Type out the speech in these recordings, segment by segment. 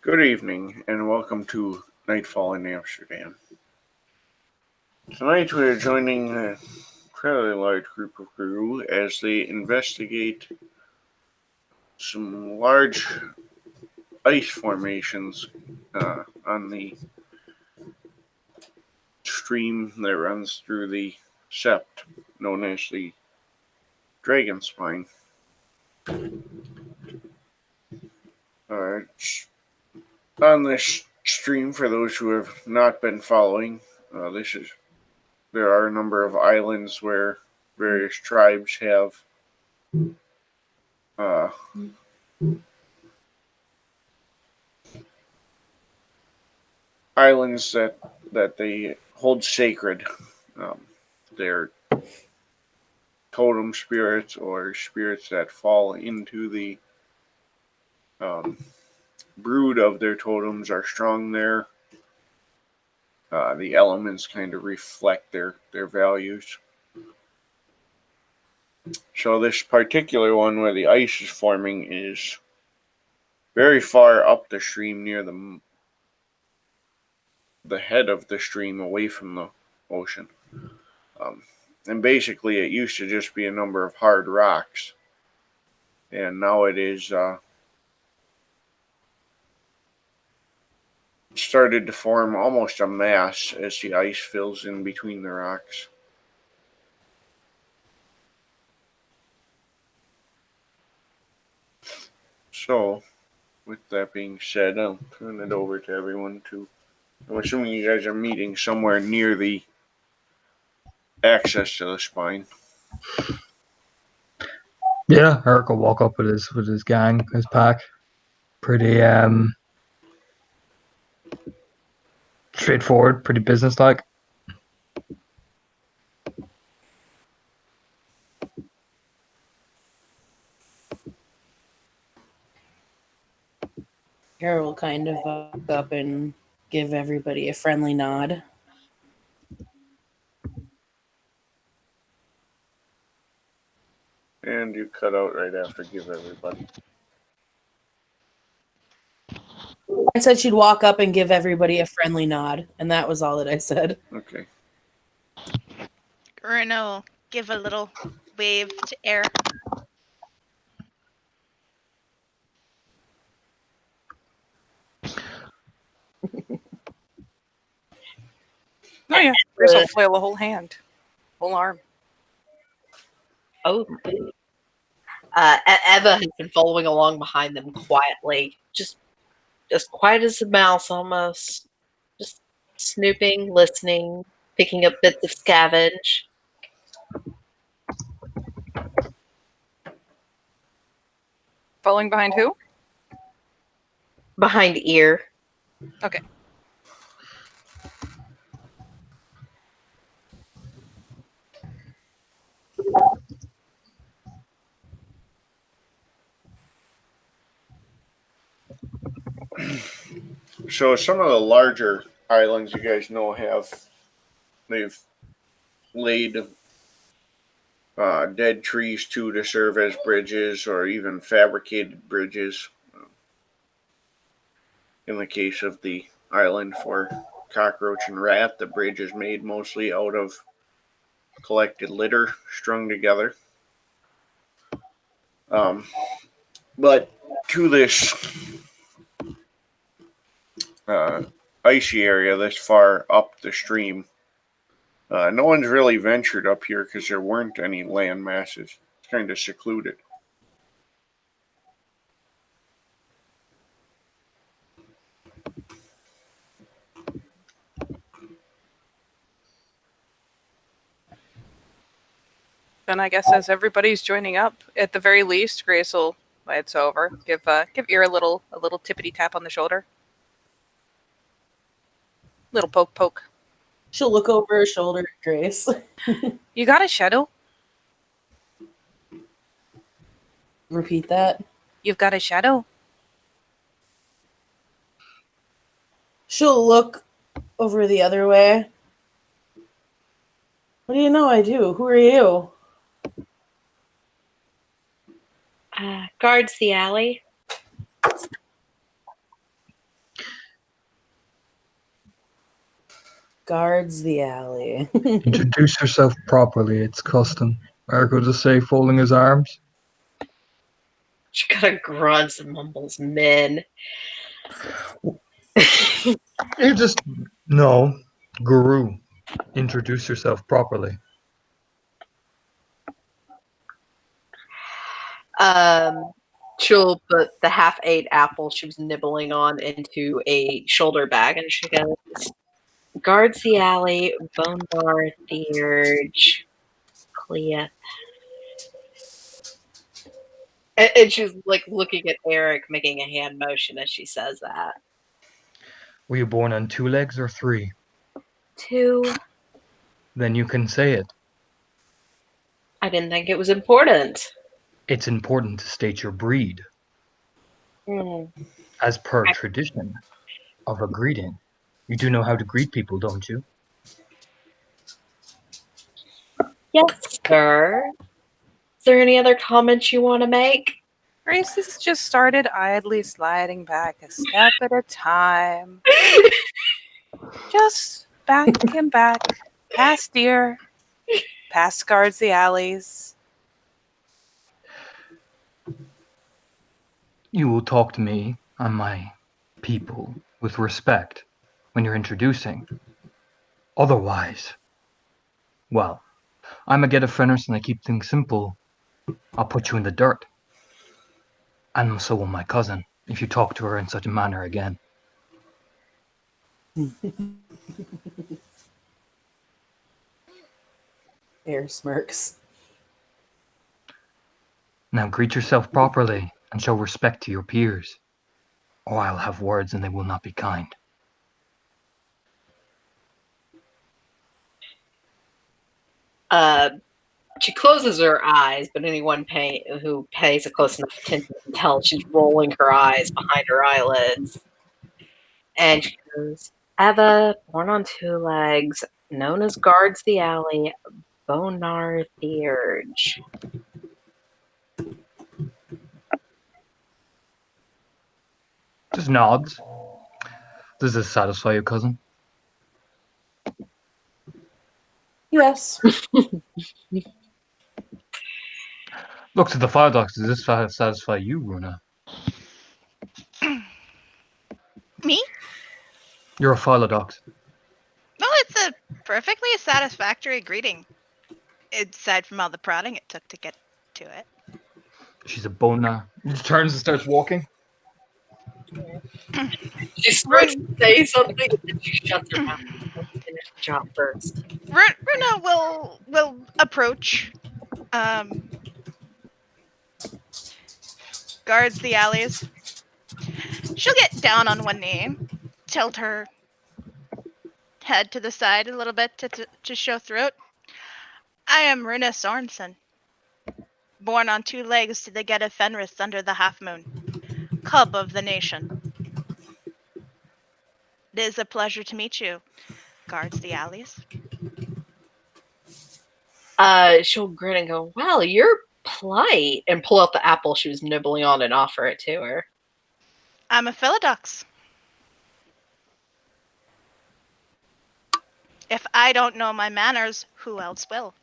Good evening, and welcome to Nightfall in Amsterdam. Tonight we are joining a fairly large group of crew as they investigate some large ice formations on the stream that runs through the sept, known as the Dragon Spine. On this stream, for those who have not been following, there are a number of islands where various tribes have uh, islands that they hold sacred. They're totem spirits or spirits that fall into the brood of their totems are strong there. The elements kind of reflect their values. So this particular one where the ice is forming is very far up the stream near the head of the stream away from the ocean. And basically it used to just be a number of hard rocks. And now it is started to form almost a mass as the ice fills in between the rocks. So, with that being said, I'll turn it over to everyone to. I'm assuming you guys are meeting somewhere near the access to the spine. Yeah, Eric will walk up with his gang, his pack. Pretty straightforward, pretty businesslike. Carol will kind of walk up and give everybody a friendly nod. And you cut out right after give everybody. I said she'd walk up and give everybody a friendly nod, and that was all that I said. Okay. Runa will give a little wave to air. Oh yeah, Chris will flail a whole hand, whole arm. Oh. Eva has been following along behind them quietly, just quiet as a mouse almost. Just snooping, listening, picking up bits of scavenge. Following behind who? Behind ear. Okay. So some of the larger islands you guys know they've laid dead trees to serve as bridges or even fabricated bridges. In the case of the island for cockroach and rat, the bridge is made mostly out of collected litter strung together. But to this icy area this far up the stream, no one's really ventured up here because there weren't any land masses. It's kind of secluded. Then I guess as everybody's joining up, at the very least, Grace will it's over. Give Ear a little tippity tap on the shoulder. Little poke. She'll look over her shoulder at Grace. You got a shadow? Repeat that. You've got a shadow? She'll look over the other way. What do you know I do? Who are you? Guards the alley. Guards the alley. Introduce yourself properly. It's custom. Eric just say, folding his arms. She kind of grunts and mumbles, "Men." You just no, Guru. Introduce yourself properly. She'll put the half-ate apple she was nibbling on into a shoulder bag, and she goes, "Guards the alley, Bonar, Theurge, Clea." And she's like looking at Eric, making a hand motion as she says that. Were you born on 2 legs or 3? 2. Then you can say it. I didn't think it was important. It's important to state your breed, Hmm. as per tradition of a greeting. You do know how to greet people, don't you? Yes, sir. Is there any other comments you want to make? Grace has just started idly sliding back a step at a time. Just back and back, past deer, past guards the alleys. You will talk to me and my people with respect when you're introducing. Otherwise, well, I'm a get offenders and I keep things simple. I'll put you in the dirt. And so will my cousin, if you talk to her in such a manner again. Air smirks. Now greet yourself properly and show respect to your peers, or I'll have words and they will not be kind. She closes her eyes, but anyone who pays a close enough attention can tell she's rolling her eyes behind her eyelids. And she goes, "Eva, born on 2 legs, known as Guards the Alley, Bonar Theurge." Just nods. Does this satisfy you, cousin? Yes. Look to the fire dogs. Does this satisfy you, Runa? Me? You're a philodox. Well, it's a perfectly satisfactory greeting. Aside from all the prodding it took to get to it. She's a bona. She turns and starts walking. She starts to say something, and then she shuts her mouth. Let me finish the job first. Runa will approach. Guards the alleys. She'll get down on one knee, tilt her head to the side a little bit to show throat. I am Runa Sorensen, born on 2 legs to the get of Fenris under the half moon, cub of the nation. It is a pleasure to meet you, Guards the alleys. She'll grin and go, "Wow, you're polite," and pull out the apple she was nibbling on and offer it to her. I'm a philodox. If I don't know my manners, who else will?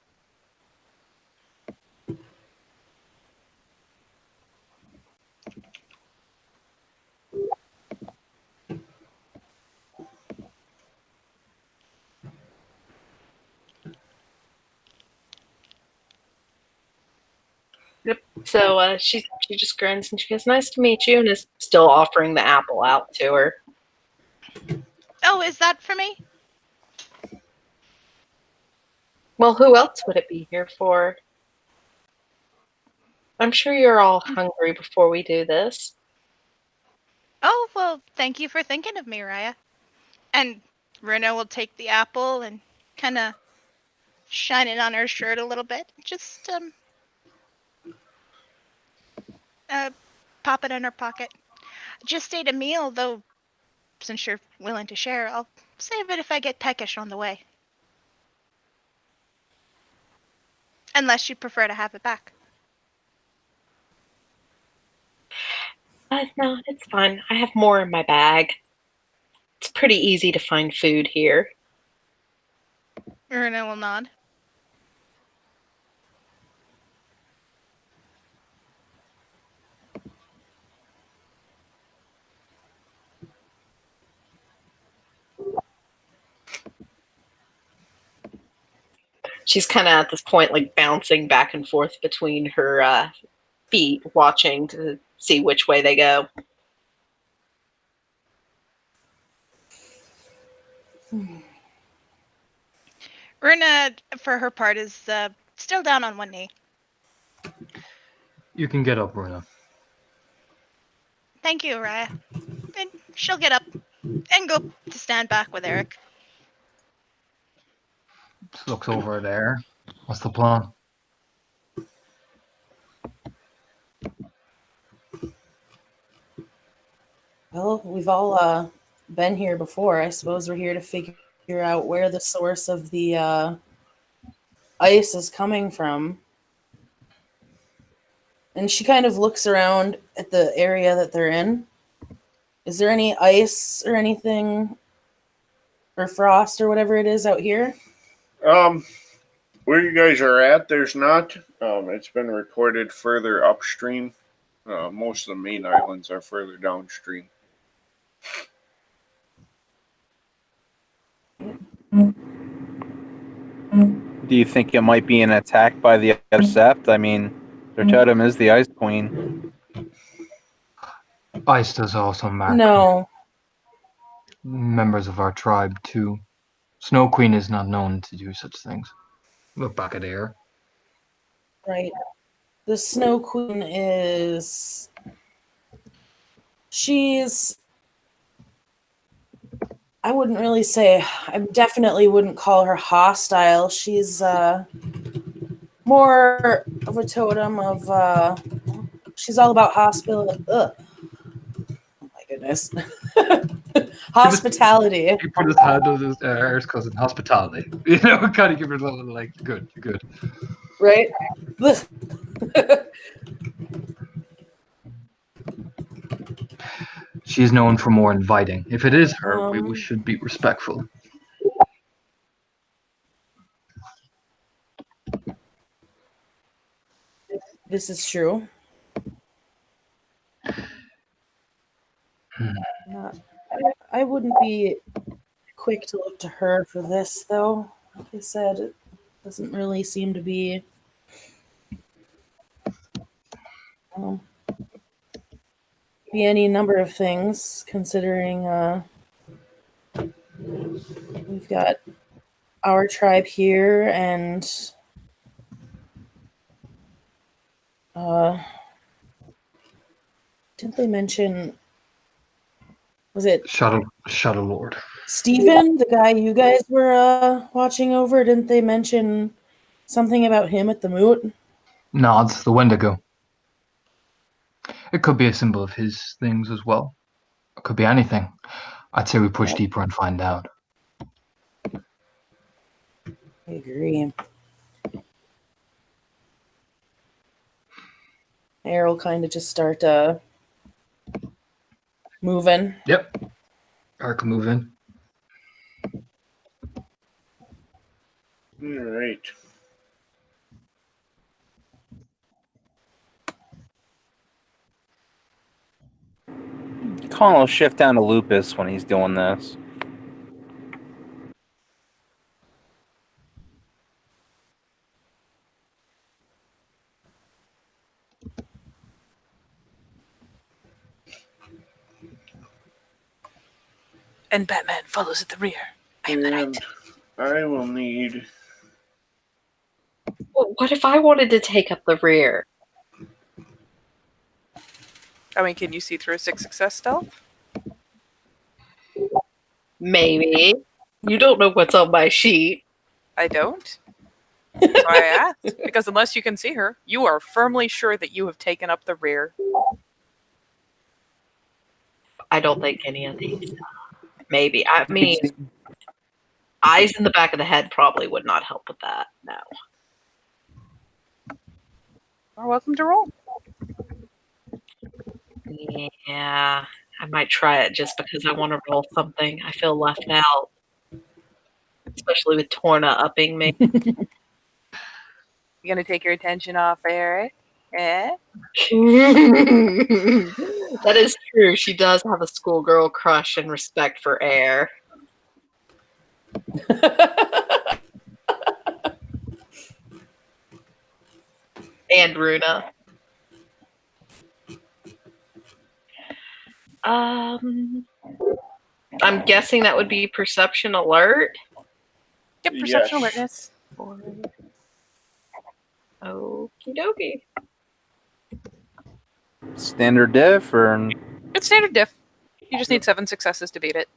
So she just grins and she goes, "Nice to meet you," and is still offering the apple out to her. Oh, is that for me? Well, who else would it be here for? I'm sure you're all hungry before we do this. Oh, well, thank you for thinking of me, Raya. And Runa will take the apple and kind of shine it on her shirt a little bit. Just, pop it in her pocket. Just ate a meal, though, since you're willing to share, I'll save it if I get peckish on the way. Unless you prefer to have it back. No, it's fine. I have more in my bag. It's pretty easy to find food here. Runa will nod. She's kind of at this point, like bouncing back and forth between her feet, watching to see which way they go. Runa, for her part, is still down on one knee. You can get up, Runa. Thank you, Raya. And she'll get up and go to stand back with Eric. Just looks over there. What's the plan? Well, we've all been here before. I suppose we're here to figure out where the source of the ice is coming from. And she kind of looks around at the area that they're in. Is there any ice or anything, or frost or whatever it is out here? Where you guys are at, there's not. It's been reported further upstream. Most of the main islands are further downstream. Do you think it might be an attack by the other sept? I mean, their totem is the Ice Queen. Ice does also mark No. members of our tribe too. Snow Queen is not known to do such things. Look back at air. Right. The Snow Queen is. She's. I wouldn't really say. I definitely wouldn't call her hostile. She's more of a totem of. She's all about hospital. Ugh. Oh my goodness. Hospitality. He put his hand on his Air's cousin. Hospitality. You know, kind of give her a little like, good, good. Right? Ugh. She is known for more inviting. If it is her, we Um, should be respectful. This is true. Not, I wouldn't be quick to look to her for this, though. Like I said, it doesn't really seem to be. Um, be any number of things, considering we've got our tribe here and didn't they mention, was it Shadow Lord. Steven, the guy you guys were watching over? Didn't they mention something about him at the moot? Nods the Wendigo. It could be a symbol of his things as well. It could be anything. I'd say we push deeper and find out. I agree. Air will kind of just start moving. Yep. Arc move in. All right. Colin will shift down to Lupus when he's doing this. And Batman follows at the rear. I am the And knight. I will need. Well, what if I wanted to take up the rear? I mean, can you see through a 6 success stealth? Maybe. You don't know what's on my sheet. I don't. That's why I asked. Because unless you can see her, you are firmly sure that you have taken up the rear. I don't think any of these. Maybe. I mean, eyes in the back of the head probably would not help with that. No. You're welcome to roll. Yeah. I might try it just because I want to roll something. I feel left out. especially with Torna upping me. You gonna take your attention off Eric? Eh? That is true. She does have a schoolgirl crush and respect for air. And Runa. I'm guessing that would be perception alert. Yep, perception Yes. alertness. Okie dokie. Standard diff or It's standard diff. You just need 7 successes to beat it.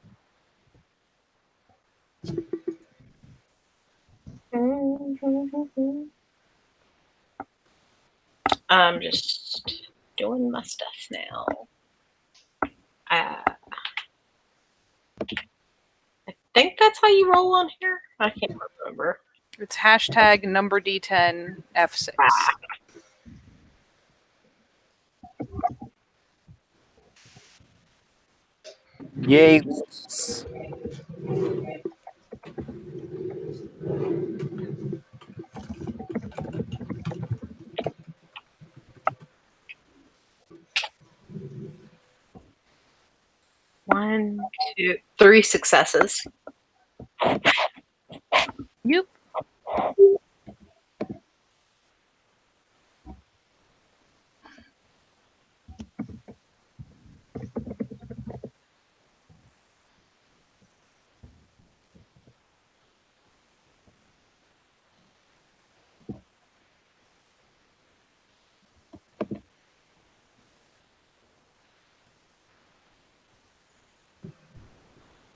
I'm just doing my stuff now. I think that's how you roll on here. I can't remember. It's hashtag number D10 F6. yay. 1, 2, 3 successes. Yep.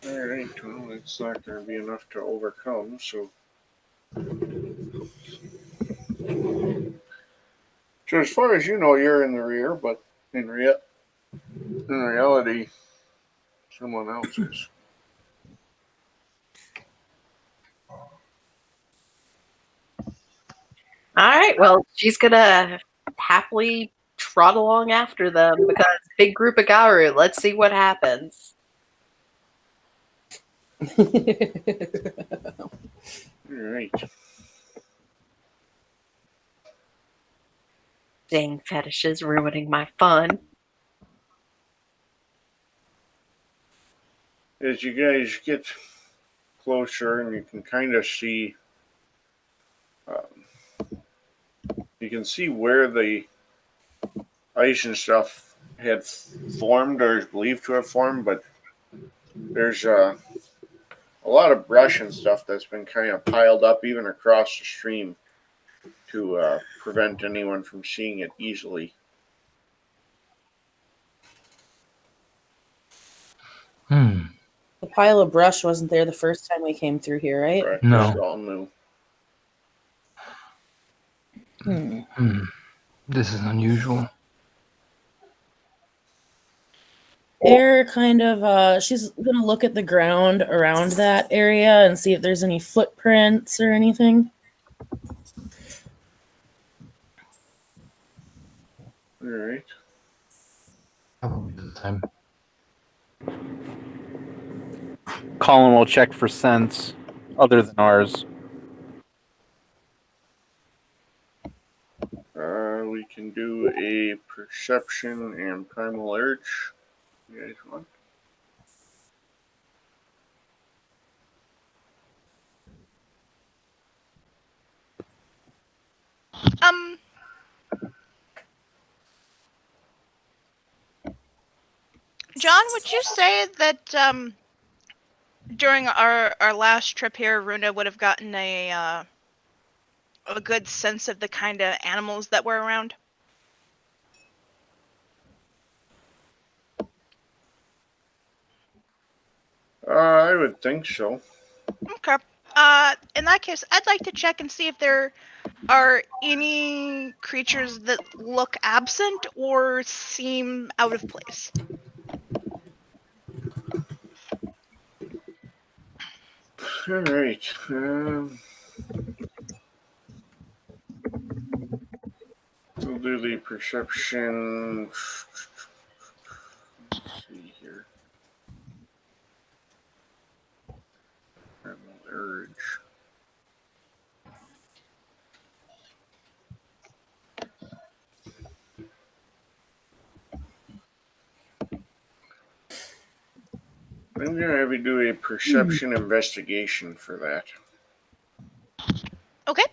Alright, well, it's not going to be enough to overcome, so. So, as far as you know, you're in the rear, but in reality, someone else is. Alright, well, she's gonna happily trot along after them because big group of Garu. Let's see what happens. Alright. Dang fetishes ruining my fun. As you guys get closer, and you can kind of see, you can see where the ice and stuff had formed or is believed to have formed, but there's a lot of brush and stuff that's been kind of piled up even across the stream to prevent anyone from seeing it easily. The pile of brush wasn't there the first time we came through here, right? Correct. No. It's all new. This is unusual. Air kind of, she's going to look at the ground around that area and see if there's any footprints or anything. Alright. Probably this time. Colin will check for scents other than ours. We can do a perception and primal urge. You guys want? John, would you say that during our last trip here, Runa would have gotten a good sense of the kind of animals that were around? I would think so. Okay. In that case, I'd like to check and see if there are any creatures that look absent or seem out of place. Alright. We'll do the perception. Let's see here. Primal urge. I'm gonna have you do a perception investigation for that. Okay.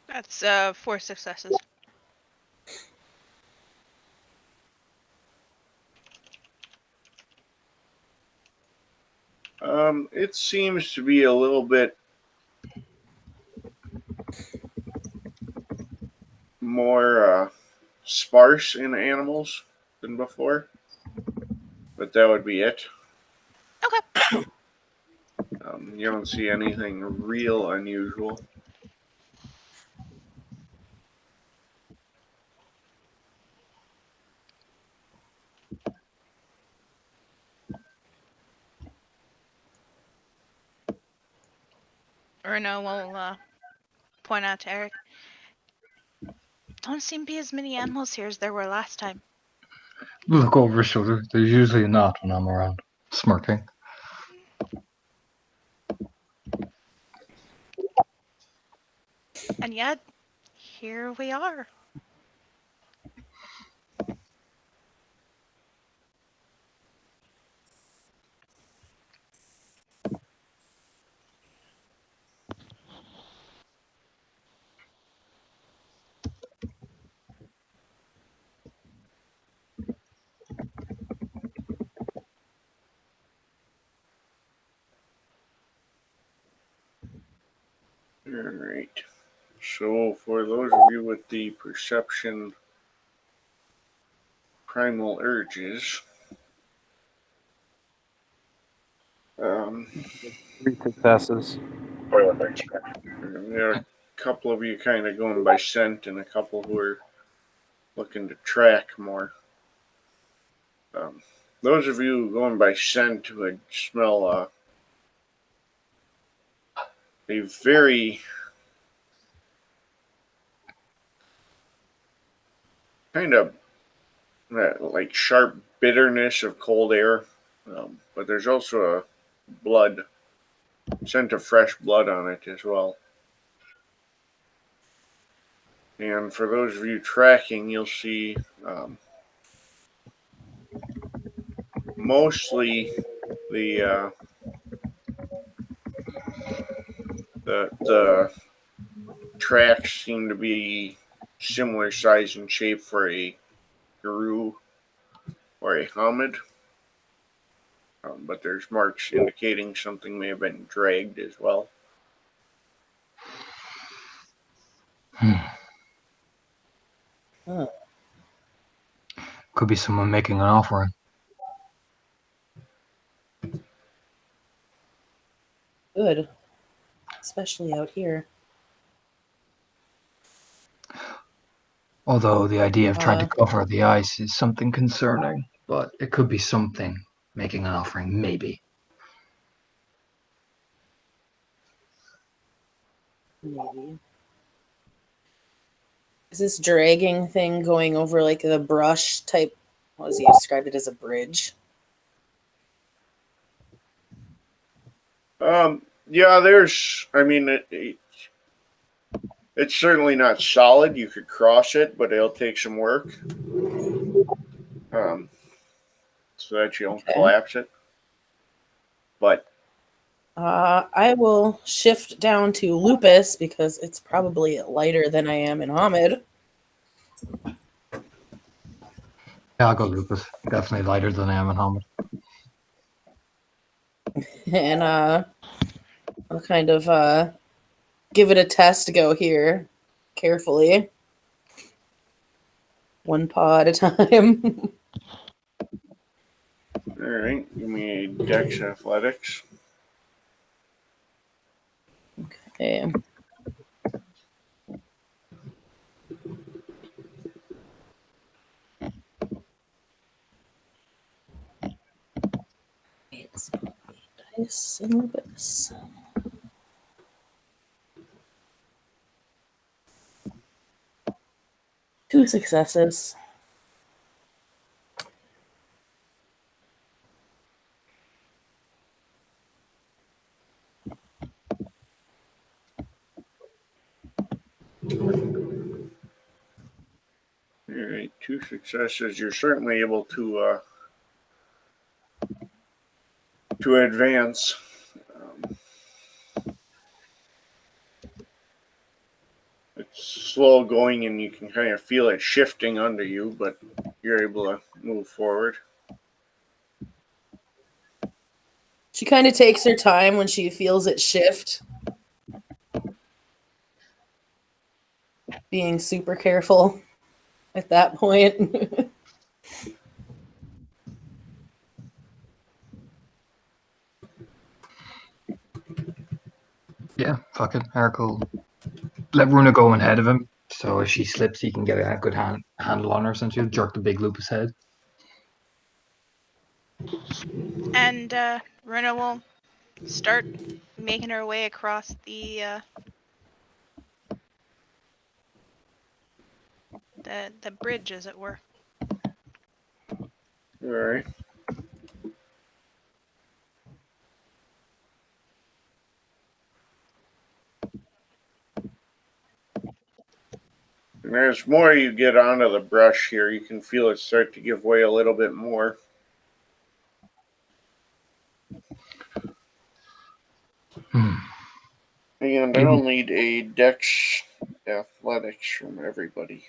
That's 4 successes. It seems to be a little bit more sparse in animals than before, but that would be it. Okay. You don't see anything real unusual. Erno will point out to Eric. Don't seem to be as many animals here as there were last time. Look over his shoulder. There's usually not when I'm around. Smirking. And yet, here we are. Alright. So, for those of you with the perception primal urges, 3 successes. there are a couple of you kind of going by scent and a couple who are looking to track more. Those of you going by scent would smell a very kind of like sharp bitterness of cold air, but there's also a blood scent of fresh blood on it as well. And for those of you tracking, you'll see mostly the the tracks seem to be similar size and shape for a guru or a Hamid. But there's marks indicating something may have been dragged as well. Could be someone making an offering. Good. Especially out here. Although the idea of trying to cover the ice is something concerning, but it could be something making an offering, maybe. Maybe. Is this dragging thing going over like the brush type? What was he described it as, a bridge? Yeah, there's. I mean, it's certainly not solid. You could cross it, but it'll take some work. So that you don't collapse it. But I will shift down to Lupus because it's probably lighter than I am in Hamid. Yeah, I'll go Lupus. Definitely lighter than I am in Hamid. And I'll kind of give it a test go here. Carefully. One paw at a time. Alright, give me a Dex Athletics. Okay. It's dice and Lupus. 2 successes. All right, 2 successes. You're certainly able to advance. It's slow going, and you can kind of feel it shifting under you, but you're able to move forward. She kind of takes her time when she feels it shift, being super careful at that point. Yeah, fuck it. Eric will let Runa go ahead of him, so if she slips, he can get a good handle on her. Since he'll jerk the big lupus head. And Runa will start making her way across the bridge, as it were. All right. And as more you get onto the brush here, you can feel it start to give way a little bit more. And I'll need a Dex Athletics from everybody.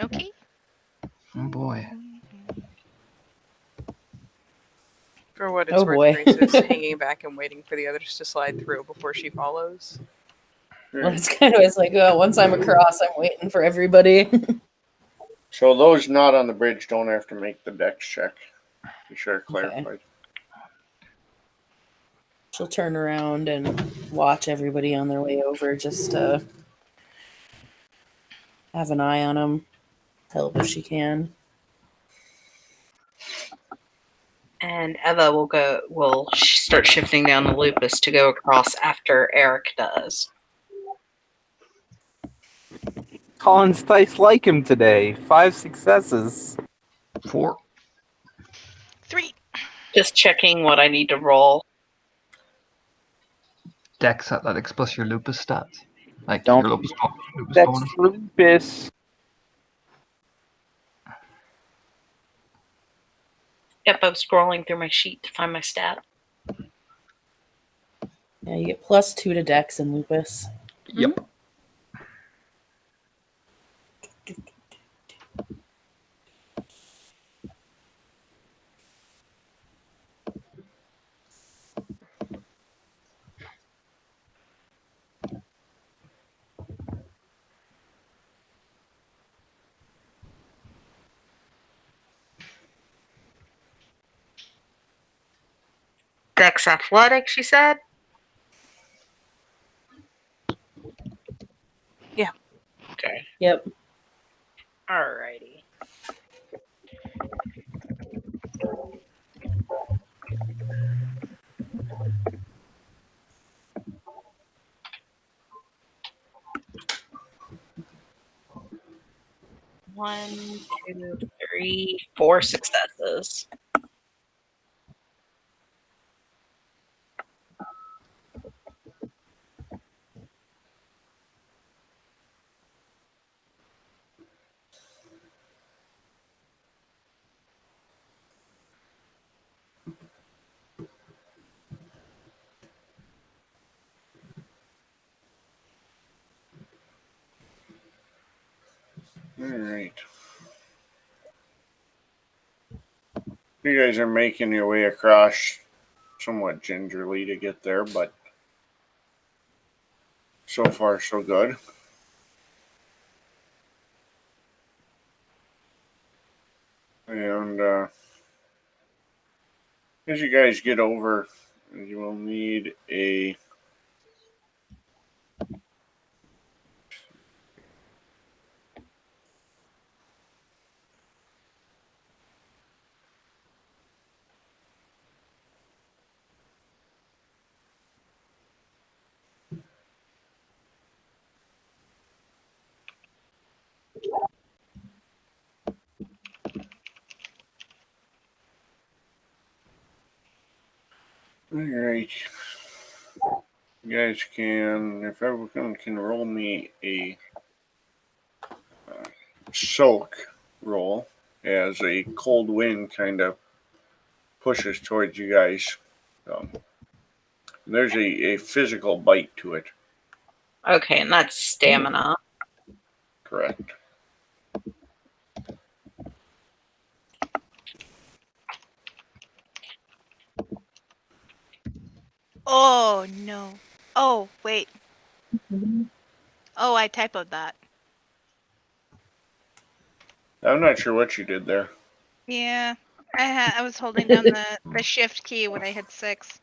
Okay. Oh boy. For what it's Oh, worth, boy. Grace is hanging back and waiting for the others to slide through before she follows. Well, it's kind of it's like, once I'm across, I'm waiting for everybody. So those not on the bridge don't have to make the Dex check. Be sure to clarify. She'll turn around and watch everybody on their way over, just to have an eye on them, help if she can. And Eva will start shifting down the lupus to go across after Eric does. Colin's dice like him today. 5 successes. 4. 3. Just checking what I need to roll. Dex Athletics plus your lupus stats. Like Don't your lupus Dex bonus. lupus. Yep, I'm scrolling through my sheet to find my stat. Yeah, you get +2 to Dex and Lupus. Yep. Dex Athletics, you said? Yeah. Okay. Yep. Alrighty. One, two, three, 4 successes. All right. You guys are making your way across somewhat gingerly to get there, but so far so good. And as you guys get over, you will need a Alright. You guys can, if everyone can roll me a soak roll as a cold wind kind of pushes towards you guys. There's a physical bite to it. Okay, and that's stamina. Correct. Oh no. Oh wait. Oh, I typoed that. I'm not sure what you did there. Yeah. I was holding down the shift key when I hit 6.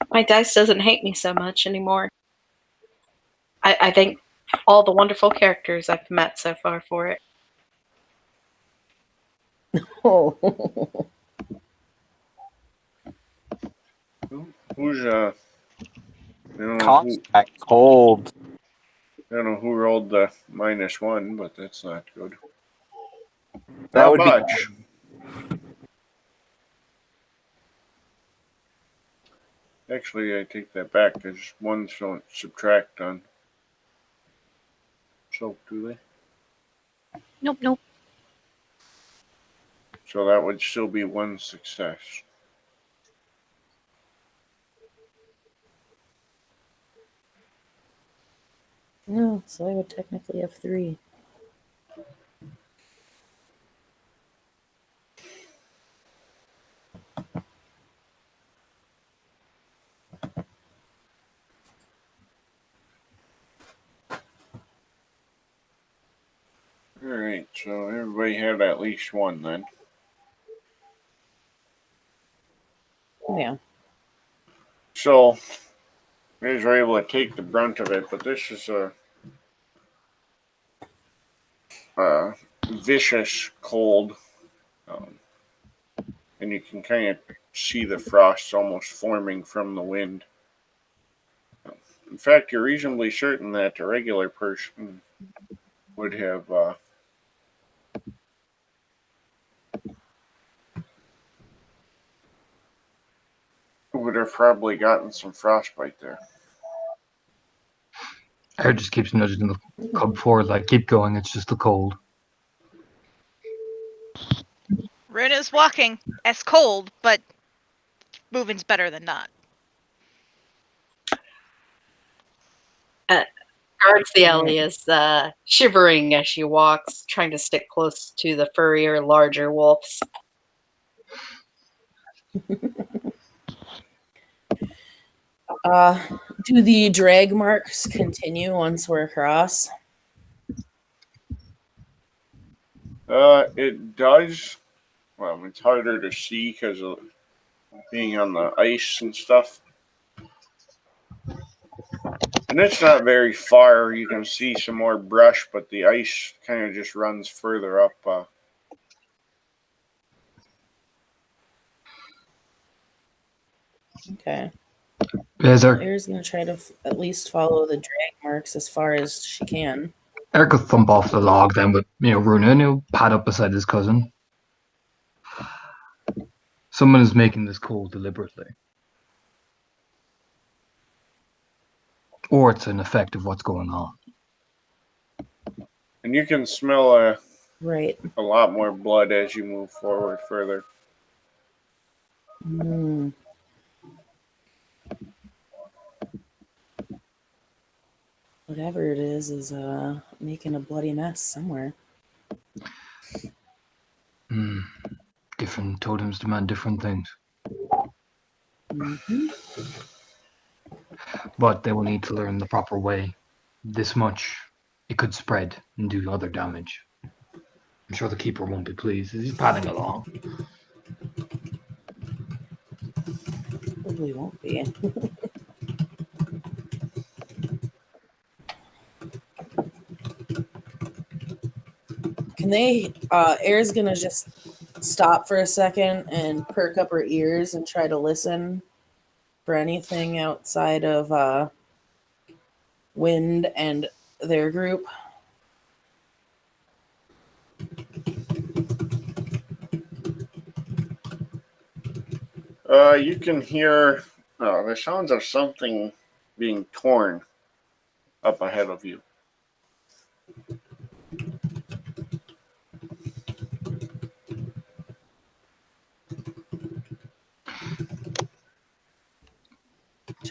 My dice doesn't hate me so much anymore. I thank all the wonderful characters I've met so far for it. Oh. Who's I don't know Cops who, that cold. I don't know who rolled the -1, but that's not good. That Not would be much. Actually, I take that back because ones don't subtract on soap, do they? Nope, nope. So that would still be one success. No, so I would technically have 3. Alright, so everybody had at least one then. Yeah. So, you guys were able to take the brunt of it, but this is a vicious cold. And you can kind of see the frost almost forming from the wind. In fact, you're reasonably certain that a regular person would have probably gotten some frostbite there. Air just keeps nudging the cub forward, like, keep going, it's just the cold. Runa's walking as cold, but moving's better than not. Guards the alley is shivering as she walks, trying to stick close to the furrier, larger wolves. Do the drag marks continue once we're across? It does. Well, it's harder to see because of being on the ice and stuff. And it's not very far. You can see some more brush, but the ice kind of just runs further up. Okay. Is there Air's gonna try to at least follow the drag marks as far as she can. Eric could thump off the log then, but Runa, and he'll pad up beside his cousin. Someone is making this cold deliberately. Or it's an effect of what's going on. And you can smell Right. a lot more blood as you move forward further. Mm. Whatever it is making a bloody mess somewhere. Different totems demand different things. Mm-hmm. But they will need to learn the proper way. This much, it could spread and do other damage. I'm sure the keeper won't be pleased as he's padding along. Probably won't be. Can they? Air's gonna just stop for a second and perk up her ears and try to listen for anything outside of Wind and their group. You can hear the sounds of something being torn up ahead of you.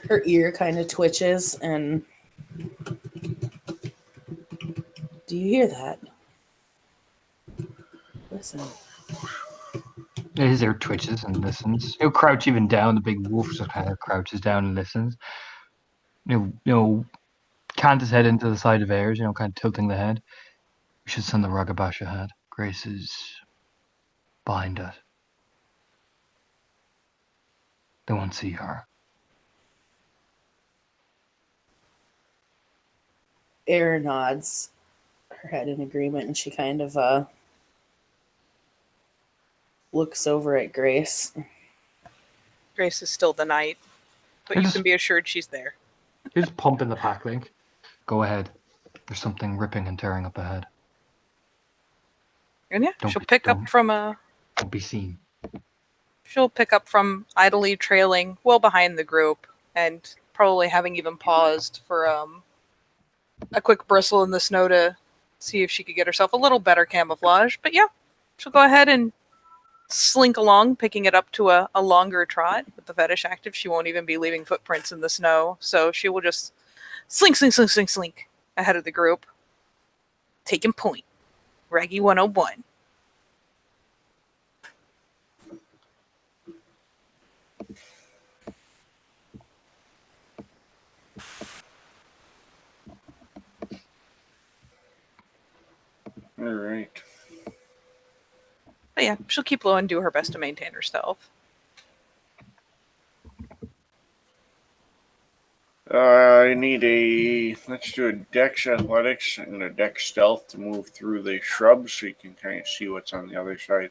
Her ear kind of twitches, and do you hear that? Listen. His ear twitches and listens. He'll crouch even down. The big wolf just kind of crouches down and listens. Cant his head into the side of Ayers, kind of tilting the head. We should send the Ragabash ahead. Grace is behind us. They won't see her. Air nods her head in agreement, and she kind of looks over at Grace. Grace is still the knight, but you can be assured she's there. He's pumping the pack link. Go ahead. There's something ripping and tearing up ahead. And yeah, Don't she'll be- pick don't- up from a. Don't be seen. She'll pick up from idly trailing well behind the group, and probably having even paused for a quick bristle in the snow to see if she could get herself a little better camouflage. But yeah, she'll go ahead and slink along, picking it up to a longer trot. With the fetish active, she won't even be leaving footprints in the snow, so she will just slink ahead of the group, taking point. Raggy 101. All right. But yeah, she'll keep low and do her best to maintain her stealth. I need let's do a dex athletics and a dex stealth to move through the shrubs so you can kind of see what's on the other side.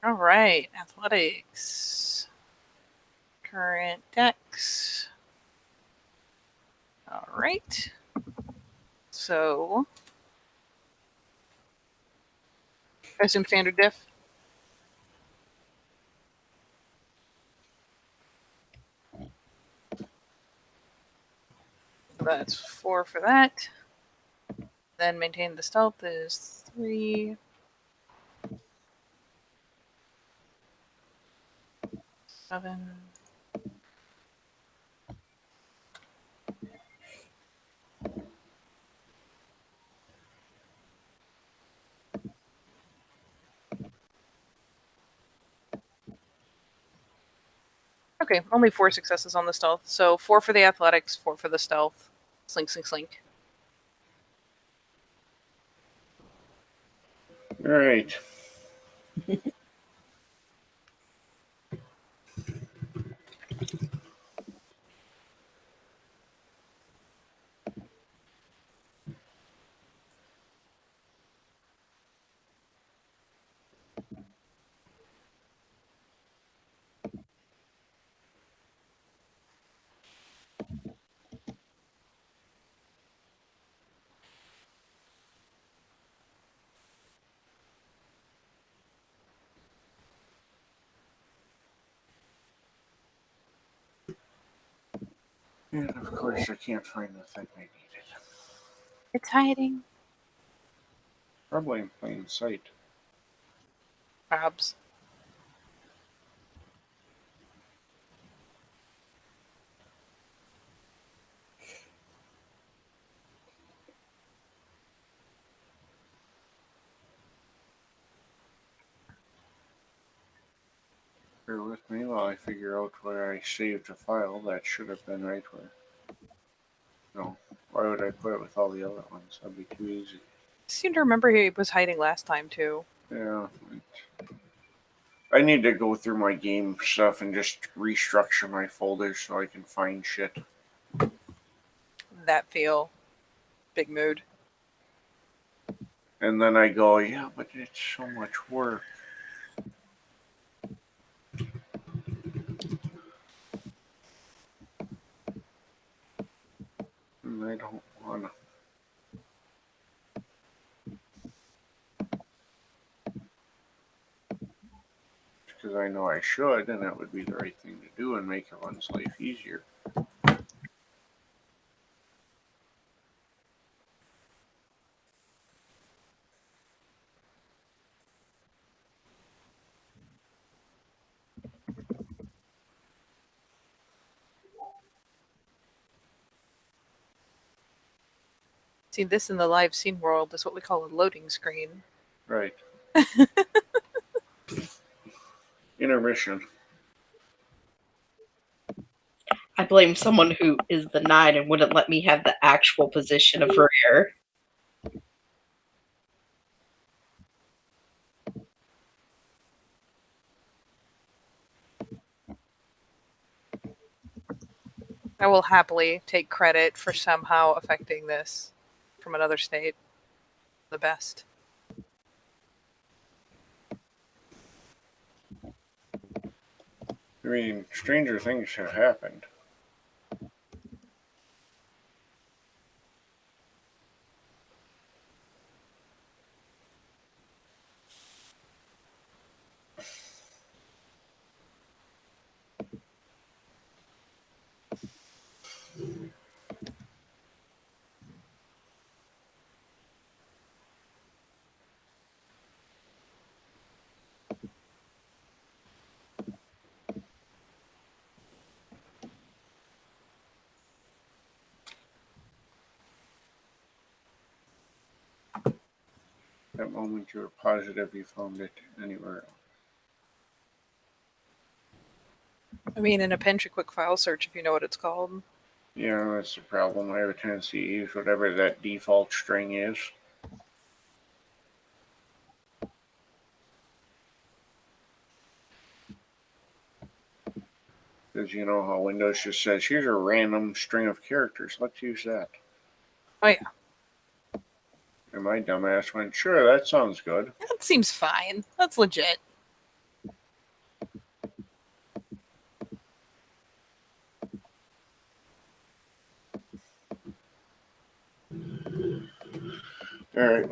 All right, athletics. Current dex. All right. So, I assume standard diff. So that's 4 for that. Then maintain the stealth is 3. 7. Okay, only 4 successes on the stealth. So 4 for the athletics, 4 for the stealth. Slink. All right. And of course, I can't find the thing I needed. It's hiding. Probably in plain sight. Perhaps. Bear with me while I figure out where I saved the file. That should have been right where. No. Why would I put it with all the other ones? That'd be too easy. I seem to remember he was hiding last time too. Yeah. I need to go through my game stuff and just restructure my folders so I can find shit. That feel. Big mood. And then I go, yeah, but it's so much work. And I don't want to. Because I know I should, and that would be the right thing to do and make everyone's life easier. See, this in the live scene world is what we call a loading screen. Right. Intermission. I blame someone who is the knight and wouldn't let me have the actual position of rear. I will happily take credit for somehow affecting this from another state. The best. I mean, stranger things have happened. That moment you were positive you found it anywhere else. I mean, in a pinch, a quick file search, if you know what it's called. Yeah, that's the problem. I have a tendency to use whatever that default string is. Because you know how Windows just says, here's a random string of characters. Let's use that. Oh, yeah. And my dumbass went, sure, that sounds good. That seems fine. That's legit. Alright,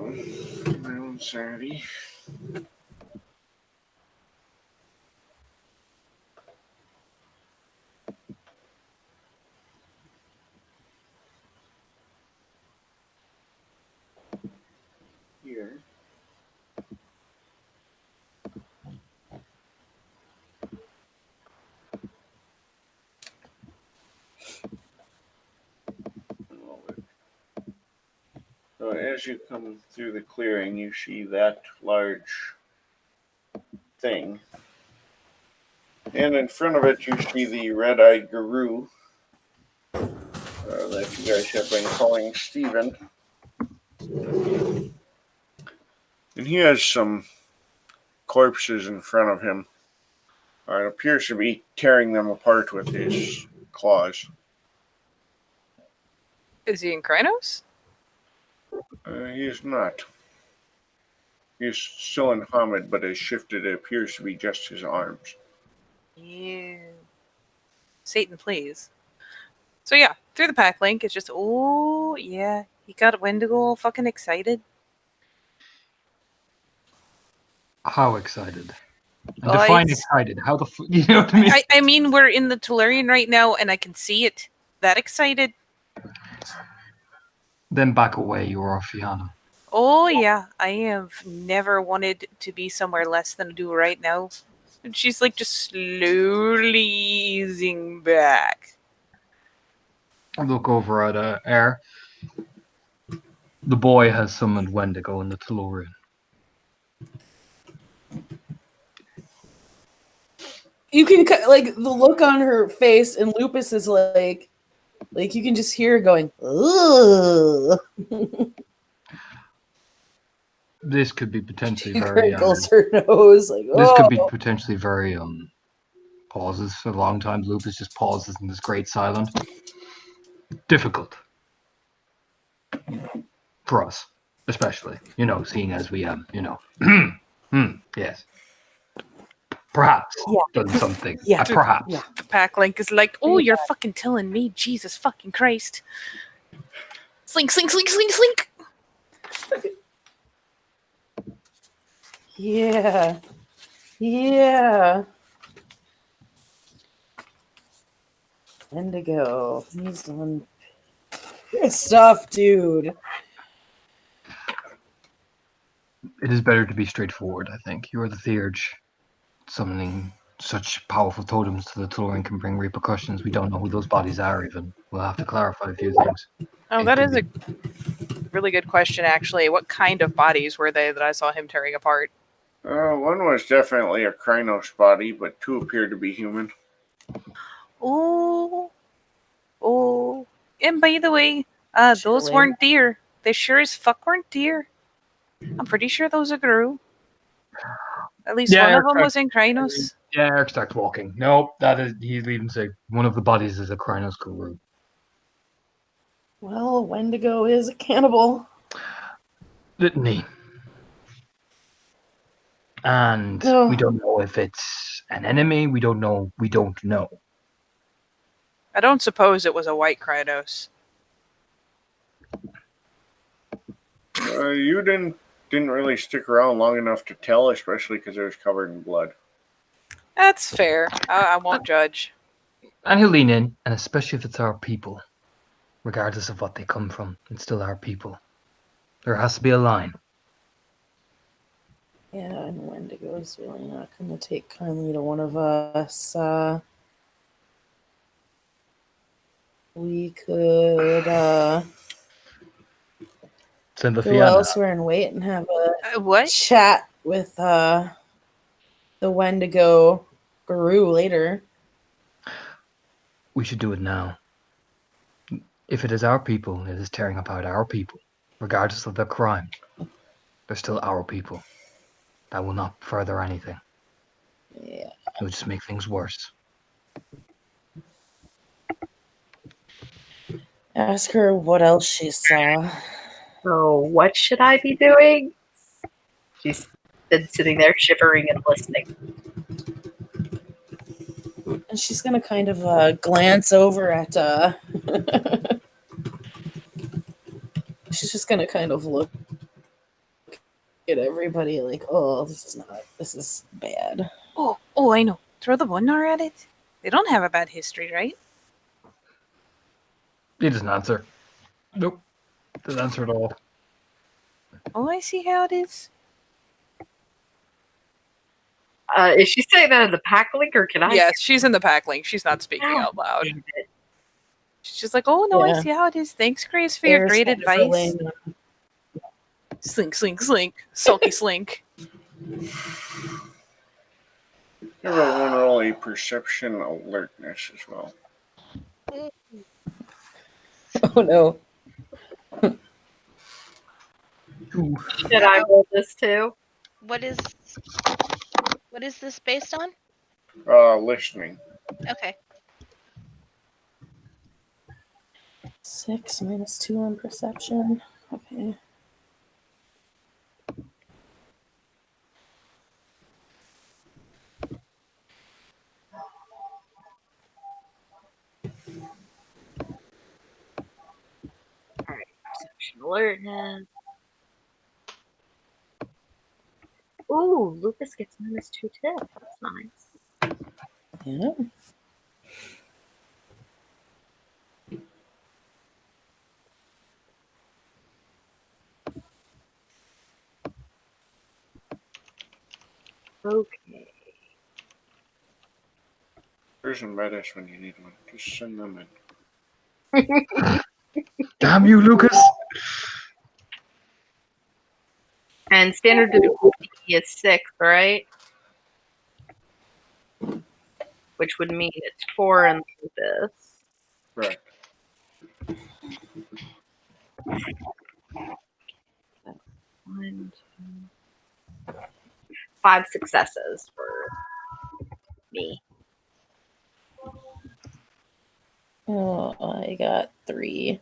my own sanity. Here. So as you come through the clearing, you see that large thing. And in front of it, you see the red-eyed guru that you guys have been calling Steven. And he has some corpses in front of him. It appears to be tearing them apart with his claws. Is he in Krynos? He is not. He's still in Hamid, but has shifted. It appears to be just his arms. Yeah. Satan, please. So yeah, through the pack link, it's just, oh, yeah, he got Wendigo all fucking excited. How excited? And Oh, define it's- excited. How the you know what I mean? I mean, we're in the Tellurian right now, and I can see it. That excited. Then back away, you are Fiona. Oh, yeah, I have never wanted to be somewhere less than I do right now. And she's like just slowly easing back. I look over at Air. The boy has summoned Wendigo in the Tellurian. You can like the look on her face, and Lupus is like you can just hear her going, ugh. This could be potentially She very. crinkles her nose like, This could be oh. potentially very pauses for a long time. Lupus just pauses in this great silence. Difficult for us, especially, seeing as we yes, perhaps done something. Yeah. Perhaps. Yeah. The pack link is like, oh, you're fucking telling me, Jesus fucking Christ. Slink, slink, slink, slink, slink. Yeah. Yeah. Wendigo. He's done stuff, dude. It is better to be straightforward, I think. You are the Theurge. Summoning such powerful totems to the Tauren can bring repercussions. We don't know who those bodies are, even. We'll have to clarify a few things. Oh, It that could is a really good question, actually. What kind of bodies were they that I saw him tearing apart? One was definitely a Krynos body, but two appeared to be human. Oh, oh. And by the way, those Surely. weren't deer. They sure as fuck weren't deer. I'm pretty sure those are Gru. At least Yeah, one of Eric, them was in Krynos. Yeah, Eric starts walking. Nope, that is. He's leaving. Say one of the bodies is a Krynos guru. Well, Wendigo is a cannibal. Litany. And No. we don't know if it's an enemy. We don't know. We don't know. I don't suppose it was a white Krynos. You didn't really stick around long enough to tell, especially because it was covered in blood. That's fair. I won't judge. And he'll lean in, and especially if it's our people, regardless of what they come from, it's still our people. There has to be a line. Yeah, and Wendigo's really not going to take kindly to one of us. We could Send the go Fianna. elsewhere and wait and have a What? chat with the Wendigo guru later. We should do it now. If it is our people, it is tearing apart our people, regardless of their crime. They're still our people. That will not further anything. Yeah. It will just make things worse. Ask her what else she saw. So, what should I be doing? She's been sitting there shivering and listening. And she's gonna kind of glance over at she's just gonna kind of look at everybody like, oh, this is bad. Oh, I know. Throw the Bundar at it. They don't have a bad history, right? He doesn't answer. Nope. Doesn't answer at all. Oh, I see how it is. Is she saying that in the pack link, or can I? Yes, she's in the pack link. She's not speaking out loud. Damn it. She's just like, oh, no, I Yeah. see how it is. Thanks, Grace, for your Air's great kind of advice. relaying Slink, slink, slink. Sulky slink. Everyone roll a perception alertness as well. Oh no. Should I roll this too? What is this based on? Listening. Okay. 6 minus 2 on perception. Okay. Perception alertness. Ooh, Lucas gets -2 too. That's nice. Yeah. Okay. There's a metis when you need one. Just send them in. Damn you, Lucas! And standard difficulty is 6, right? Which would mean it's 4 in Lucas. Right. One, 2, 5 successes for me. Oh, I got 3.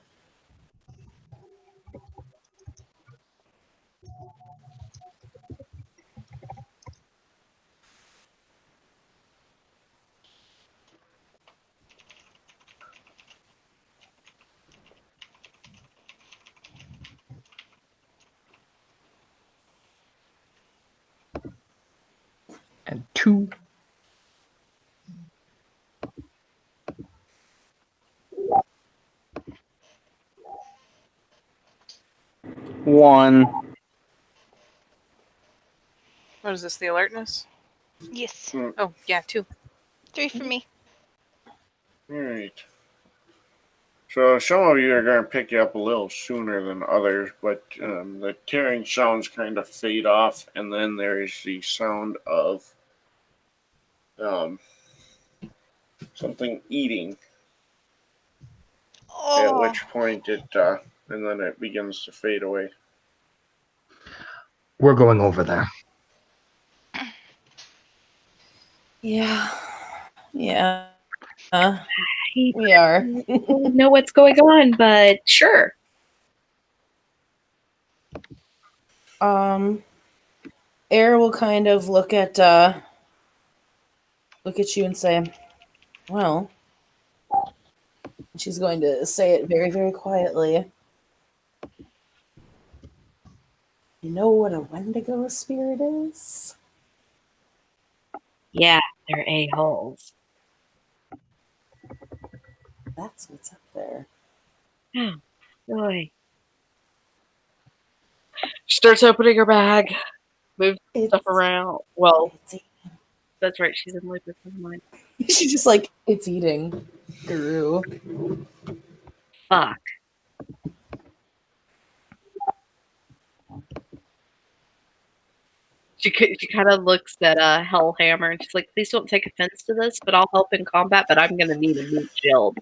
And 2. 1. What is this? The alertness? Yes. Oh yeah, 2. 3 for me. All right. So some of you are going to pick you up a little sooner than others, but the tearing sounds kind of fade off, and then there is the sound of something eating. At Oh. which point and then it begins to fade away. We're going over there. Yeah. Yeah. He We are. doesn't know what's going on, but sure. Air will kind of look at you and say, well, she's going to say it very, very quietly. You know what a Wendigo spirit is? Yeah, they're a-holes. That's what's up there. Boy. She starts opening her bag, moves stuff around. Well, It's that's right, she's in Lupus' mind. She's just like, it's eating Guru. Fuck. She kind of looks at Hellhammer and she's like, please don't take offense to this, but I'll help in combat, but I'm going to need a new shield.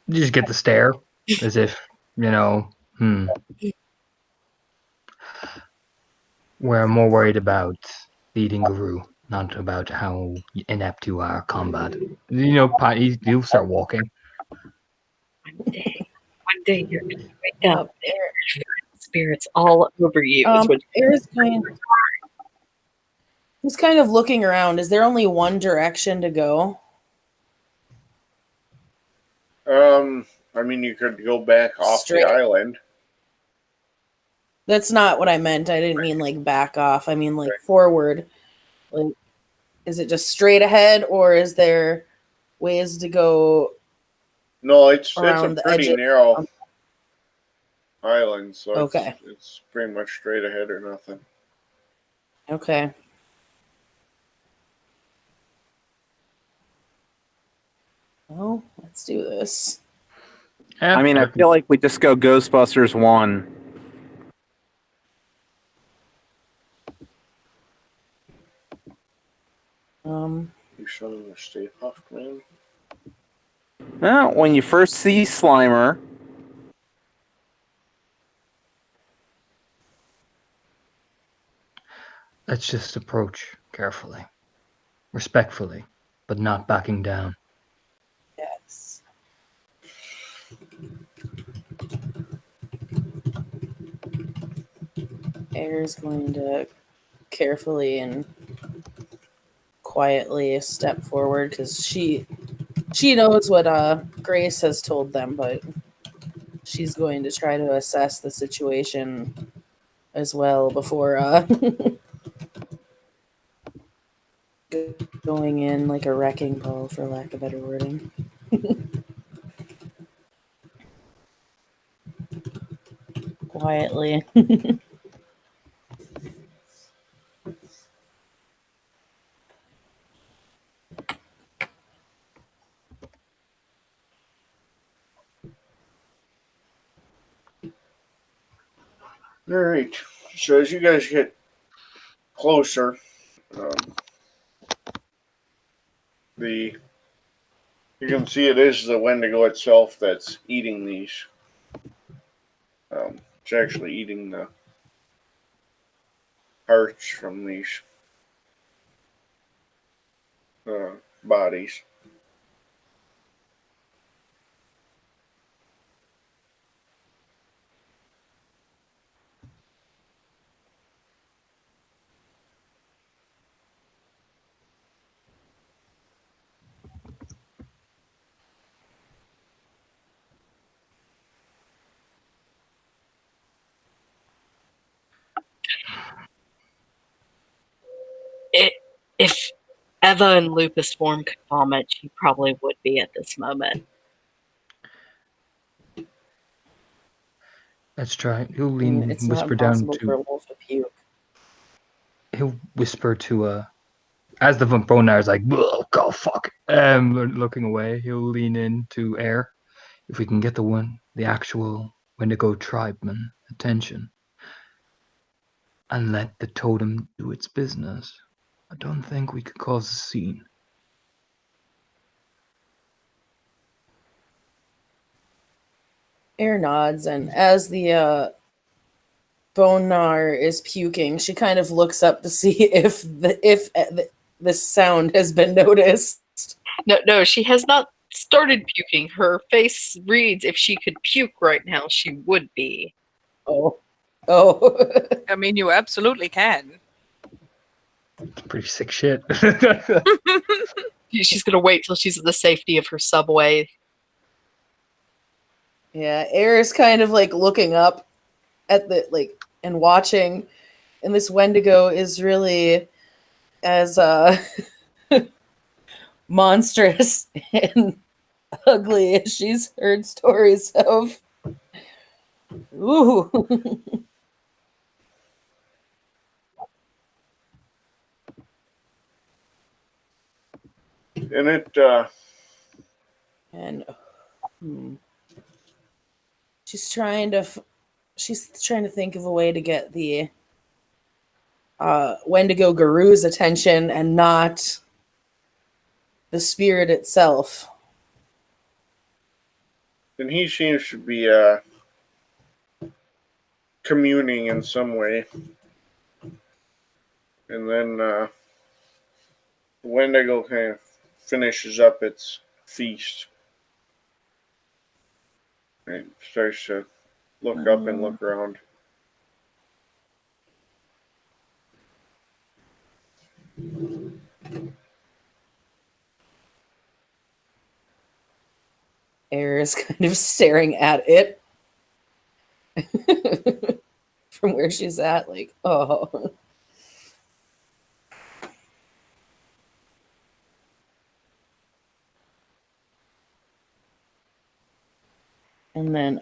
You just get the stare, as if, We're more worried about leading Guru, not about how inept you are at combat. You'll start walking. One day you're going to wake up, Air, spirits all over you. Is what Air's he's kind of looking around. Is there only one direction to go? I mean, you could go back off Straight. the island. That's not what I meant. I didn't mean like back off. I mean like forward. Like, is it just straight ahead, or is there ways to go? No, it's around a the pretty edges? narrow island, so Okay. it's pretty much straight ahead or nothing. Okay. Well, let's do this. I mean, I feel like we just go Ghostbusters 1. You son of a Stay Puft, man. Well, when you first see Slimer, let's just approach carefully, respectfully, but not backing down. Yes. Air is going to carefully and quietly step forward because she knows what Grace has told them, but she's going to try to assess the situation as well before going in like a wrecking ball, for lack of better wording. Quietly. All right. So as you guys get closer, you can see it is the Wendigo itself that's eating these. It's actually eating the hearts from these bodies. If Eva in Lupus form could vomit, she probably would be at this moment. Let's try. He'll I lean mean, and it's not whisper down impossible for a to. wolf to puke. He'll whisper to as the Bonar is like, "Oh God, fuck," looking away. He'll lean in to Air. If we can get the actual Wendigo tribeman attention, and let the totem do its business, I don't think we could cause a scene. Air nods, and as the Bonar is puking, she kind of looks up to see if this sound has been noticed. No, she has not started puking. Her face reads if she could puke right now, she would be. Oh, oh. I mean, you absolutely can. It's pretty sick shit. She's gonna wait till she's in the safety of her subway. Yeah, Air is kind of like looking up at the and watching, and this Wendigo is really as monstrous and ugly as she's heard stories of. Ooh. And it And she's trying to think of a way to get the Wendigo Guru's attention and not the spirit itself. and he seems to be communing in some way. And then the Wendigo kind of finishes up its feast and starts to look up and look around. Air is kind of staring at it from where she's at, like, oh. And then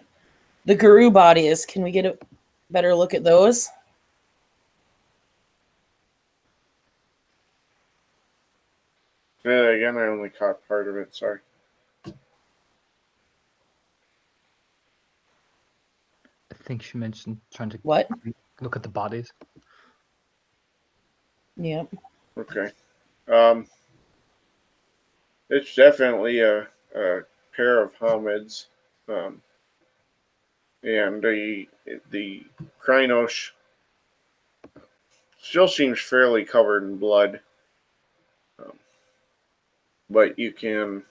the Guru bodies, can we get a better look at those? Yeah, again, I only caught part of it, sorry. I think she mentioned trying to What? look at the bodies. Yep. Okay. It's definitely a pair of hominids. And the Krynos still seems fairly covered in blood. But you can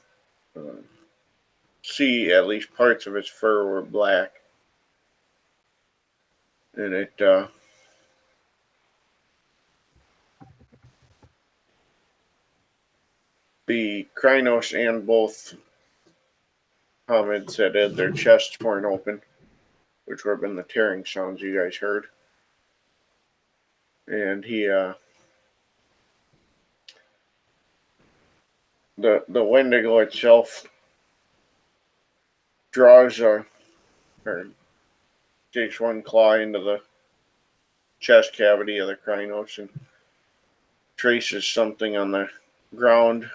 see at least parts of its fur were black. And it the Krynos and both hominids had their chests torn open, which would have been the tearing sounds you guys heard. And he the Wendigo itself draws or takes one claw into the chest cavity of the Krynos and traces something on the ground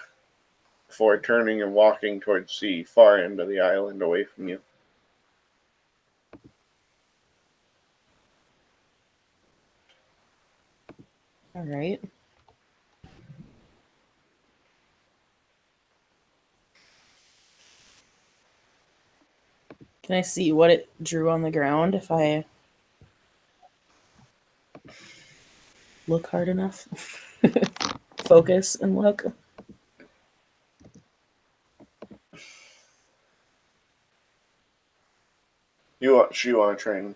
before turning and walking towards the far end of the island away from you. All right. Can I see what it drew on the ground if I look hard enough? Focus and look. You want to try and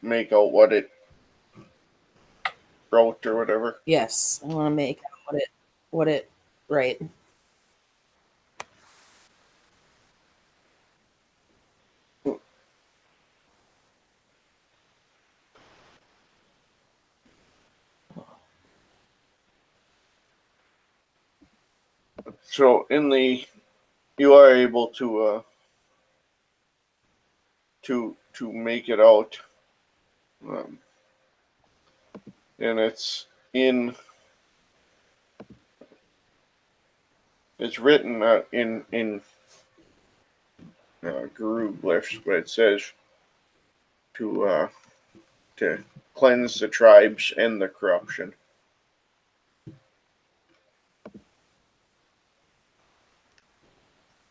make out what it wrote or whatever. Yes, I want to make what it right. So you are able to to make it out. And it's written in Guru glyphs, but it says to cleanse the tribes and the corruption.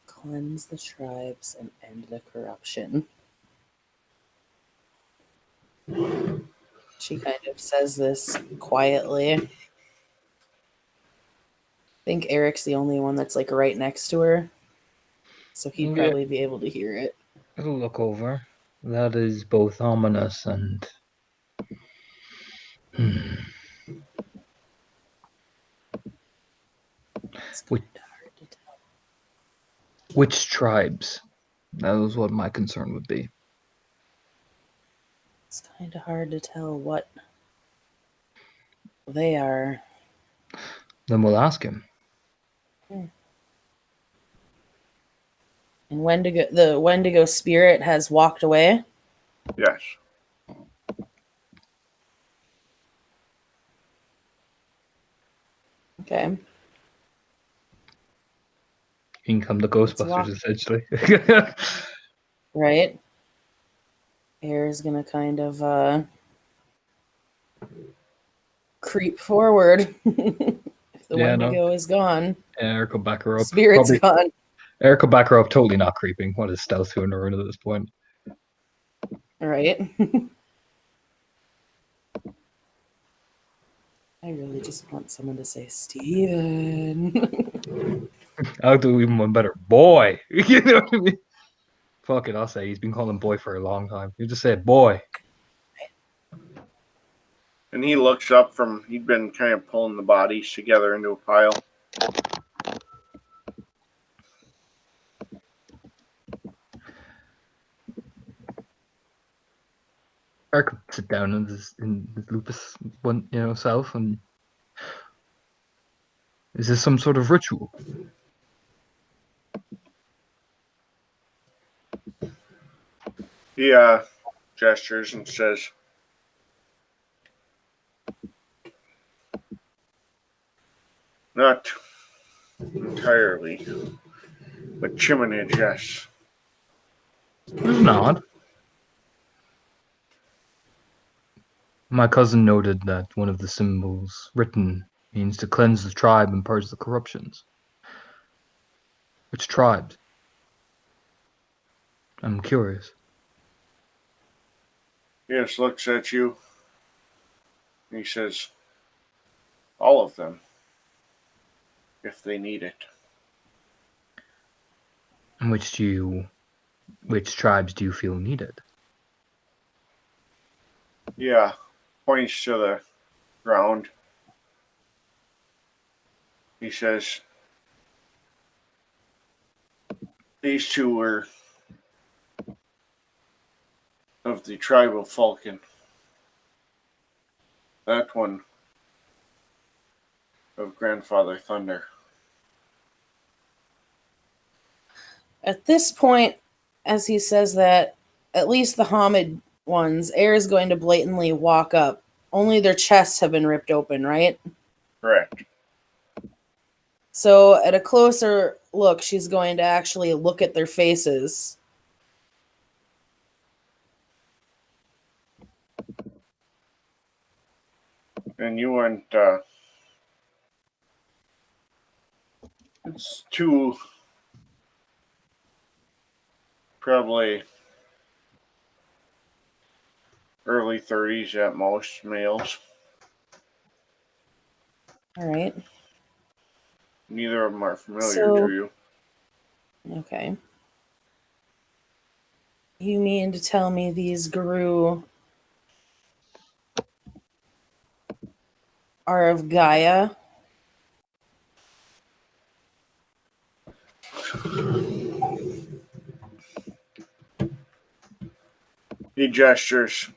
Cleanse the tribes and end the corruption. She kind of says this quietly. I think Eric's the only one that's like right next to her, so he'd Yeah. probably be able to hear it. It'll look over. That is both ominous and. It's Which- kind of hard to tell. Which tribes? That was what my concern would be. It's kind of hard to tell what they are. Then we'll ask him. And the Wendigo spirit has walked away. Yes. Okay. He can come to walk. Ghostbusters, essentially. Right. Air is gonna kind of creep forward. If the Yeah, no. Wendigo is gone, Eric will back her up. spirit's gone. Eric will back her up, totally not creeping. What is stealth to her at this point? Right. I really just want someone to say Steven. I'll do even one better. Boy! You know what I mean? Fuck it, I'll say he's been calling boy for a long time. You just said boy. And he looks up from, he'd been kind of pulling the bodies together into a pile. Eric would sit down in his lupus self and is this some sort of ritual? He gestures and says, not entirely, but Chiminage, yes. There's an odd. My cousin noted that one of the symbols written means to cleanse the tribe and purge the corruptions. Which tribes? I'm curious. He just looks at you. He says, all of them, if they need it. And which tribes do you feel needed? Yeah, points to the ground. He says, these two were of the tribe of Falcon. That one of Grandfather Thunder. At this point, as he says that, at least the Hamid ones, Air is going to blatantly walk up. Only their chests have been ripped open, right? Correct. So at a closer look, she's going to actually look at their faces. And you went, it's two, probably early 30s at most, males. All right. Neither of them are familiar So- to you. Okay. You mean to tell me these Guru are of Gaia? He gestures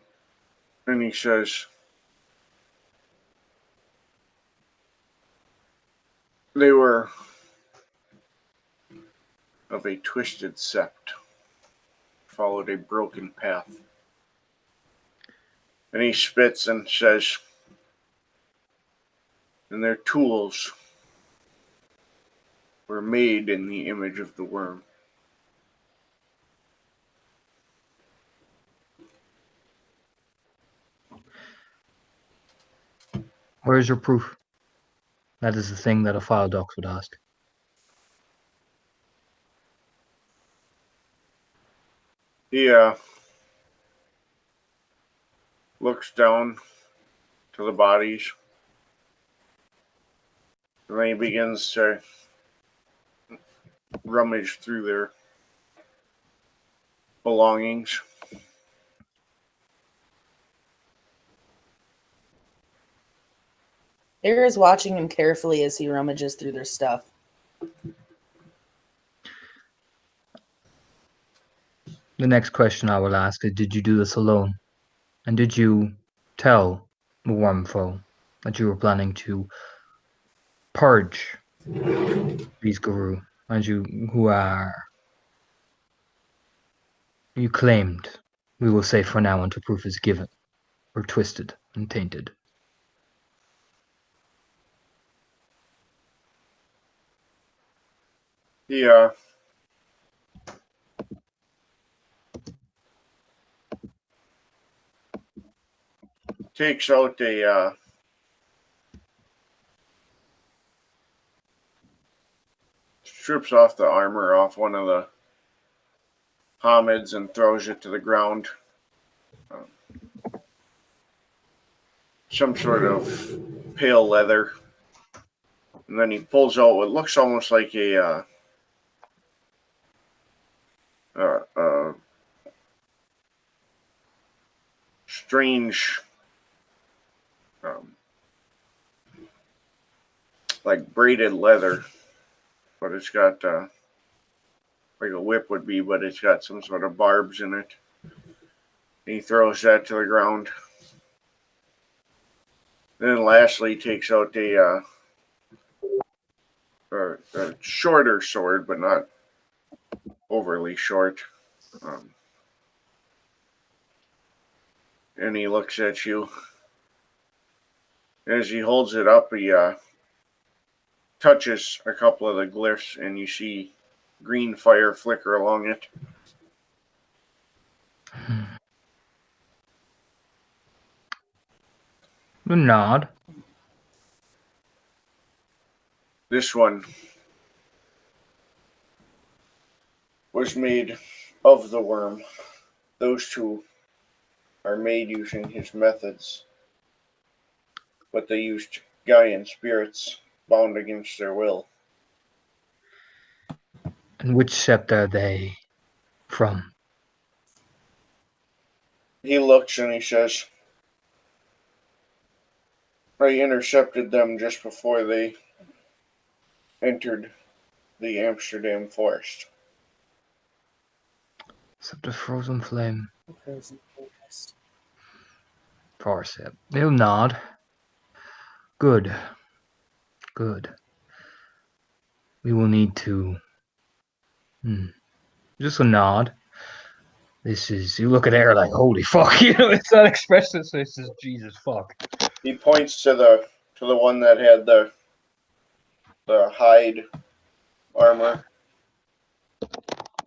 and he says, they were of a twisted sept. followed a broken path. And he spits and says, and their tools were made in the image of the worm. Where is your proof? That is the thing that a file doc would ask. He looks down to the bodies, and then he begins to rummage through their belongings. Air is watching him carefully as he rummages through their stuff. The next question I will ask is, did you do this alone? And did you tell the Wormfoe that you were planning to purge these Guru, and you claimed, we will say for now until proof is given, were twisted and tainted? He takes out a strips off the armor off one of the Hamids and throws it to the ground. Some sort of pale leather. And then he pulls out what looks almost like a strange, like braided leather, but it's got like a whip would be, but it's got some sort of barbs in it. And he throws that to the ground. Then lastly, takes out a shorter sword, but not overly short. And he looks at you. As he holds it up, he touches a couple of the glyphs, and you see green fire flicker along it. The nod. This one was made of the worm. Those two are made using his methods, but they used Gaian spirits bound against their will. And which sept are they from? He looks and he says, I intercepted them just before they entered the Amsterdam forest. Sept of Frozen Flame. Frozen forest. Farsept. They'll nod. Good. Good. We will need to... Just a nod. This is... You look at Air like, holy fuck, you know, it's that expression, so it's just, Jesus fuck. He points to the one that had the hide armor,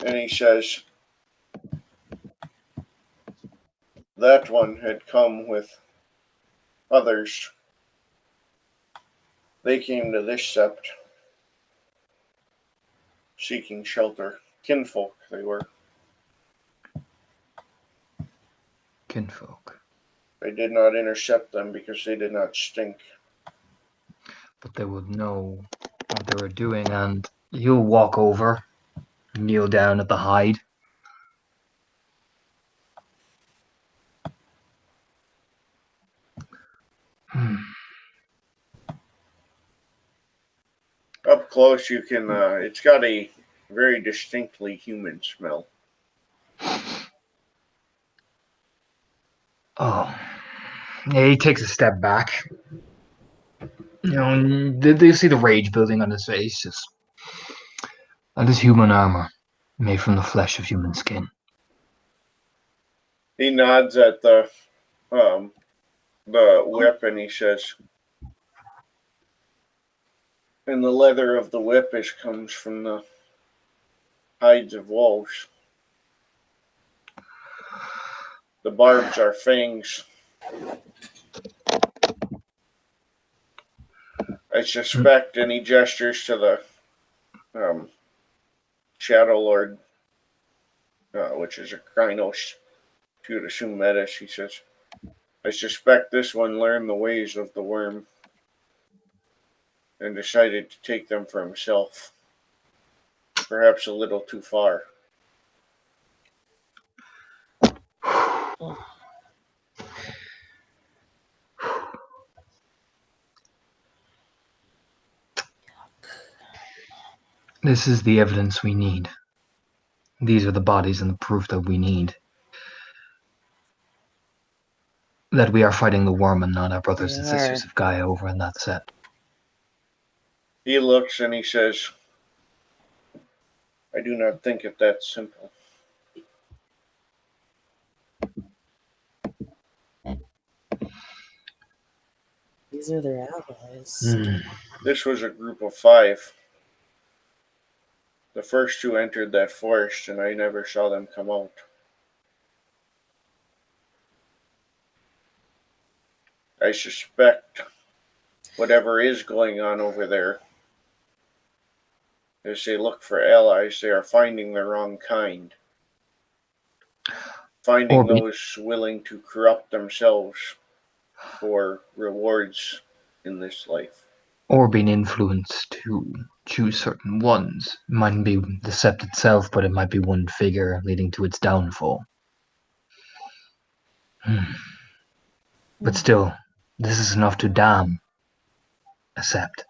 and he says, that one had come with others. They came to this sept seeking shelter. Kinfolk they were. Kinfolk. I did not intercept them because they did not stink. But they would know what they were doing, and you'll walk over, kneel down at the hide. Up close you can, it's got a very distinctly human smell. Oh. Yeah, he takes a step back. You know, and they see the rage building on his face. That is human armor, made from the flesh of human skin. He nods at the whip and he says, and the leather of the whip comes from the hides of wolves. The barbs are fangs. I suspect, and he gestures to the Shadow Lord, which is a Krynos, to assume Metis. He says, I suspect this one learned the ways of the worm and decided to take them for himself. Perhaps a little too far. This is the evidence we need. These are the bodies and the proof that we need. That we are fighting the worm and not our brothers and sisters of Gaia over in that set. He looks and he says, I do not think it that simple. These are their allies. This was a group of 5. The first 2 entered that forest, and I never saw them come out. I suspect whatever is going on over there, as they look for allies, they are finding the wrong kind. Finding those willing to corrupt themselves for rewards in this life. Or being influenced to choose certain ones. It mightn't be the sept itself, but it might be one figure leading to its downfall. But still, this is enough to damn a sept.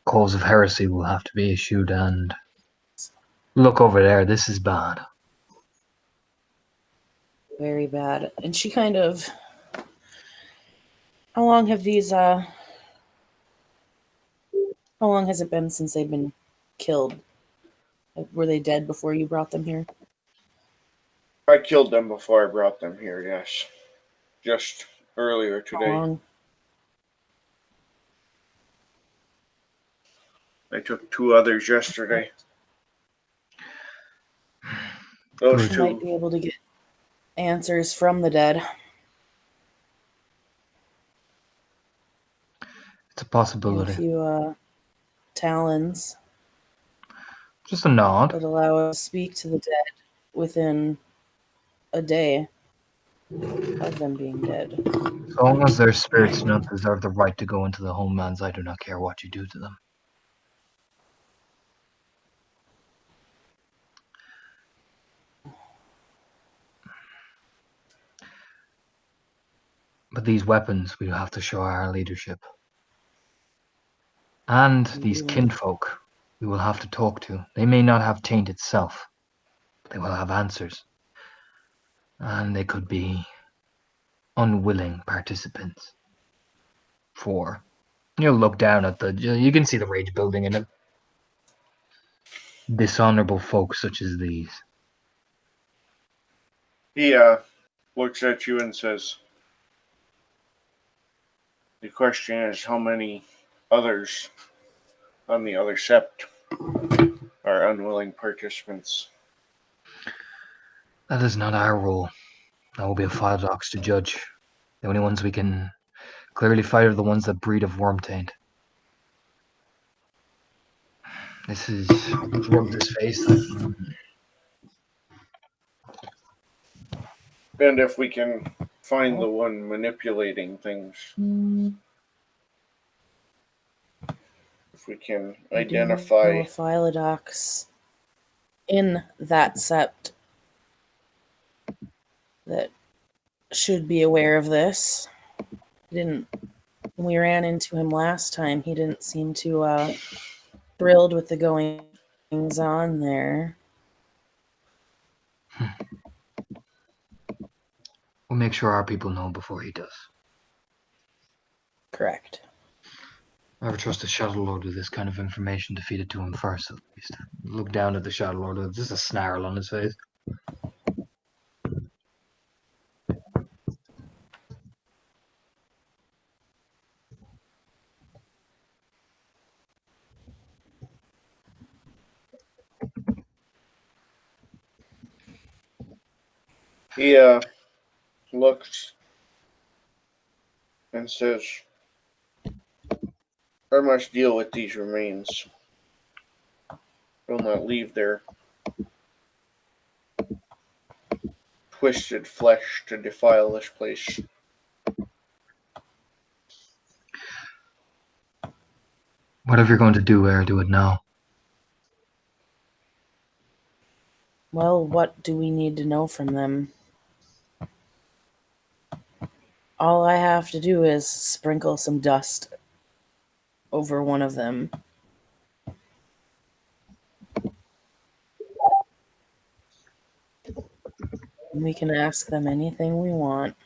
Calls of heresy will have to be issued, and look over there, this is bad. Very bad. And she kind of... How long have these, how long has it been since they've been killed? Were they dead before you brought them here? I killed them before I brought them here, yes. Just earlier today. How long? I took 2 others yesterday. Those You 2. might be able to get answers from the dead. It's a possibility. A few talons Just a nod. that allow us to speak to the dead within a day of them being dead. As long as their spirits do not deserve the right to go into the homelands, I do not care what you do to them. But these weapons, we have to show our leadership. And these kinfolk, we will have to talk to. They may not have taint itself, but they will have answers. And they could be unwilling participants. For, you'll look down at you can see the rage building in it. Dishonorable folk such as these. He looks at you and says, the question is how many others on the other sept are unwilling participants. That is not our role. That will be a Philodox to judge. The only ones we can clearly fight are the ones that breed of worm taint. This is rub this face. And if we can find the one manipulating things, if we can identify a Philodox in that sept that should be aware of this. When we ran into him last time, he didn't seem too thrilled with the goings on there. We'll make sure our people know before he does. Correct. I never trust a Shadow Lord with this kind of information to feed it to him first, at least. Look down at the Shadow Lord, there's just a snarl on his face. He looks and says, "I must deal with these remains. Will not leave their twisted flesh to defile this place." Whatever you're going to do, Air, do it now. Well, what do we need to know from them? All I have to do is sprinkle some dust over one of them. And we can ask them anything we want.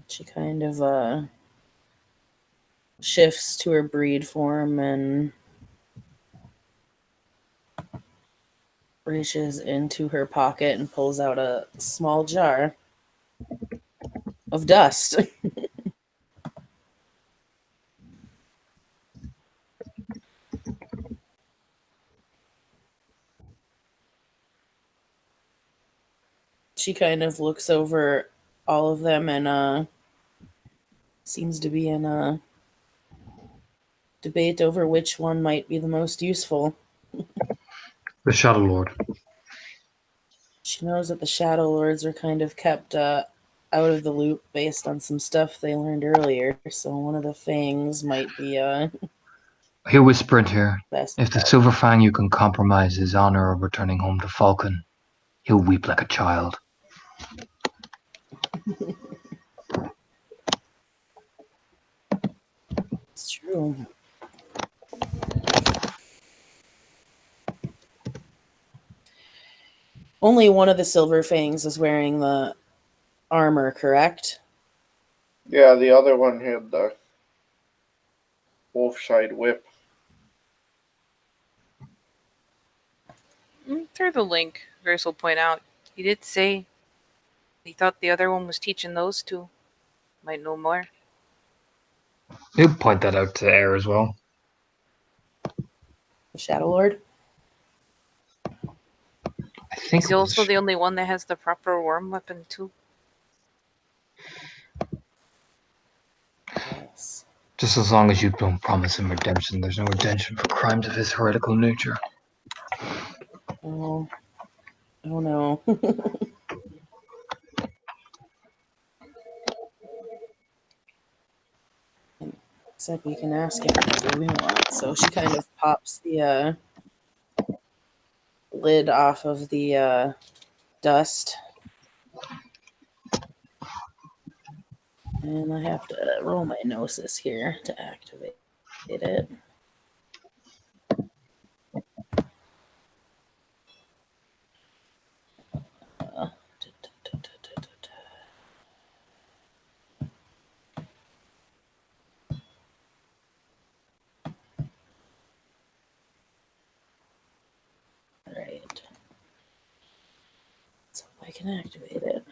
She kind of shifts to her breed form and reaches into her pocket and pulls out a small jar of dust. She kind of looks over all of them and seems to be in a debate over which one might be the most useful. The Shadow Lord. She knows that the Shadow Lords are kind of kept out of the loop based on some stuff they learned earlier, so one of the fangs might be He'll whisper into her. best. If the Silver Fang you can compromise his honor of returning home to Falcon, he'll weep like a child. It's true. Only one of the Silver Fangs is wearing the armor, correct? Yeah, the other one had the wolf side whip. Through the link, Grace will point out, he did say he thought the other one was teaching those two. Might know more. He'll point that out to Air as well. The Shadow Lord? I think Is he it also was- the only one that has the proper worm weapon too? Yes. just as long as you don't promise him redemption. There's no redemption for crimes of his heretical nature. Oh no. Except we can ask him whatever we want. So she kind of pops the lid off of the dust. And I have to roll my gnosis here to activate it. Alright. So I can activate it.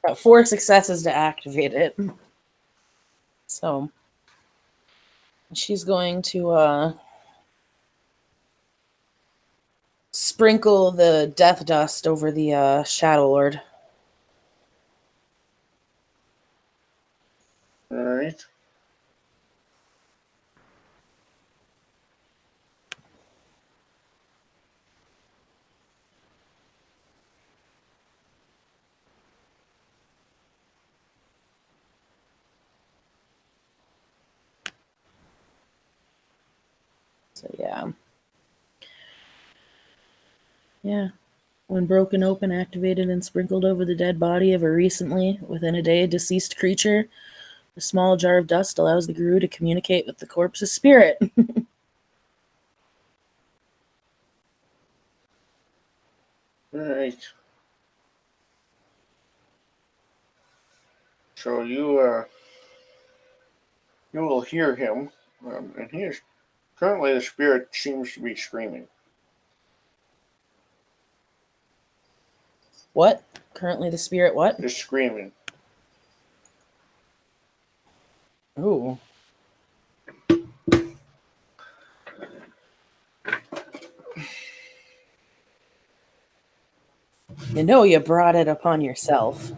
Got 4 successes to activate it. So she's going to sprinkle the death dust over the Shadow Lord. Alright. So yeah. Yeah. When broken open, activated, and sprinkled over the dead body of a recently, within a day, deceased creature, a small jar of dust allows the guru to communicate with the corpse's spirit. Alright. So you will hear him, and he is currently, the spirit seems to be screaming. What? Currently the spirit what? is screaming. Ooh. You know you brought it upon yourself.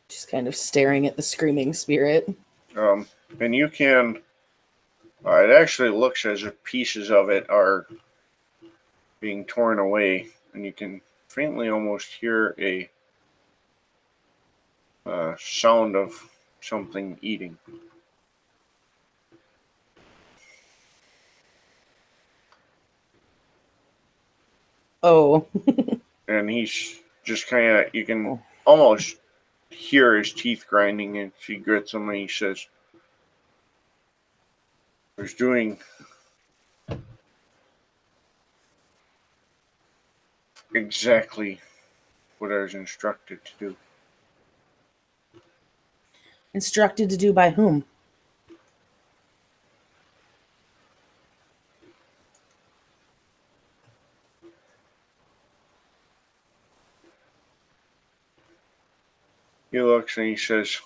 She's kind of staring at the screaming spirit. And you can. It actually looks as if pieces of it are being torn away, and you can faintly almost hear a sound of something eating. Oh. And he's just kind of, you can almost hear his teeth grinding, and she grits them, and he says, "I was doing exactly what I was instructed to do." Instructed to do by whom? He looks and he says,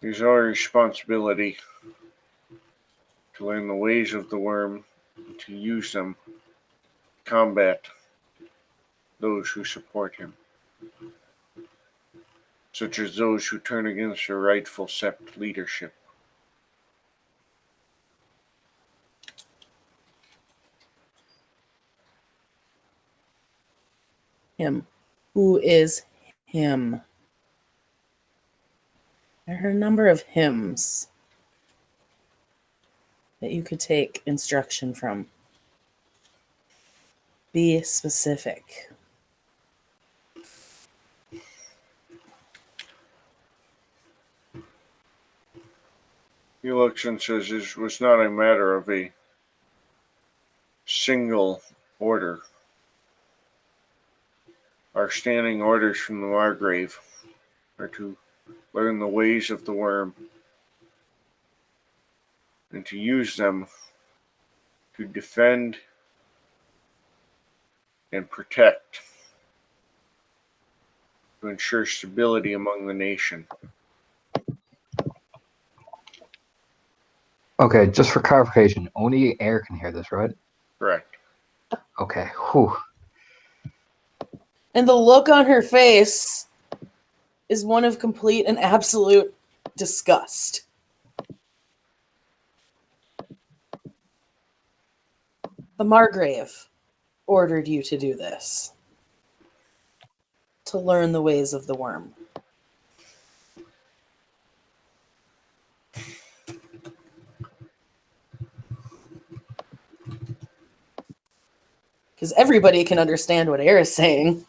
"It's our responsibility to learn the ways of the worm and to use them to combat those who support him, such as those who turn against their rightful sept leadership." Him. Who is him? There are a number of hymns that you could take instruction from. Be specific. He looks and says, "It was not a matter of a single order. Our standing orders from the Margrave are to learn the ways of the worm and to use them to defend and protect, to ensure stability among the nation." Okay, just for clarification, only air can hear this, right? Correct. Okay. Whew. And the look on her face is one of complete and absolute disgust. The Margrave ordered you to do this. To learn the ways of the worm. Because everybody can understand what Air is saying.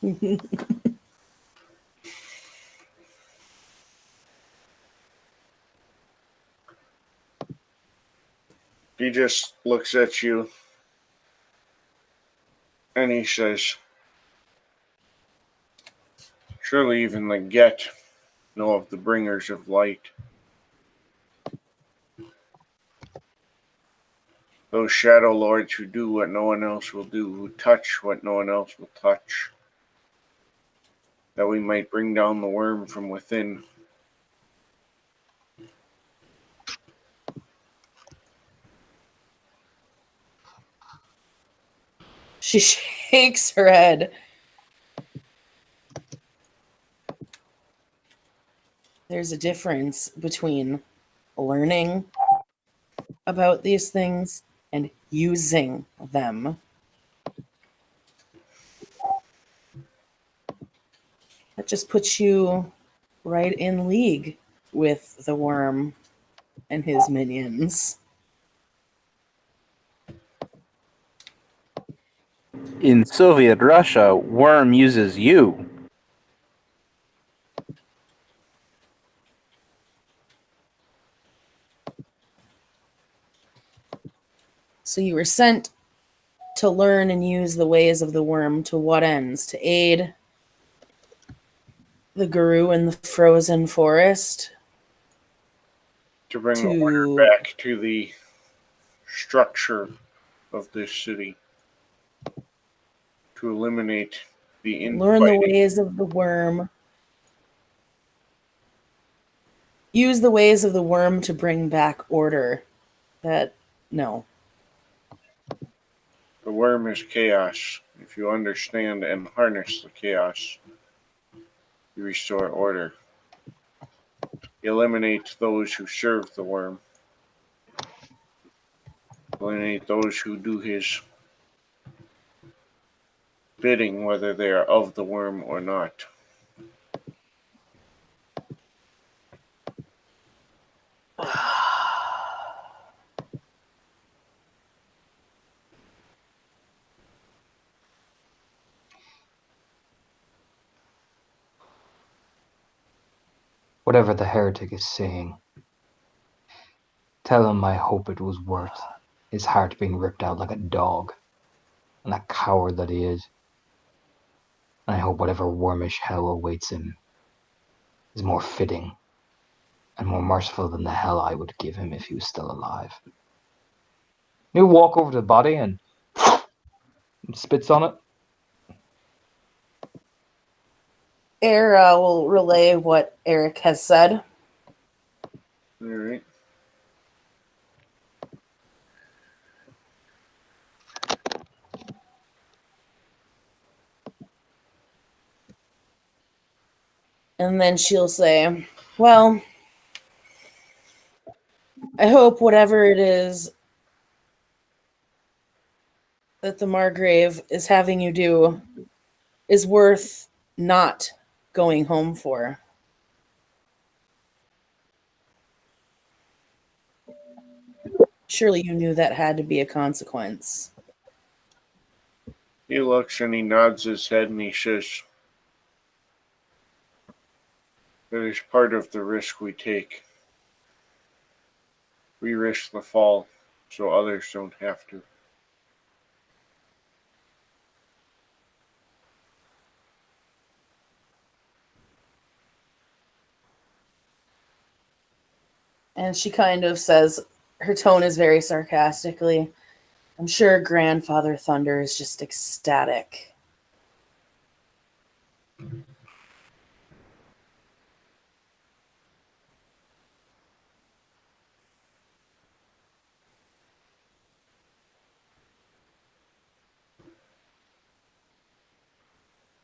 He just looks at you and he says, "Surely even the Get know of the bringers of light. Those shadow lords who do what no one else will do, who touch what no one else will touch, that we might bring down the worm from within." She shakes her head. There's a difference between learning about these things and using them. That just puts you right in league with the worm and his minions. In Soviet Russia, Worm uses you. So you were sent to learn and use the ways of the worm to what ends? To aid the guru in the frozen forest To bring order to back to the structure of this city. To eliminate the learn the infighting. ways of the worm. Use the ways of the worm to bring back order. No. The worm is chaos. If you understand and harness the chaos, you restore order. Eliminate those who serve the worm. Eliminate those who do his bidding, whether they are of the worm or not. Whatever the heretic is saying, tell him I hope it was worth his heart being ripped out like a dog, and a coward that he is. And I hope whatever wormish hell awaits him is more fitting and more merciful than the hell I would give him if he was still alive. You walk over to the body and spits on it. Air will relay what Eric has said. All right. And then she'll say, well, I hope whatever it is that the Margrave is having you do is worth not going home for. Surely you knew that had to be a consequence. He looks and he nods his head and he says, that is part of the risk we take. We risk the fall so others don't have to. And she kind of says, her tone is very sarcastically, I'm sure Grandfather Thunder is just ecstatic.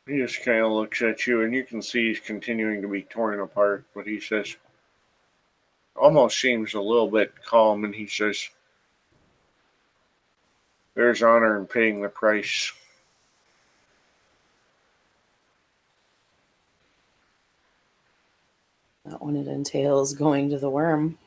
He just kind of looks at you and you can see he's continuing to be torn apart, but he says, almost seems a little bit calm, and he says, there's honor in paying the price. Not when it entails going to the worm.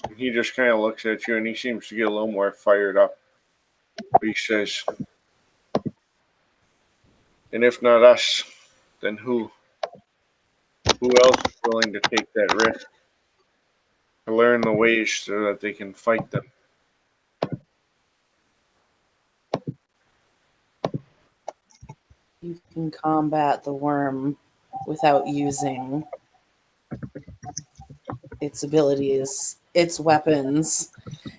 And he just kind of looks at you and he seems to get a little more fired up. He says, and if not us, then who? Who else is willing to take that risk? To learn the ways so that they can fight them. You can combat the worm without using its abilities, its weapons.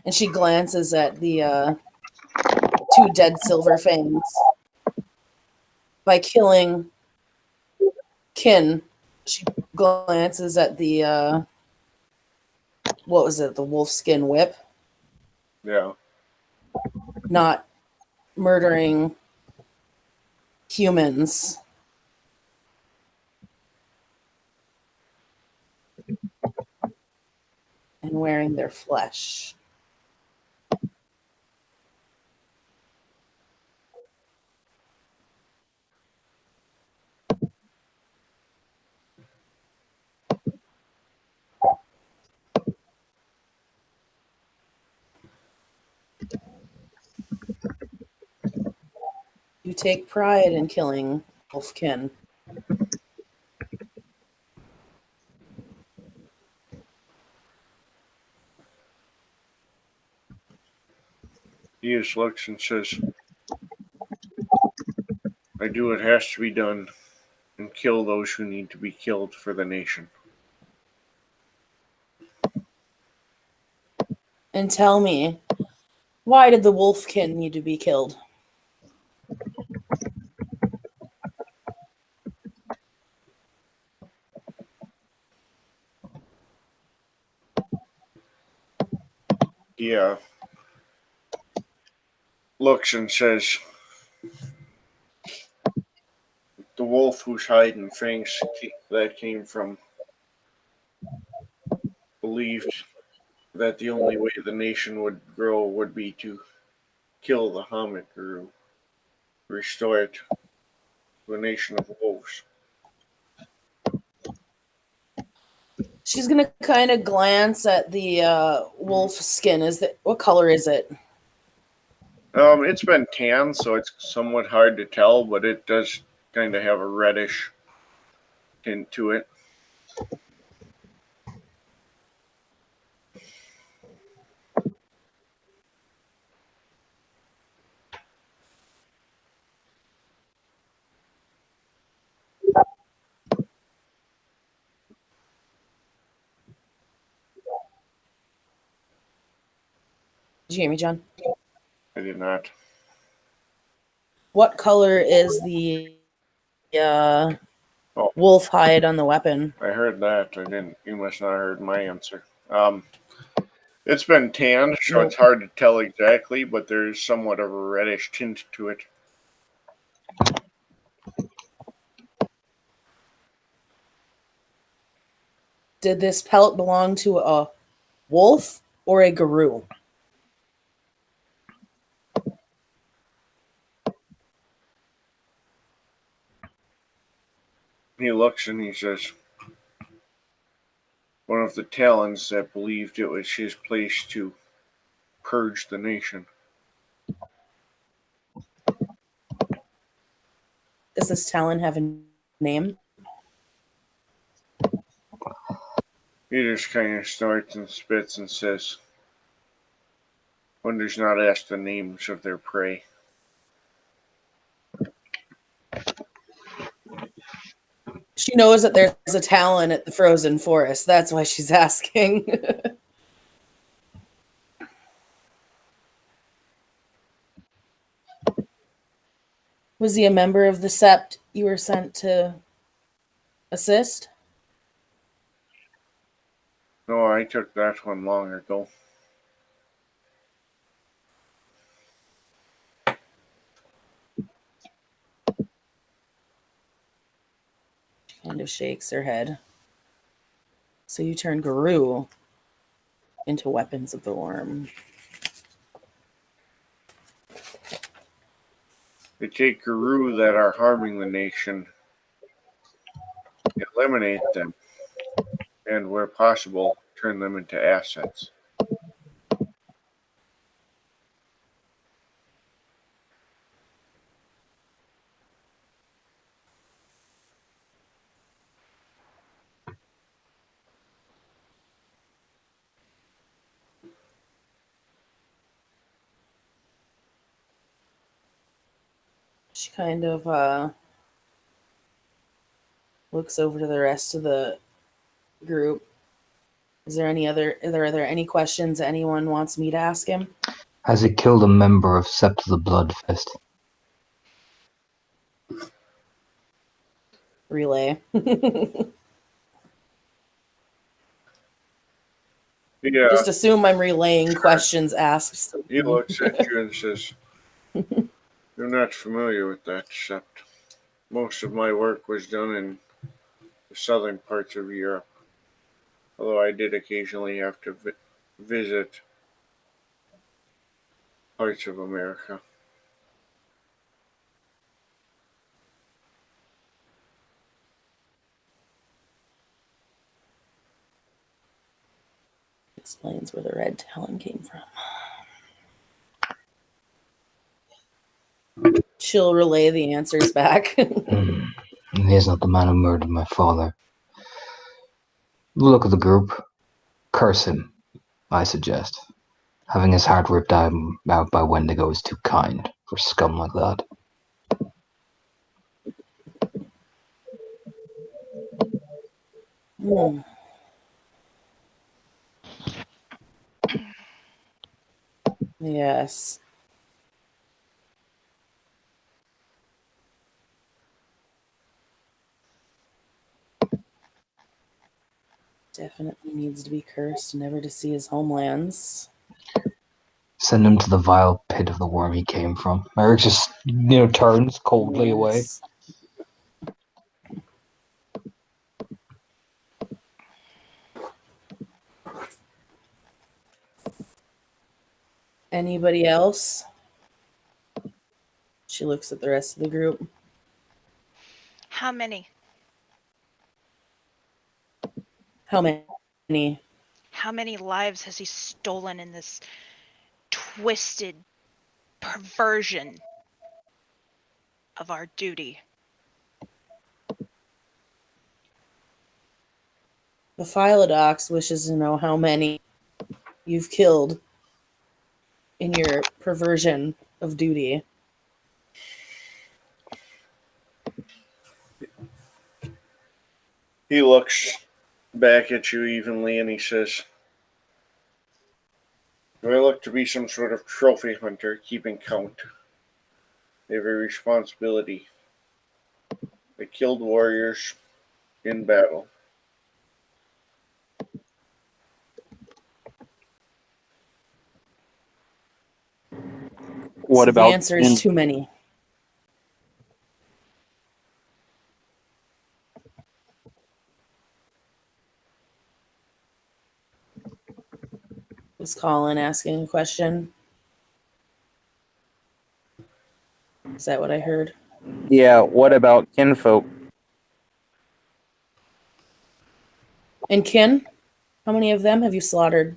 And she glances at the two dead silver fangs. By killing Kin, she glances at the what was it, the wolfskin whip, Yeah. not murdering humans. And wearing their flesh. You take pride in killing wolfkin. just looks and says, I do what has to be done and kill those who need to be killed for the nation. And tell me, why did the Wolfkin need to be killed? He looks and says, the wolf whose hide and fangs that came from believed that the only way the nation would grow would be to kill the Hamid Guru, restore it to a nation of wolves. She's gonna kind of glance at the wolf skin. What color is it? It's been tanned, so it's somewhat hard to tell, but it does kind of have a reddish tint to it. Did you hear me, John? I did not. What color is the wolf hide on the weapon? I heard that. I didn't. You must not have heard my answer. It's been tanned, so Nope. it's hard to tell exactly, but there's somewhat of a reddish tint to it. Did this pelt belong to a wolf or a guru? He looks and he says, one of the Talons that believed it was his place to purge the nation. Does this Talon have a name? He just kind of snorts and spits and says, one does not ask the names of their prey. She knows that there's a Talon at the frozen forest. That's why she's asking. Was he a member of the Sept you were sent to assist? No, I took that one long ago. She kind of shakes her head. So you turn Guru into weapons of the worm. They take Guru that are harming the nation, eliminate them, and where possible, turn them into assets. She kind of looks over to the rest of the group. Are there any questions anyone wants me to ask him? Has he killed a member of Sept the Bloodfist? Relay. Yeah, Just assume I'm relaying questions asked. he looks at you and says, you're not familiar with that, except most of my work was done in the southern parts of Europe, although I did occasionally have to visit parts of America. Explains where the red Talon came from. She'll relay the answers back. He is not the man who murdered my father. Look at the group. Curse him, I suggest. Having his heart ripped out by Wendigo is too kind for scum like that. Hmm. Yes. Definitely needs to be cursed, never to see his homelands. Send him to the vile pit of the worm he came from. Merrick just, turns coldly away. Yes. Anybody else? She looks at the rest of the group. How many? How many? How many lives has he stolen in this twisted perversion of our duty? The Philodox wishes to know how many you've killed in your perversion of duty. He looks back at you evenly and he says, "Do I look to be some sort of trophy hunter keeping count? I have a responsibility. I killed warriors in battle. What So the about answer is too many. Was Colin asking a question? Is that what I heard? Yeah, what about kinfolk? And kin? How many of them have you slaughtered?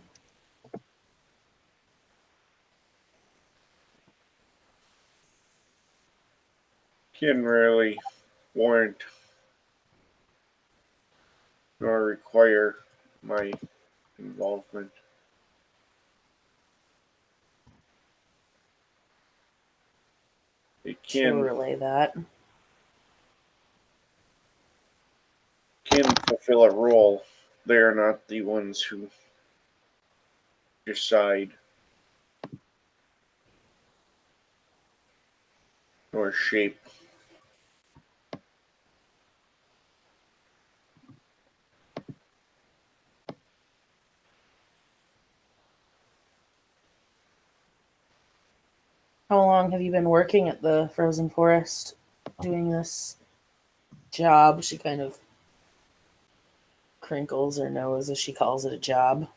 Can rarely warrant nor require my involvement. It She'll can relay that. fulfill a role. They are not the ones who decide or shape. How long have you been working at the Frozen Forest doing this job? She kind of crinkles her nose as she calls it a job.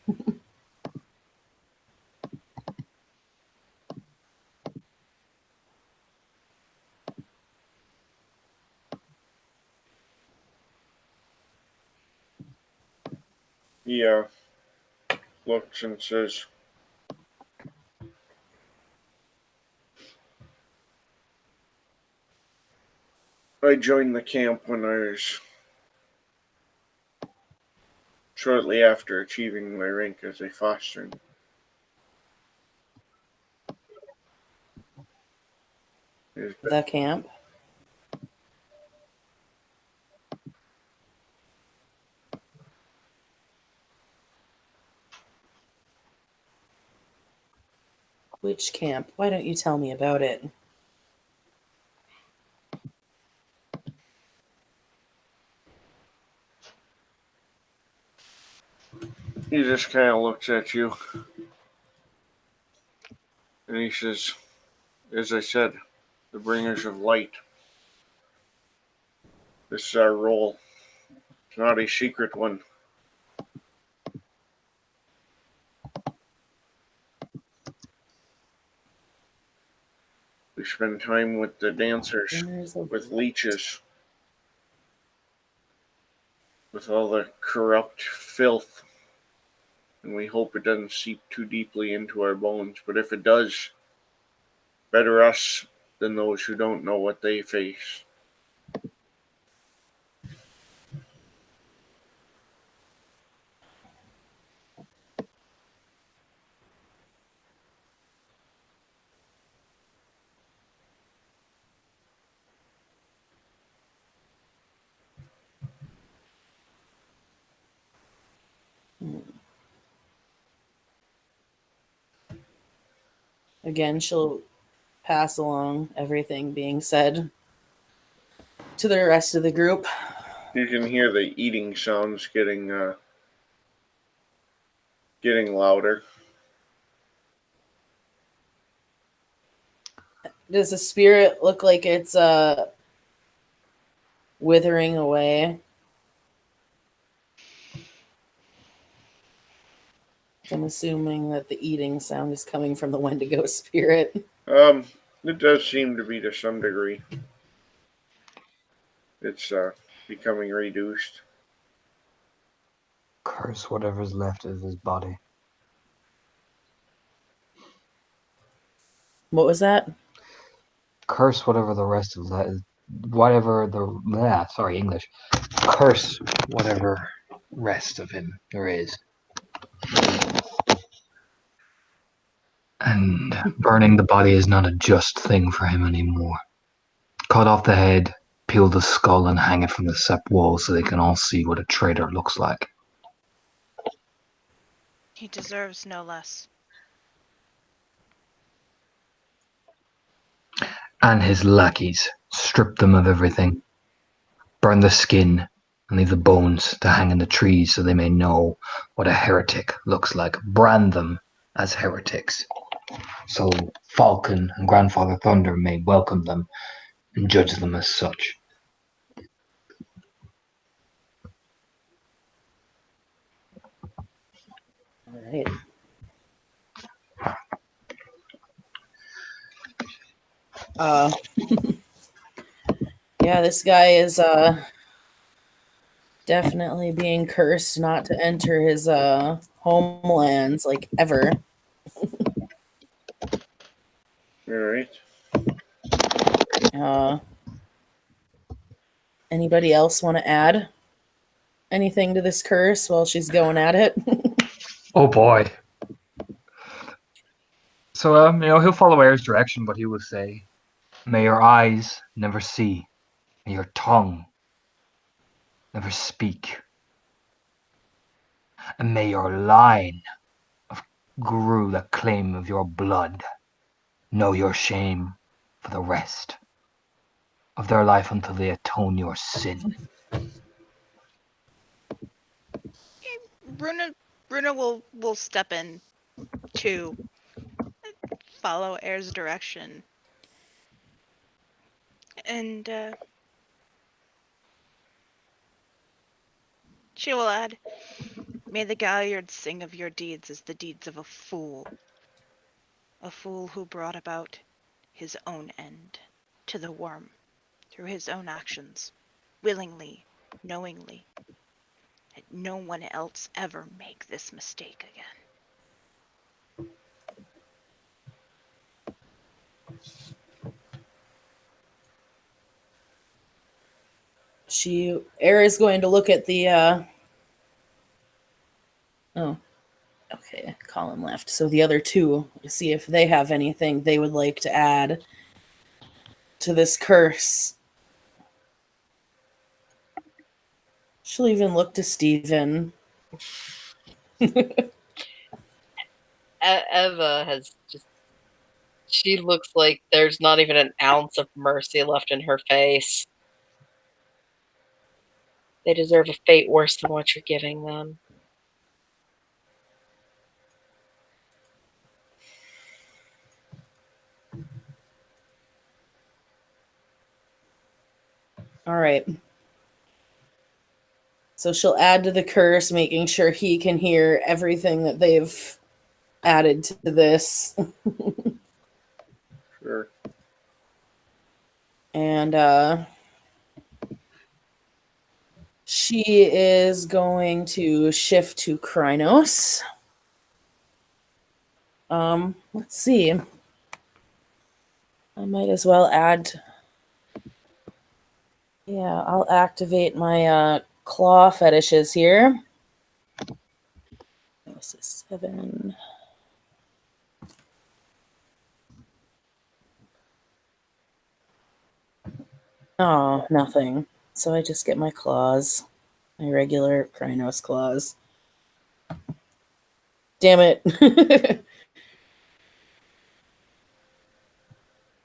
He looks and says, I joined the camp when I was shortly after achieving my rank as a fosterling. The camp? Which camp? Why don't you tell me about it? He just kind of looks at you and he says, as I said, the bringers of light. This is our role. It's not a secret one. We spend time with the dancers, with leeches, with all the corrupt filth, and we hope it doesn't seep too deeply into our bones. But if it does, better us than those who don't know what they face. Again, she'll pass along everything being said to the rest of the group. You can hear the eating sounds getting louder. Does the spirit look like it's withering away? I'm assuming that the eating sound is coming from the Wendigo spirit. It does seem to be to some degree. It's becoming reduced. Curse whatever's left of his body. What was that? Curse whatever the rest of that is. Whatever the sorry, English. Curse whatever rest of him there is. And burning the body is not a just thing for him anymore. Cut off the head, peel the skull, and hang it from the sept wall so they can all see what a traitor looks like. He deserves no less. And his lackeys, strip them of everything. Burn the skin and leave the bones to hang in the trees so they may know what a heretic looks like. Brand them as heretics, so Falcon and Grandfather Thunder may welcome them and judge them as such. All right. Yeah, this guy is definitely being cursed not to enter his homelands like ever. All right. Anybody else want to add anything to this curse while she's going at it? Oh boy. So, he'll follow Air's direction, but he will say, "May your eyes never see, and your tongue never speak, and may your line of Guru, the claim of your blood, know your shame for the rest of their life until they atone your sin." Bruna will step in to follow Air's direction. And she will add, "May the Galliards sing of your deeds as the deeds of a fool who brought about his own end to the worm through his own actions, willingly, knowingly. Let no one else ever make this mistake again." Air is going to look at the oh, okay, Colin left. So the other two to see if they have anything they would like to add to this curse. She'll even look to Steven. Eva has just. She looks like there's not even an ounce of mercy left in her face. They deserve a fate worse than what you're giving them. All right. So she'll add to the curse, making sure he can hear everything that they've added to this. Sure. And she is going to shift to Krynos. Let's see. I might as well add. Yeah, I'll activate my claw fetishes here. This is 7. Oh, nothing. So I just get my claws. My regular Krynos claws. Damn it.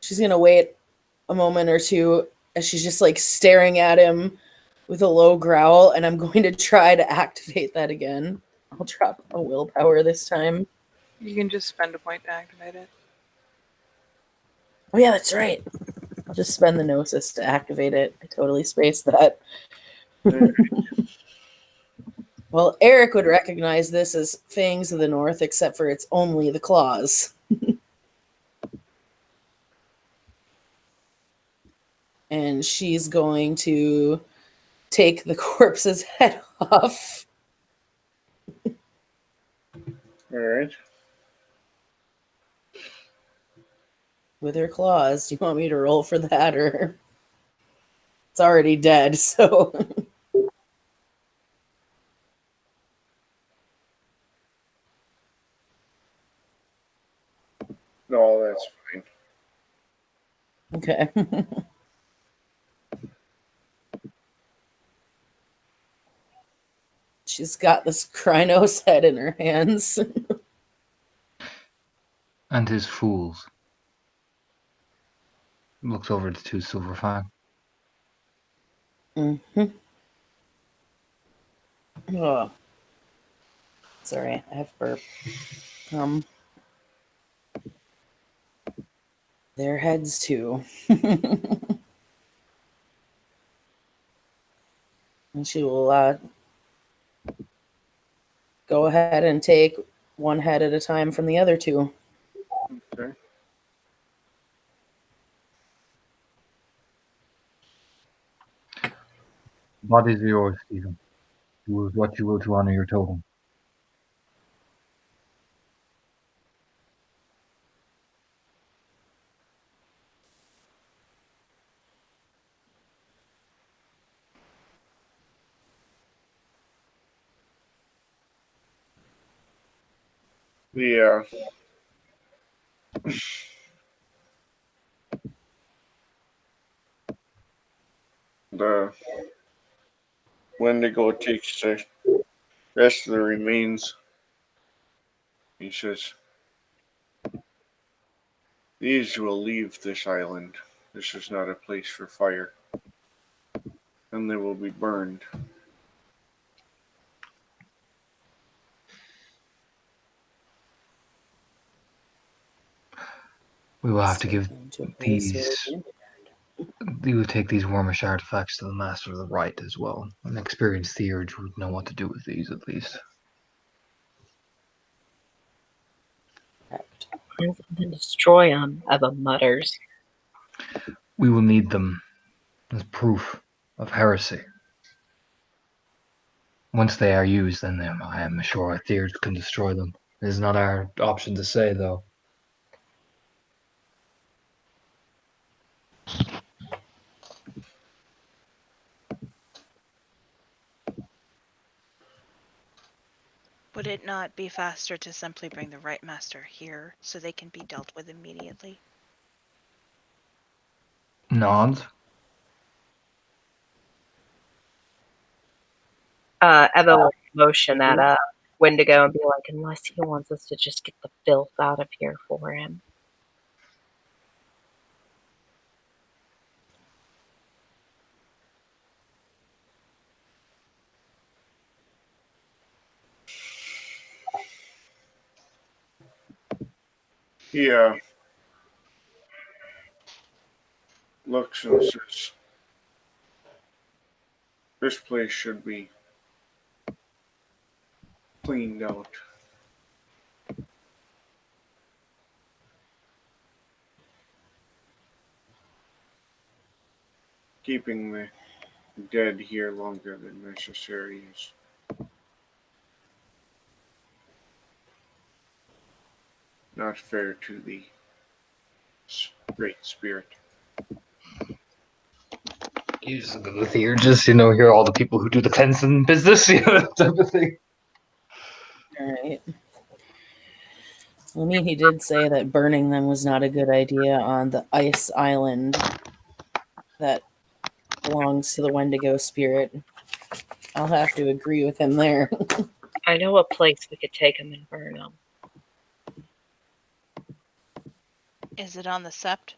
she's gonna wait a moment or two as she's just like staring at him with a low growl, and I'm going to try to activate that again. I'll drop a willpower this time. You can just spend a point to activate it. Oh yeah, that's right. I'll just spend the Gnosis to activate it. I totally spaced that. Well, Eric would recognize this as Fangs of the North, except for it's only the claws. And she's going to take the corpse's head off. All right. With her claws. Do you want me to roll for that, or it's already dead? So No, that's fine. okay. She's got this Krynos head in her hands. And his fools. Looks over the two Silverfang. Oh, sorry, I have burp. Their heads too. And she will go ahead and take one head at a time from the other two. Okay. Bodies are yours, Stephen. Do what you will to honor your totem. The Wendigo takes the rest of the remains. He says, "These will leave this island. This is not a place for fire. And they will be burned." We will have to give To a place where these. We will take these Wormish artifacts to the Master of the Rite as well. An experienced theurge would know what to do with these, at least. Then destroy them, Eva mutters. We will need them as proof of heresy. Once they are used, then I am sure a theurge can destroy them. It is not our option to say, though. Would it not be faster to simply bring the right master here so they can be dealt with immediately? Nods. Eva will motion at Wendigo and be like, unless he wants us to just get the filth out of here for him. He looks and says, "This place should be cleaned out. Keeping the dead here longer than necessary is not fair to the Great Spirit." You just look at the theurges, here are all the people who do the cleansing business, that type of thing. Alright. I mean, he did say that burning them was not a good idea on the ice island that belongs to the Wendigo spirit. I'll have to agree with him there. I know a place we could take him and burn him. Is it on the sept?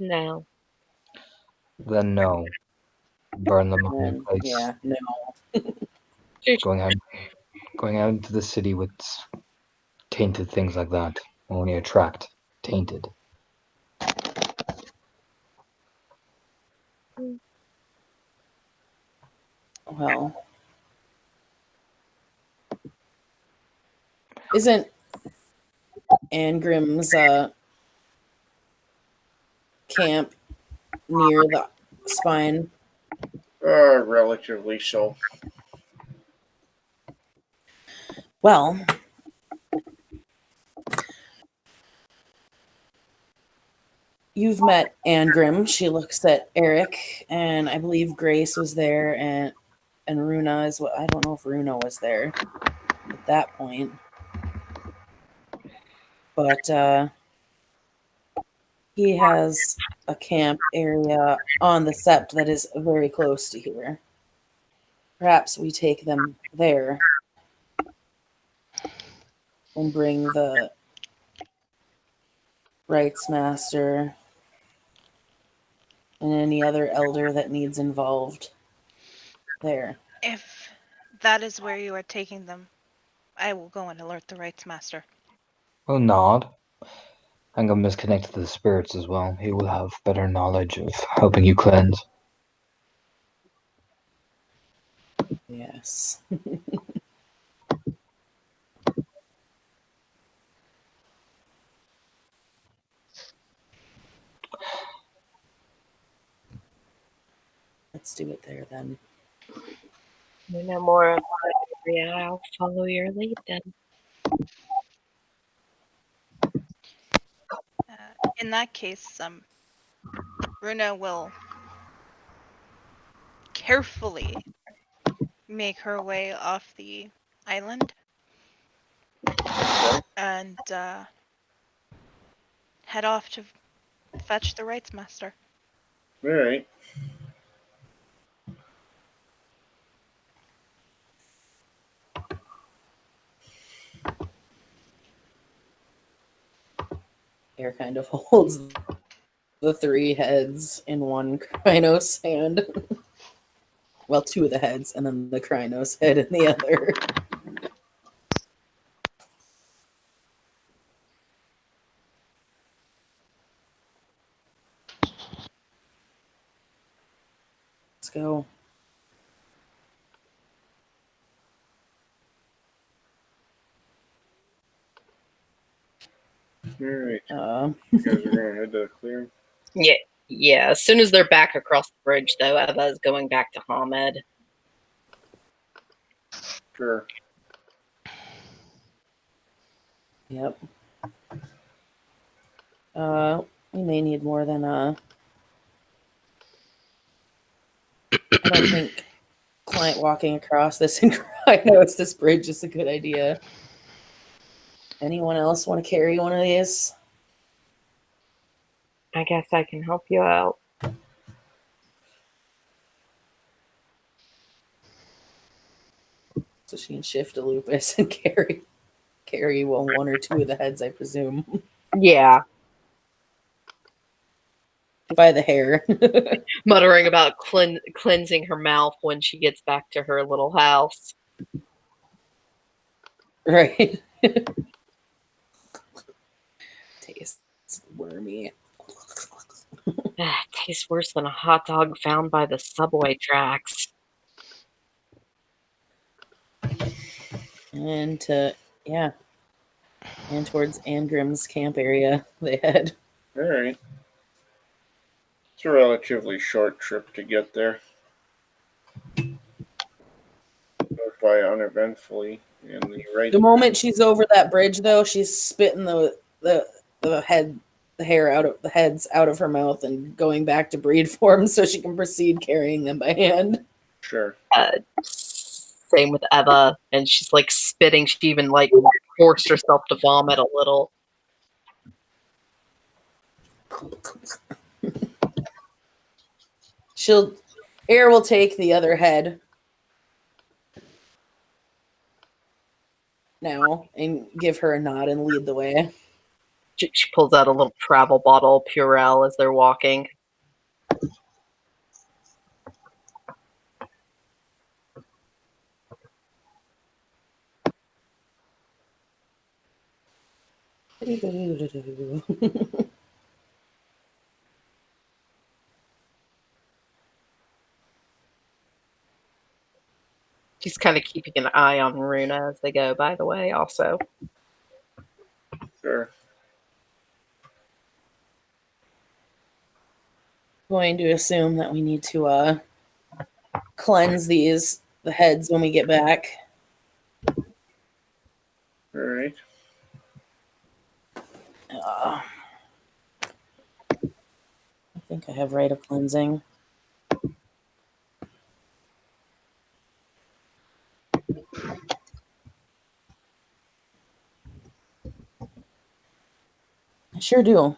No. Then no. Burn them in And, place. yeah, no. Going out into the city with tainted things like that will only attract tainted. Well, isn't Angrim's camp near the spine? Relatively so. Well, you've met Angrim. She looks at Eric, and I believe Grace was there, and Runa is what I don't know if Runa was there at that point, but he has a camp area on the Sept that is very close to here. Perhaps we take them there and bring the rites master and any other elder that needs involved there. If that is where you are taking them, I will go and alert the rites master. Well, nod. Angum is connected to the spirits as well. He will have better knowledge of helping you cleanse. Yes. Let's do it there then. You know more about the area. I'll follow your lead then. In that case, Runa will carefully make her way off the island and head off to fetch the rites master. All right. Air kind of holds the three heads in one Krynos hand. Well, two of the heads, and then the Krynos head in the other. Let's go. All right. You guys are gonna head to the clearing. Yeah. Yeah. As soon as they're back across the bridge, though, Eva is going back to Hamed. Sure. Yep. We may need more than I don't think client walking across this in Krynos, this bridge is a good idea. Anyone else want to carry one of these? I guess I can help you out. So she can shift a lupus and carry one or two of the heads, I presume. Yeah. By the hair. Muttering about cleansing her mouth when she gets back to her little house. Right. Tastes wormy. Tastes worse than a hot dog found by the subway tracks. And and towards Angrim's camp area they head. All right. It's a relatively short trip to get there. Goes by uneventfully, and The moment she's over that bridge, though, she's spitting the hair out of the heads out of her mouth and going back to breed form so she can proceed carrying them by hand. Sure. Same with Eva, and she's like spitting. She even like forced herself to vomit a little. Air will take the other head now and give her a nod and lead the way. She pulls out a little travel bottle of Purell as they're walking. She's kind of keeping an eye on Runa as they go, by the way, also. Sure. Going to assume that we need to cleanse the heads when we get back. All right. I think I have rite of cleansing. I sure do.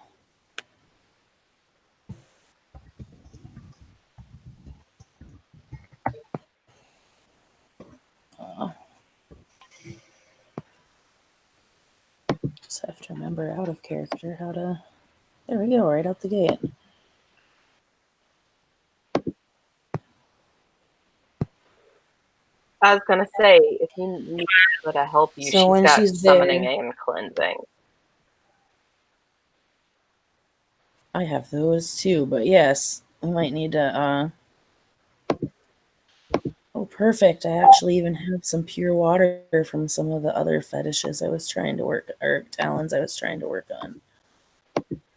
Just have to remember out of character how to. There we go, right out the gate. I was gonna say, if you need her to help you, So she's when got she's summoning there- and cleansing. I have those too, but yes, we might need to. Oh, perfect! I actually even have some pure water from some of the other fetishes I was trying to work, or talons I was trying to work on.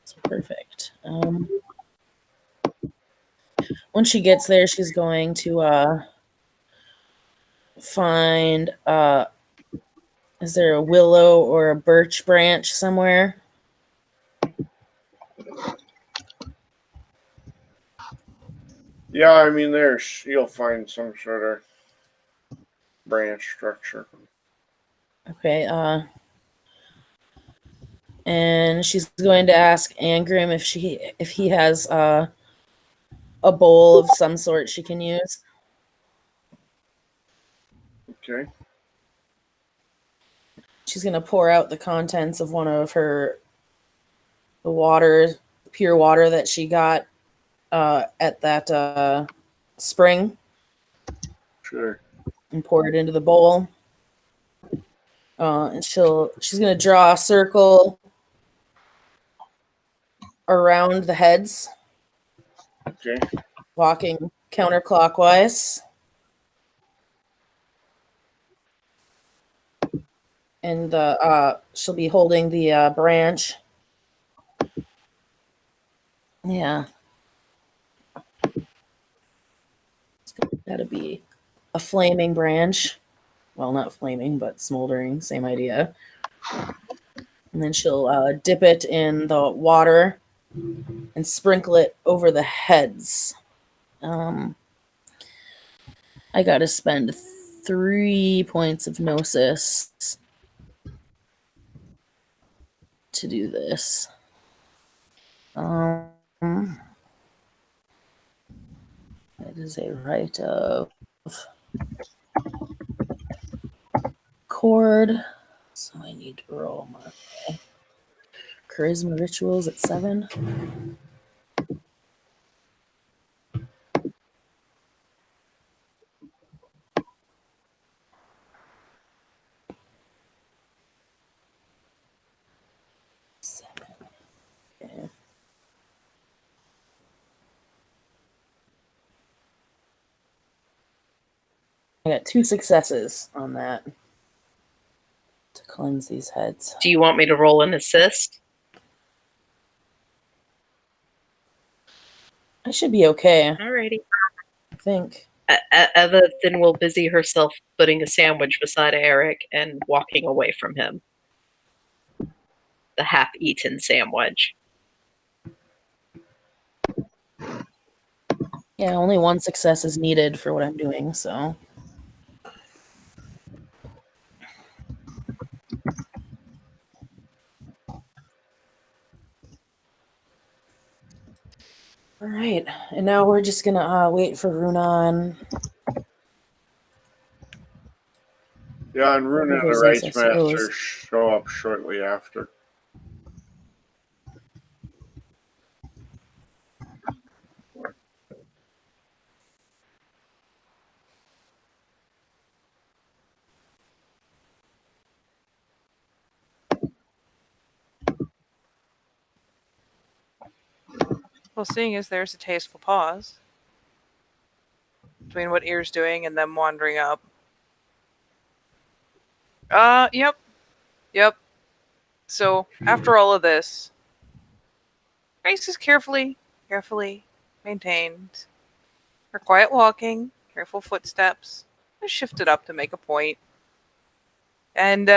So perfect. When she gets there, she's going to find. Is there a willow or a birch branch somewhere? Yeah, I mean, you'll find some sort of branch structure. Okay, and she's going to ask Angrim if he has a bowl of some sort she can use. Okay. She's gonna pour out the contents of one of pure water that she got at that spring, Sure. and pour it into the bowl. And she's gonna draw a circle around the heads, Okay. walking counterclockwise. And she'll be holding the branch. Yeah. It's got to be a flaming branch. Well, not flaming, but smoldering. Same idea. And then she'll dip it in the water and sprinkle it over the heads. I got to spend 3 points of gnosis to do this. That is a rite of cord. So I need to roll my charisma rituals at 7. Okay. I got 2 successes on that to cleanse these heads. Do you want me to roll an assist? I should be okay, Alrighty. I think. Eva then will busy herself putting a sandwich beside Eric and walking away from him. The half-eaten sandwich. Yeah, only 1 success is needed for what I'm doing, so. All right, and now we're just gonna wait for Runan. Yeah, and Runa and the Who's this? I Rights Master suppose. show up shortly after. Well, seeing as there's a tasteful pause between what Ear's doing and them wandering up. Yep. Yep. So, after all of this, Grace is carefully maintained. Her quiet walking, careful footsteps, is shifted up to make a point. And,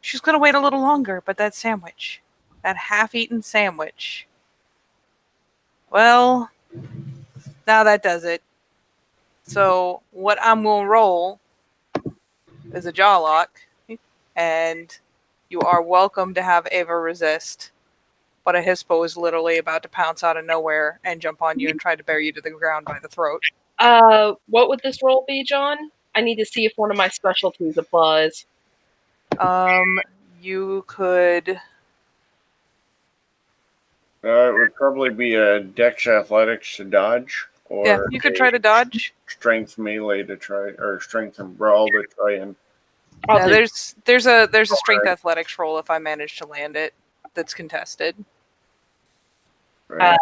she's gonna wait a little longer, but that sandwich, that half-eaten sandwich, well, now that does it. So, what I'm gonna roll is a jaw lock, and you are welcome to have Ava resist. But a Hispo is literally about to pounce out of nowhere and jump on you and try to bear you to the ground by the throat. What would this roll be, John? I need to see if one of my specialties applies. You could. It would probably be a Dex Athletics to dodge, or Yeah, you could try to dodge. Strength melee to try, or Strength and Brawl to try and. I'll Yeah, do- there's a strength athletics roll if I manage to land it. That's contested. Right.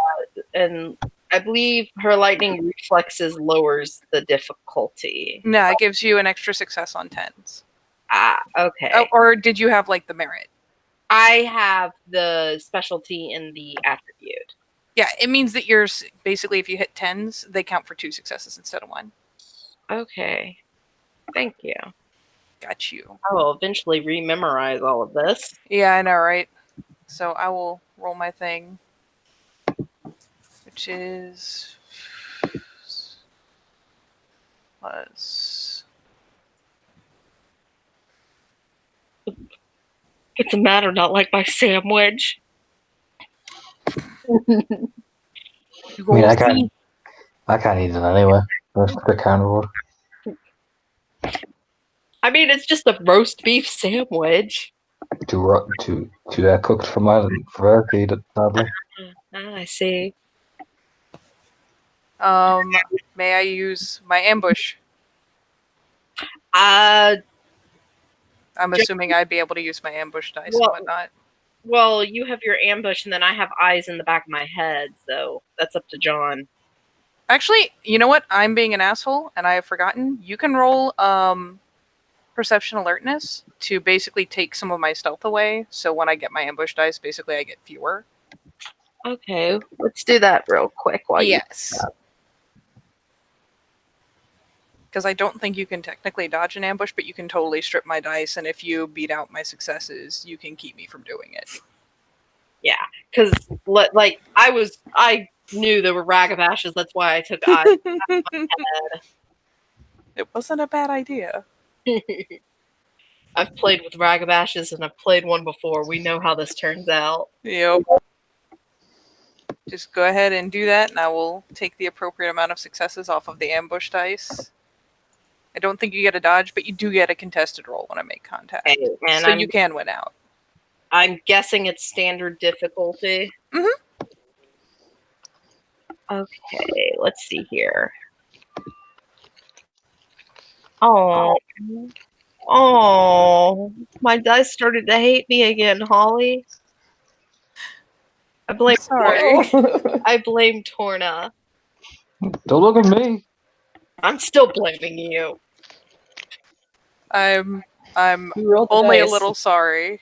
and I believe her lightning reflexes lowers the difficulty. No, it gives you an extra success on tens. Okay. Oh, or did you have like the merit? I have the specialty in the attribute. Yeah, it means that yours basically, if you hit tens, they count for 2 successes instead of 1. Okay. Thank you. Got you. I will eventually rememorize all of this. Yeah, I know, right? So I will roll my thing, which is plus. What's the matter? Not like my sandwich? I mean, I can't eat it anyway. That's the carnivore. I mean, it's just a roast beef sandwich. Too cooked for my for to eat it, sadly. I see. May I use my ambush? Uh, I'm assuming I'd be able to use my ambush dice and Well- whatnot. well, you have your ambush, and then I have eyes in the back of my head, so that's up to John. Actually, you know what? I'm being an asshole, and I have forgotten. You can roll perception alertness to basically take some of my stealth away. So when I get my ambush dice, basically I get fewer. Okay, let's do that real quick while Yes. Because I don't think you can technically dodge an ambush, but you can totally strip my dice, and if you beat out my successes, you can keep me from doing it. because like I knew there were rag of ashes. That's why I took eyes. It wasn't a bad idea. I've played with rag of ashes, and I've played one before. We know how this turns out. Yep. Just go ahead and do that, and I will take the appropriate amount of successes off of the ambush dice. I don't think you get a dodge, but you do get a contested roll when I make contact. Okay, and So you can win out. I'm guessing it's standard difficulty. Mhm. Okay, let's see here. Oh, my dice started to hate me again, Holly. I blame Sorry. I blame Torna. Don't look at me. I'm still blaming you. I'm You rolled the only a dice. little sorry.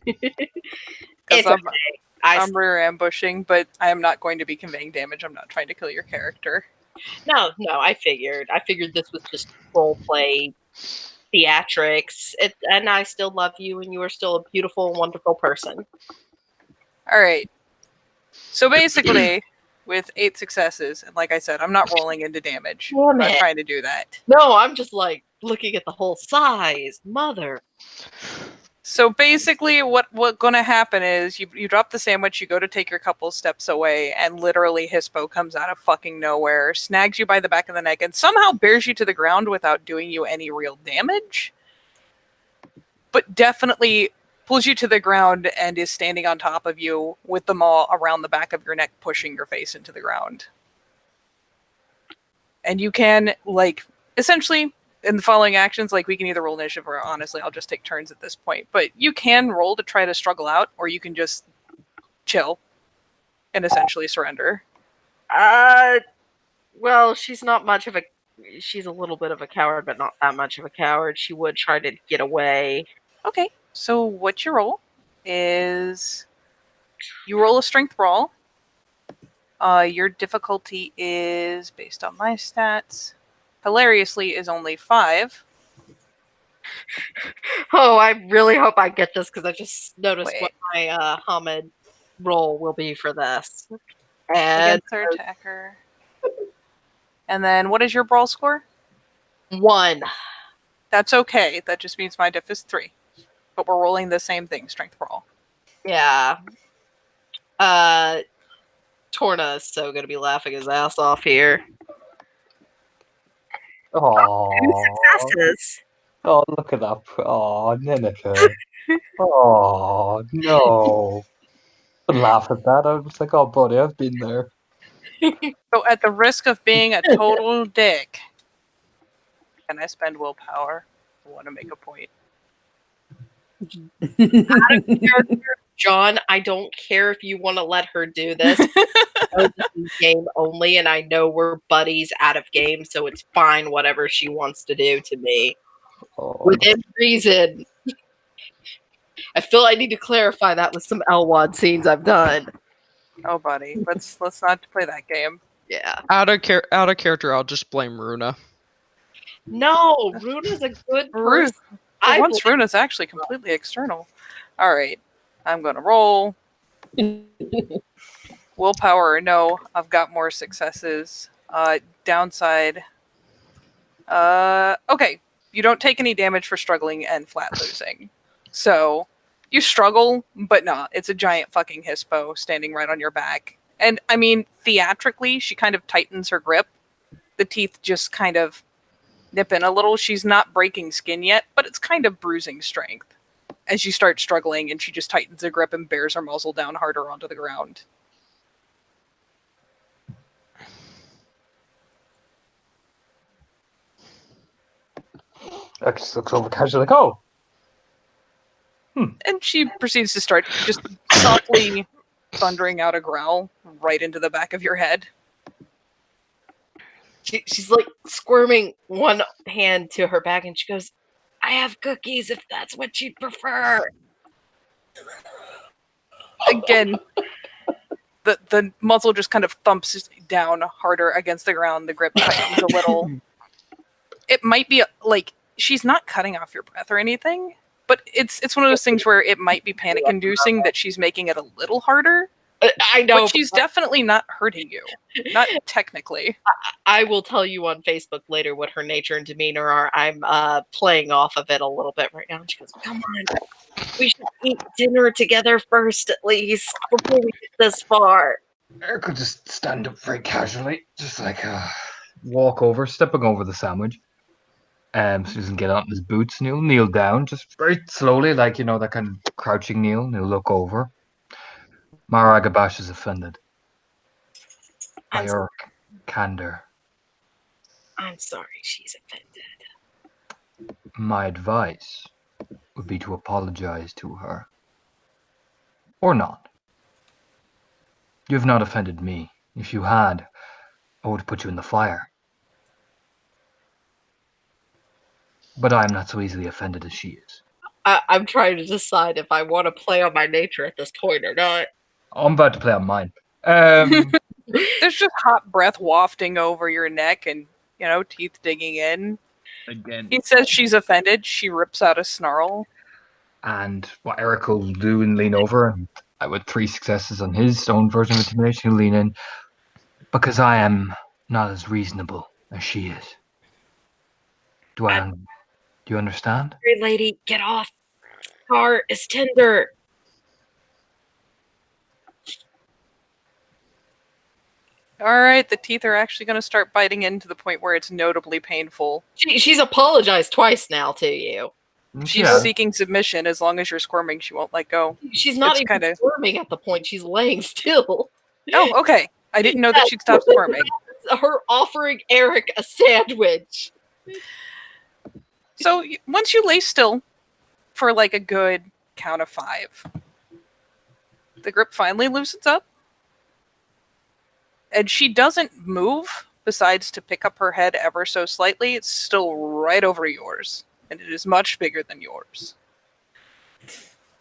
It's I'm, okay. I'm rear ambushing, but I am not going to be conveying damage. I'm not trying to kill your character. No, I figured this was just role play theatrics. And I still love you, and you are still a beautiful, wonderful person. All right. So basically, with 8 successes, and like I said, I'm not rolling into damage. Damn I'm not it. trying to do that. No, I'm just like looking at the whole size. Mother. So basically, what's going to happen is you drop the sandwich, you go to take your couple steps away, and literally Hispo comes out of fucking nowhere, snags you by the back of the neck, and somehow bears you to the ground without doing you any real damage. But definitely pulls you to the ground and is standing on top of you with the maw around the back of your neck, pushing your face into the ground. And you can, like, essentially, in the following actions, like, we can either roll initiative or honestly, I'll just take turns at this point. But you can roll to try to struggle out, or you can just chill. and essentially surrender. Well, she's not much of a. She's a little bit of a coward, but not that much of a coward. She would try to get away. Okay, so what you roll is you roll a strength roll. Your difficulty is based on my stats. Hilariously, is only 5. Oh, I really hope I get this because I just noticed Wait. what my Hamid roll will be for this. And Against our attacker. And then what is your brawl score? 1. That's okay. That just means my diff is 3. But we're rolling the same thing, strength brawl. Yeah. Torna is so gonna be laughing his ass off here. Oh, 2 successes. oh, look at that. Oh, Ninika. Oh, no. I laugh at that. I was like, oh, buddy, I've been there. So at the risk of being a total dick, can I spend willpower? I want to make a point. John, I don't care if you want to let her do this. I know this is game only, and I know we're buddies out of game, so it's fine whatever she wants to do to me. Oh, Within reason. I feel I need to clarify that with some Elwad scenes I've done. Oh, buddy, let's not play that game. Yeah. Out of character, I'll just blame Runa. No, Runa's a good person. For once, Runa's actually completely external. All right, I'm gonna roll. Willpower or no, I've got more successes. Downside. Okay, you don't take any damage for struggling and flat losing. So you struggle, but not. It's a giant fucking hispo standing right on your back. And I mean, theatrically, she kind of tightens her grip. The teeth just kind of nip in a little. She's not breaking skin yet, but it's kind of bruising strength. As you start struggling, and she just tightens her grip and bears her muzzle down harder onto the ground. I just looks over casually like, oh. And she proceeds to start just softly thundering out a growl right into the back of your head. She's like squirming one hand to her back, and she goes, I have cookies if that's what you'd prefer. Again, the muzzle just kind of thumps down harder against the ground. The grip tightens a little. It might be like she's not cutting off your breath or anything, but it's one of those things where it might be panic-inducing that she's making it a little harder. I know. But she's definitely not hurting you. Not technically. I will tell you on Facebook later what her nature and demeanor are. I'm playing off of it a little bit right now. And she goes, come on. We should eat dinner together first, at least, before we get this far. Eric could just stand up very casually, just like walk over, stepping over the sandwich. So he doesn't get on his boots, and he'll kneel down, just very slowly, like, you know, that kind of crouching kneel, and he'll look over. Maragabash is offended by your candor. I'm sorry she's offended. My advice would be to apologize to her. Or not. You have not offended me. If you had, I would put you in the fire. But I am not so easily offended as she is. I'm trying to decide if I want to play on my nature at this point or not. I'm about to play on mine. There's just hot breath wafting over your neck and, you know, teeth digging in. Again. He says she's offended. She rips out a snarl. And what Eric will do and lean over, and with 3 successes on his own version of intimidation, he'll lean in. Because I am not as reasonable as she is. Do you understand? Hey, lady, get off. Car is tender. All right, the teeth are actually going to start biting in to the point where it's notably painful. She's apologized twice now to you. She's seeking submission. As long as you're squirming, she won't let go. She's not It's even squirming at the point. She's laying still. Oh, okay. I didn't know that she'd stop squirming. Her offering Eric a sandwich. So once you lay still for like a good count of 5, the grip finally loosens up. And she doesn't move, besides to pick up her head ever so slightly. It's still right over yours, and it is much bigger than yours.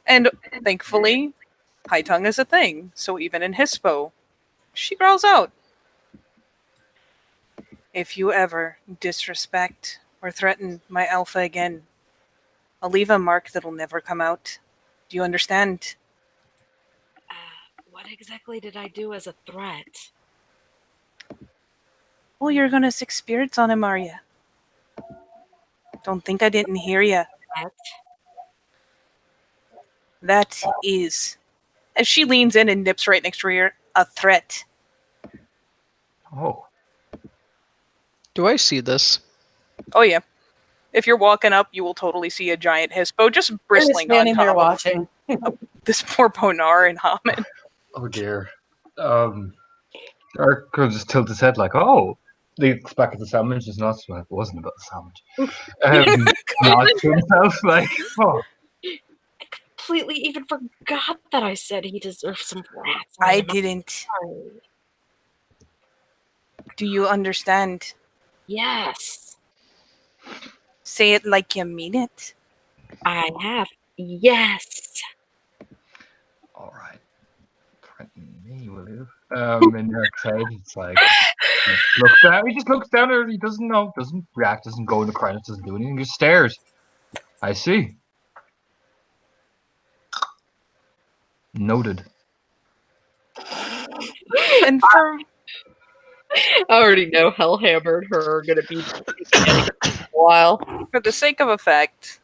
And thankfully, high tongue is a thing, so even in Hispo, she growls out. If you ever disrespect or threaten my alpha again, I'll leave a mark that'll never come out. Do you understand? What exactly did I do as a threat? Oh, you're gonna 6 spirits on him, are ya? Don't think I didn't hear ya. That? That is, as she leans in and nips right next to her ear, a threat. Oh. Do I see this? Oh yeah. If you're walking up, you will totally see a giant Hispo just We're just bristling on standing there top of watching. this poor Bonar and Haman. Oh dear. Eric could just tilt his head like, oh, they expected the sandwich. It's not. Well, it wasn't about the sandwich. Nods to himself like, oh. Completely even forgot that I said he deserved some rats. I didn't. Do you understand? Yes, Say it like you mean it. I have. Yes. All right. Threaten me, will you? And Eric's head, it's like, he just looks down at her. He doesn't know, doesn't react, doesn't go into credits, doesn't do anything. Just stares. I see. Noted. And for I already know Hellhammer and her are going to be together for a while. for the sake of effect,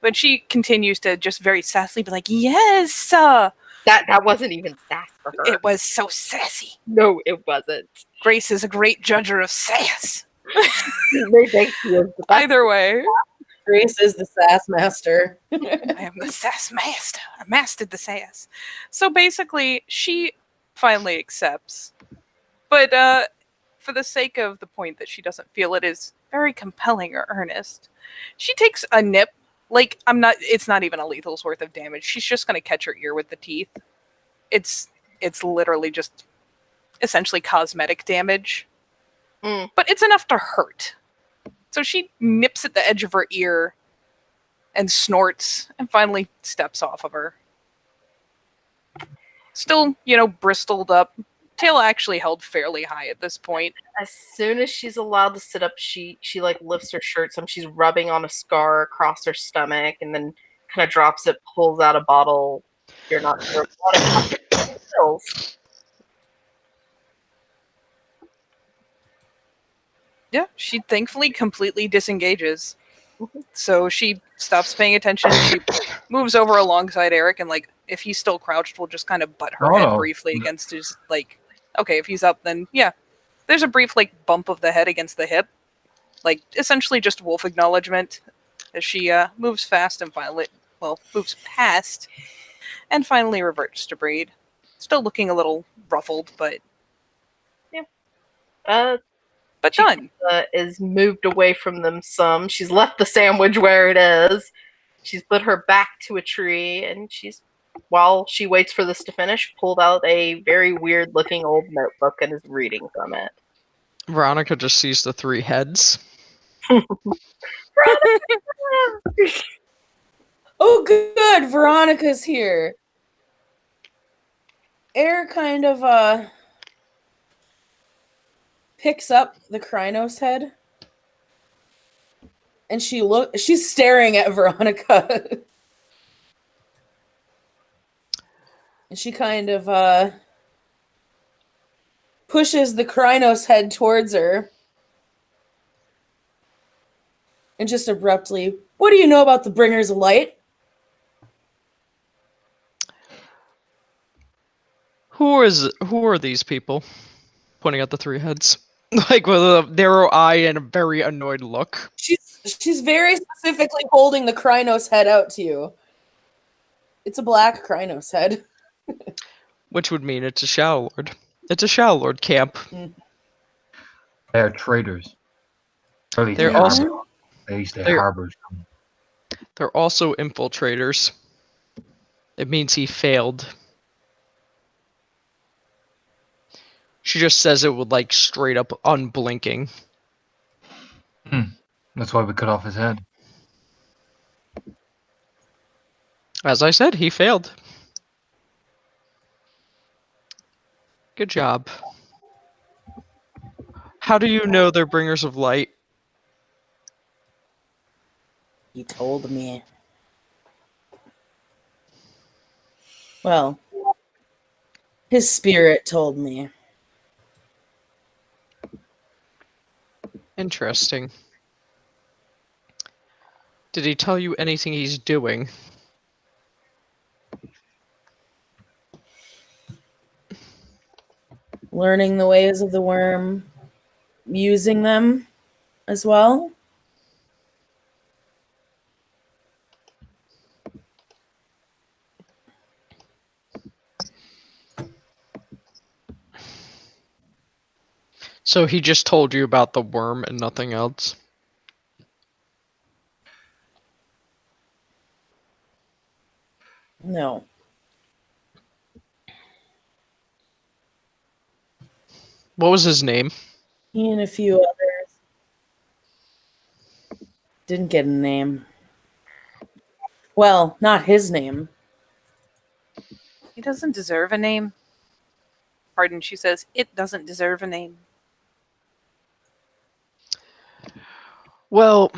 but she continues to just very sassily be like, yes, That wasn't even sass for her. it was so sassy. No, it wasn't. Grace is a great judger of sass. They think she is, but that's Either way, Grace is the sass master. I am the sass master. I mastered the sass. So basically, she finally accepts. But for the sake of the point that she doesn't feel it is very compelling or earnest, she takes a nip. Like, it's not even a lethal's worth of damage. She's just going to catch her ear with the teeth. It's literally just essentially cosmetic damage. Mm. But it's enough to hurt. So she nips at the edge of her ear and snorts and finally steps off of her. Still, bristled up. Tail actually held fairly high at this point. as soon as she's allowed to sit up, she like lifts her shirt some. She's rubbing on a scar across her stomach, and then kind of drops it, pulls out a bottle. You're not sure what pills. Yeah, she thankfully completely disengages. So she stops paying attention. She moves over alongside Eric, and like, if he's still crouched, we'll just kind of butt her head briefly against his, like, okay, if he's up, then yeah. There's a brief, like, bump of the head against the hip. Like, essentially just wolf acknowledgement as she moves fast and finally, moves past and finally reverts to breed. Still looking a little ruffled, but She done. is moved away from them some. She's left the sandwich where it is. She's put her back to a tree, and while she waits for this to finish, pulled out a very weird-looking old notebook and is reading from it. Veronica just sees the 3 heads. Oh, good. Veronica's here. Air kind of picks up the Krynos head, and she's staring at Veronica. And she kind of pushes the Krynos head towards her. And just abruptly, what do you know about the Bringers of Light? Who are these people? Pointing at the 3 heads. Like, with a narrow eye and a very annoyed look. She's very specifically holding the Krynos head out to you. It's a black Krynos head. Which would mean it's a Shadow Lord. It's a Shadow Lord camp. They're traitors. They're also harbors. They're also infiltrators. It means he failed. She just says it with like straight up unblinking. That's why we cut off his head. As I said, he failed. Good job. How do you know they're bringers of light? He told me. Well, his spirit told me. Interesting. Did he tell you anything he's doing? Learning the ways of the worm, using them as well. So he just told you about the worm and nothing else? No. What was his name? He and a few others didn't get a name. Well, not his name. He doesn't deserve a name. Pardon, she says, it doesn't deserve a name. Well,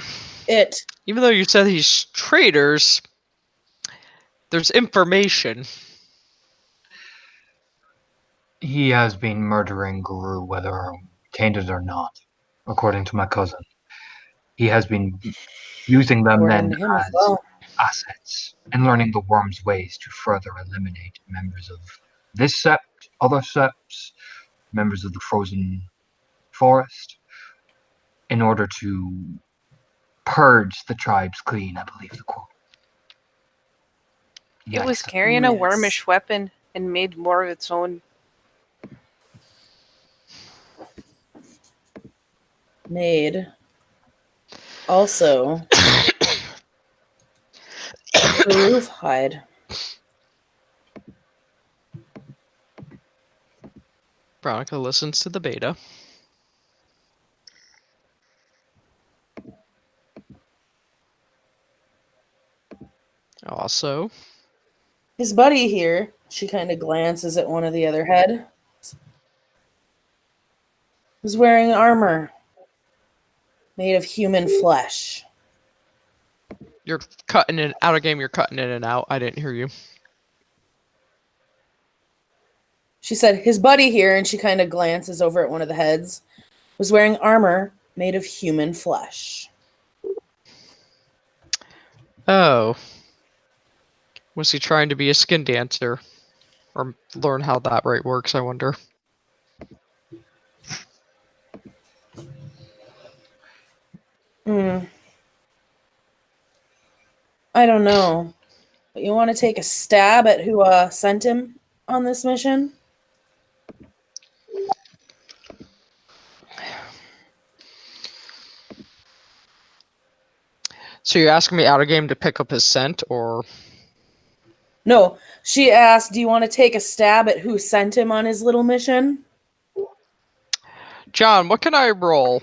It. even though you said he's traitors, there's information. He has been murdering Guru, whether tainted or not, according to my cousin. He has been using them According then to him as as well. assets and learning the worm's ways to further eliminate members of this sept, other septs, members of the frozen forest, in order to purge the tribes clean, I believe the quote. It was Yikes. carrying a Yes. wormish weapon and made more of its own. Made. Also, the roof hide. Veronica listens to the beta. Also, His buddy here, she kind of glances at one of the other head, was wearing armor made of human flesh. you're cutting in out of game. You're cutting in and out. I didn't hear you. She said, his buddy here, and she kind of glances over at one of the heads, was wearing armor made of human flesh. Oh, was he trying to be a skin dancer, or learn how that right works? I wonder. Hmm. I don't know. But you want to take a stab at who sent him on this mission? So you're asking me out of game to pick up his scent, or No. She asked, do you want to take a stab at who sent him on his little mission? John? What can I roll?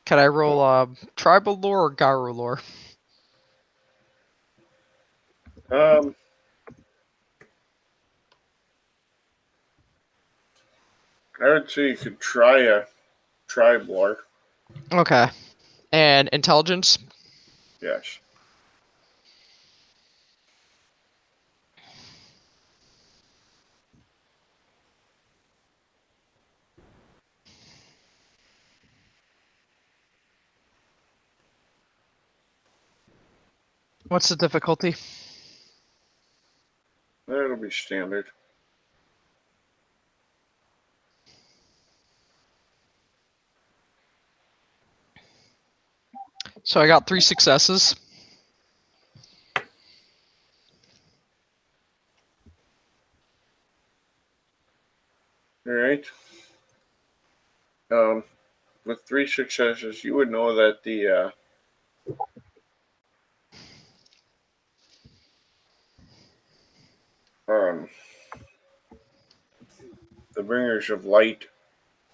Can I roll tribal lore or Garu lore? I would say you could try a tribe lore. Okay. And intelligence? Yes. What's the difficulty? That'll be standard. So I got 3 successes. All right. With 3 successes, you would know that the the bringers of light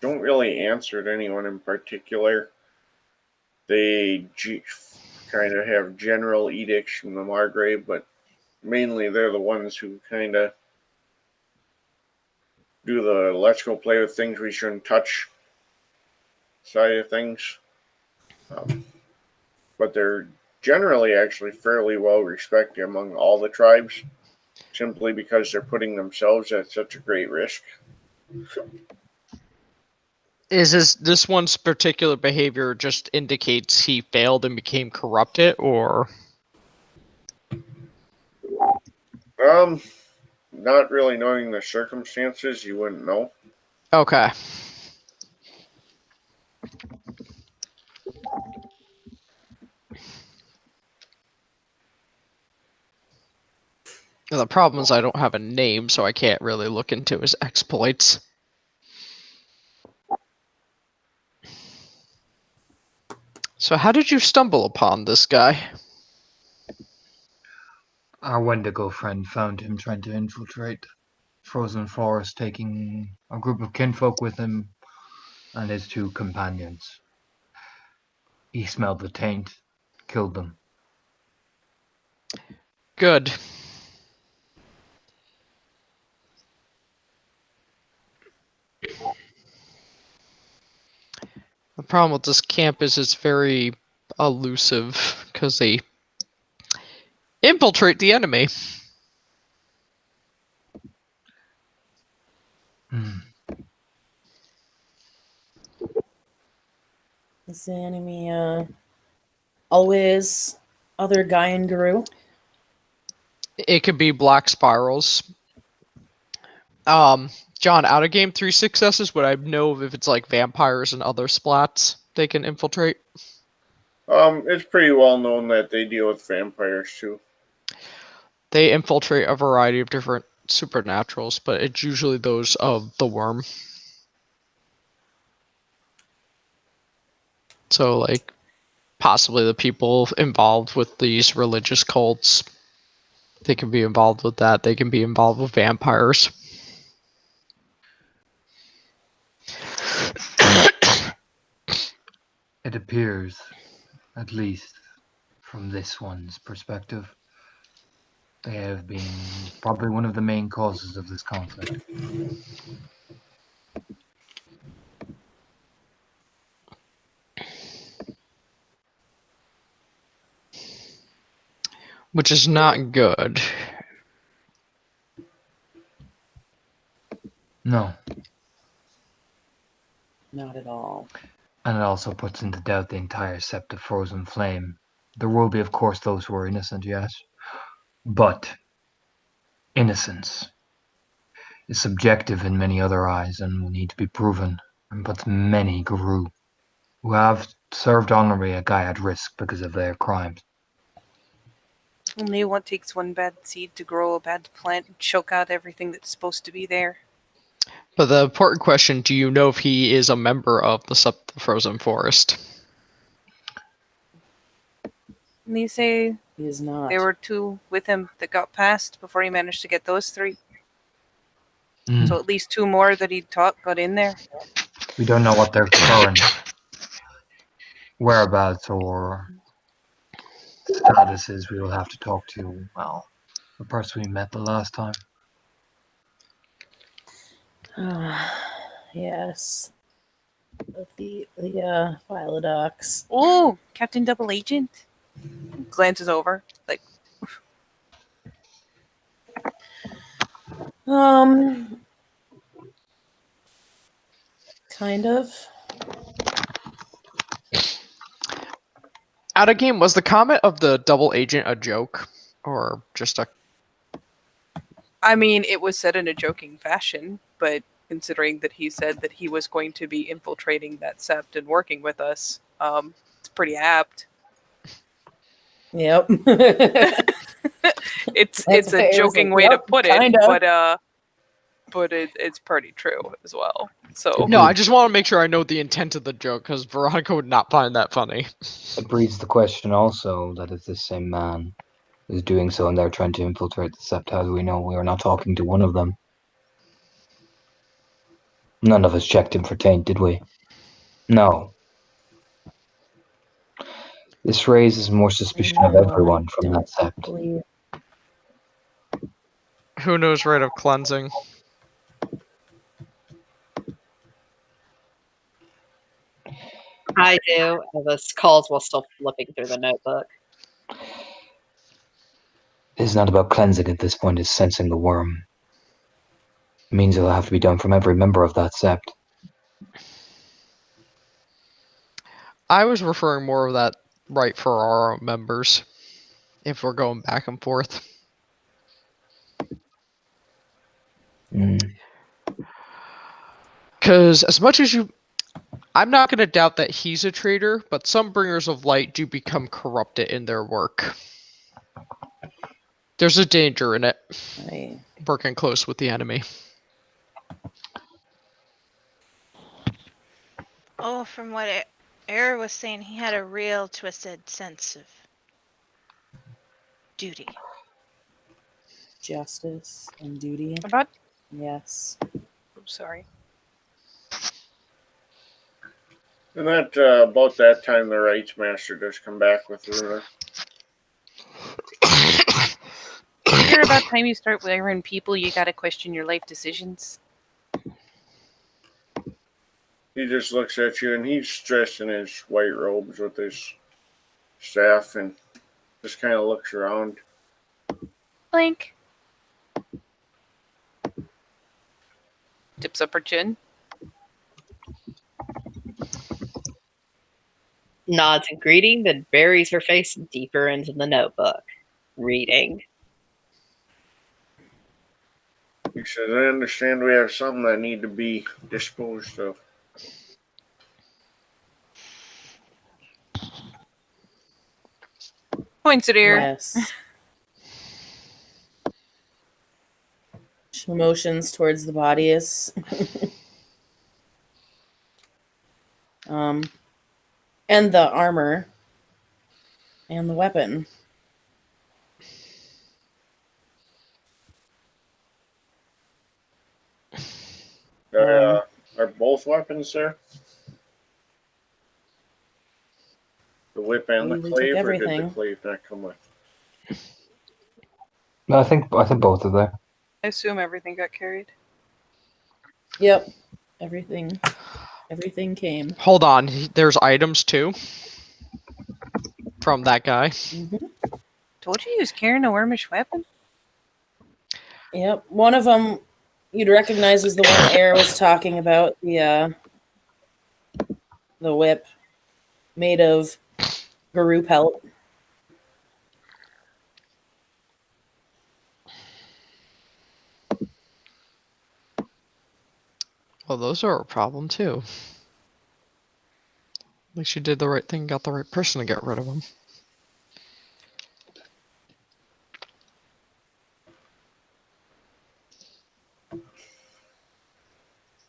don't really answer to anyone in particular. They kind of have general edicts from the Margrave, but mainly they're the ones who kind of do the let's go play with things we shouldn't touch side of things. Um, but they're generally actually fairly well respected among all the tribes, simply because they're putting themselves at such a great risk. Is this one's particular behavior just indicates he failed and became corrupted, or? Not really knowing the circumstances, you wouldn't know. Okay. The problem is I don't have a name, so I can't really look into his exploits. So how did you stumble upon this guy? Our Wendigo friend found him trying to infiltrate Frozen Forest, taking a group of kinfolk with him and his 2 companions. He smelled the taint, killed them. Good. The problem with this camp is it's very elusive because they infiltrate the enemy. Is the enemy always other guy in Guru? It could be black spirals. John, out of game 3 successes, would I know if it's like vampires and other splats they can infiltrate? It's pretty well known that they deal with vampires too. They infiltrate a variety of different supernaturals, but it's usually those of the worm. So, like, possibly the people involved with these religious cults, they can be involved with that. They can be involved with vampires. It appears, at least from this one's perspective, they have been probably one of the main causes of this conflict. Which is not good. No, Not at all. and it also puts into doubt the entire sept of Frozen Flame. There will be, of course, those who are innocent, yes, but innocence is subjective in many other eyes and will need to be proven, and puts many Guru who have served honorably a guy at risk because of their crimes. Only what takes one bad seed to grow a bad plant and choke out everything that's supposed to be there. But the important question, do you know if he is a member of the Frozen Forest? And they say He is not. there were 2 with him that got past before he managed to get those 3. So at least 2 more that he taught got in there. We don't know what their current whereabouts or status is. We will have to talk to, well, the person we met the last time. Yes. The Philodox. Oh, Captain Double Agent. Glances over. Like, Kind of. Out of game, was the comment of the double agent a joke? Or just a... I mean, it was said in a joking fashion, but considering that he said that he was going to be infiltrating that sept and working with us, it's pretty apt. Yep. It's That's it's why I a was joking like, way yep, to put it, kinda. but it's pretty true as well. So No, I just want to make sure I know the intent of the joke, because Veronica would not find that funny. It breeds the question also that if this same man is doing so and they're trying to infiltrate the sept, how do we know we are not talking to one of them? None of us checked him for taint, did we? No. This raises more suspicion of No, everyone I from that don't sept. believe. Who knows rite of cleansing? I do. This calls while still flipping through the notebook. It's not about cleansing at this point, it's sensing the worm. It means it'll have to be done from every member of that sept. I was referring more of that right for our own members. If we're going back and forth. Because as much as you... I'm not going to doubt that he's a traitor, but some bringers of light do become corrupted in their work. There's a danger in it, I working close with the enemy. Oh, from what Era was saying, he had a real twisted sense of duty. justice and duty. About Yes. sorry. And that about that time, the rights master does come back with Runa. You're about time you start wearing people, you gotta question your life decisions. He just looks at you, and he's dressed in his white robes with his staff, and just kind of looks around. Blink. Tips up her chin. Nods in greeting, then buries her face deeper into the notebook. Reading. He says, I understand we have something that need to be disposed of. Points at ear. Yes. She motions towards the bodies. And the armor. And the weapon. Are both weapons there? The whip and the We took clave, or did the everything. clave not come with? No, I think both are there. I assume everything got carried. Yep. Everything came. Hold on, there's items too? From that guy? Mm-hmm. Told you he was carrying a wormish weapon? Yep. One of them you'd recognize was the one Air was talking about. The whip made of Guru pelt. Well, those are a problem too. At least you did the right thing, got the right person to get rid of them.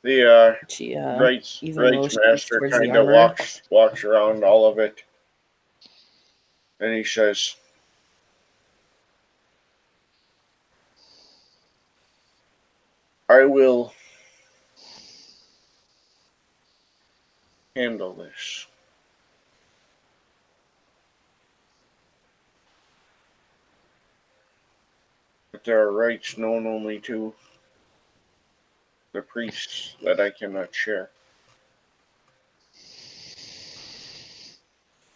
The She rights even motions master towards the kind of armor. walks around all of it, and he says, I will handle this. But there are rights known only to the priests that I cannot share.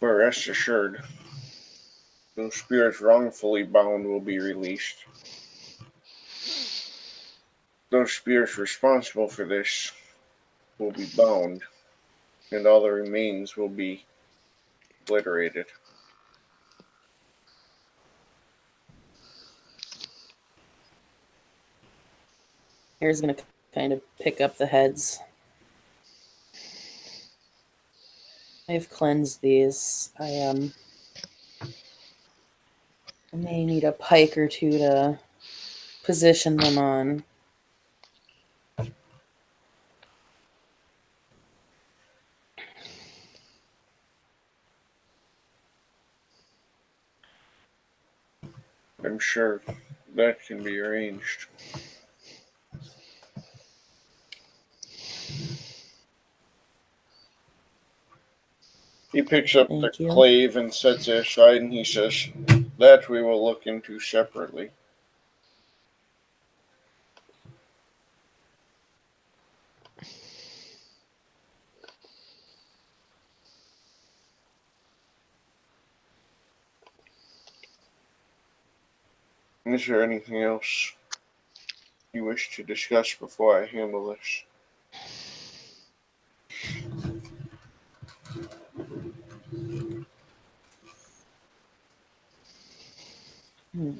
But rest assured, those spirits wrongfully bound will be released. Those spirits responsible for this will be bound, and all the remains will be obliterated. Air's gonna kind of pick up the heads. I've cleansed these. I may need a pike or two to position them on. I'm sure that can be arranged. He picks up the Thank you. clave and sets it aside, and he says, "That we will look into separately." Is there anything else you wish to discuss before I handle this? Hmm.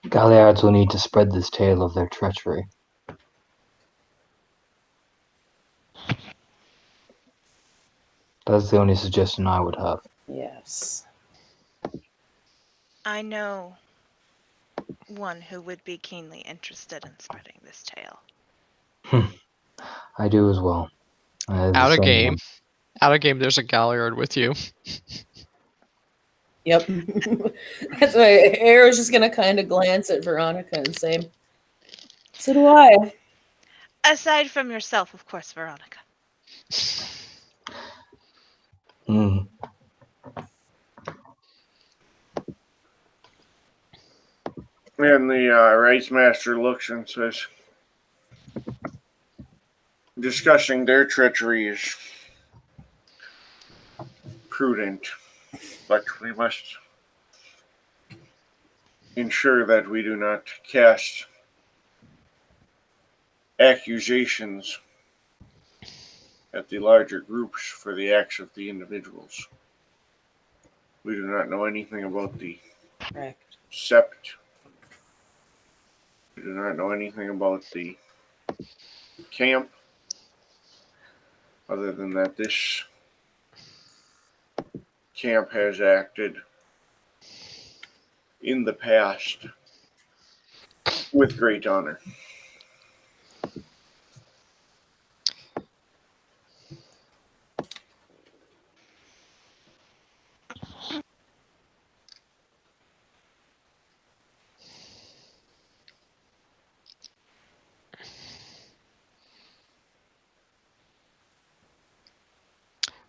Galliards will need to spread this tale of their treachery. That's the only suggestion I would have. Yes. I know one who would be keenly interested in spreading this tale. I do as well. Out of game. Out of game, there's a Galliard with you. Yep. That's why Arrow's just gonna kind of glance at Veronica and say, "So do I." Aside from yourself, of course, Veronica. Hmm. And the rice master looks and says, "Discussing their treachery is prudent, but we must ensure that we do not cast accusations at the larger groups for the acts of the individuals. We do not know anything about the Correct. sept. We do not know anything about the camp, other than that this camp has acted in the past with great honor."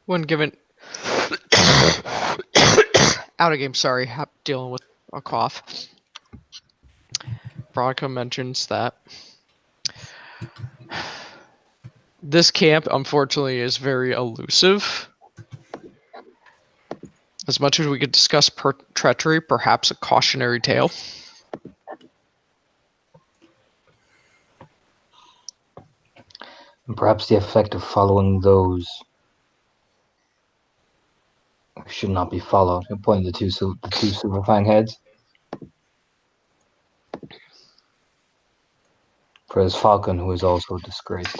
When given out of game, sorry, dealing with a cough. Veronica mentions that this camp, unfortunately, is very elusive. As much as we could discuss treachery, perhaps a cautionary tale. And perhaps the effect of following those who should not be followed. He'll point the two Superfang heads. For his falcon, who is also disgraced.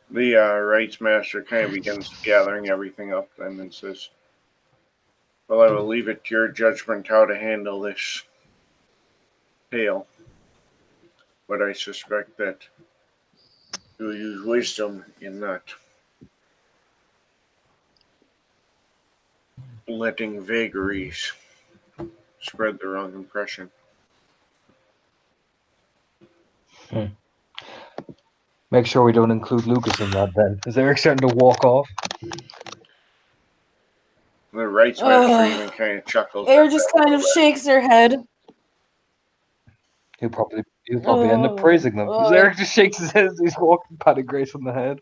The rights master kind of begins gathering everything up then and says, "Well, I will leave it to your judgment how to handle this tale. But I suspect that you'll use wisdom in not letting vagaries spread the wrong impression." Make sure we don't include Lucas in that then. Is Eric starting to walk off? The rights master even kind of chuckles. Air just kind of shakes her head. He'll probably end up praising them. Because Eric just shakes his head as he's walking, patting Grace on the head.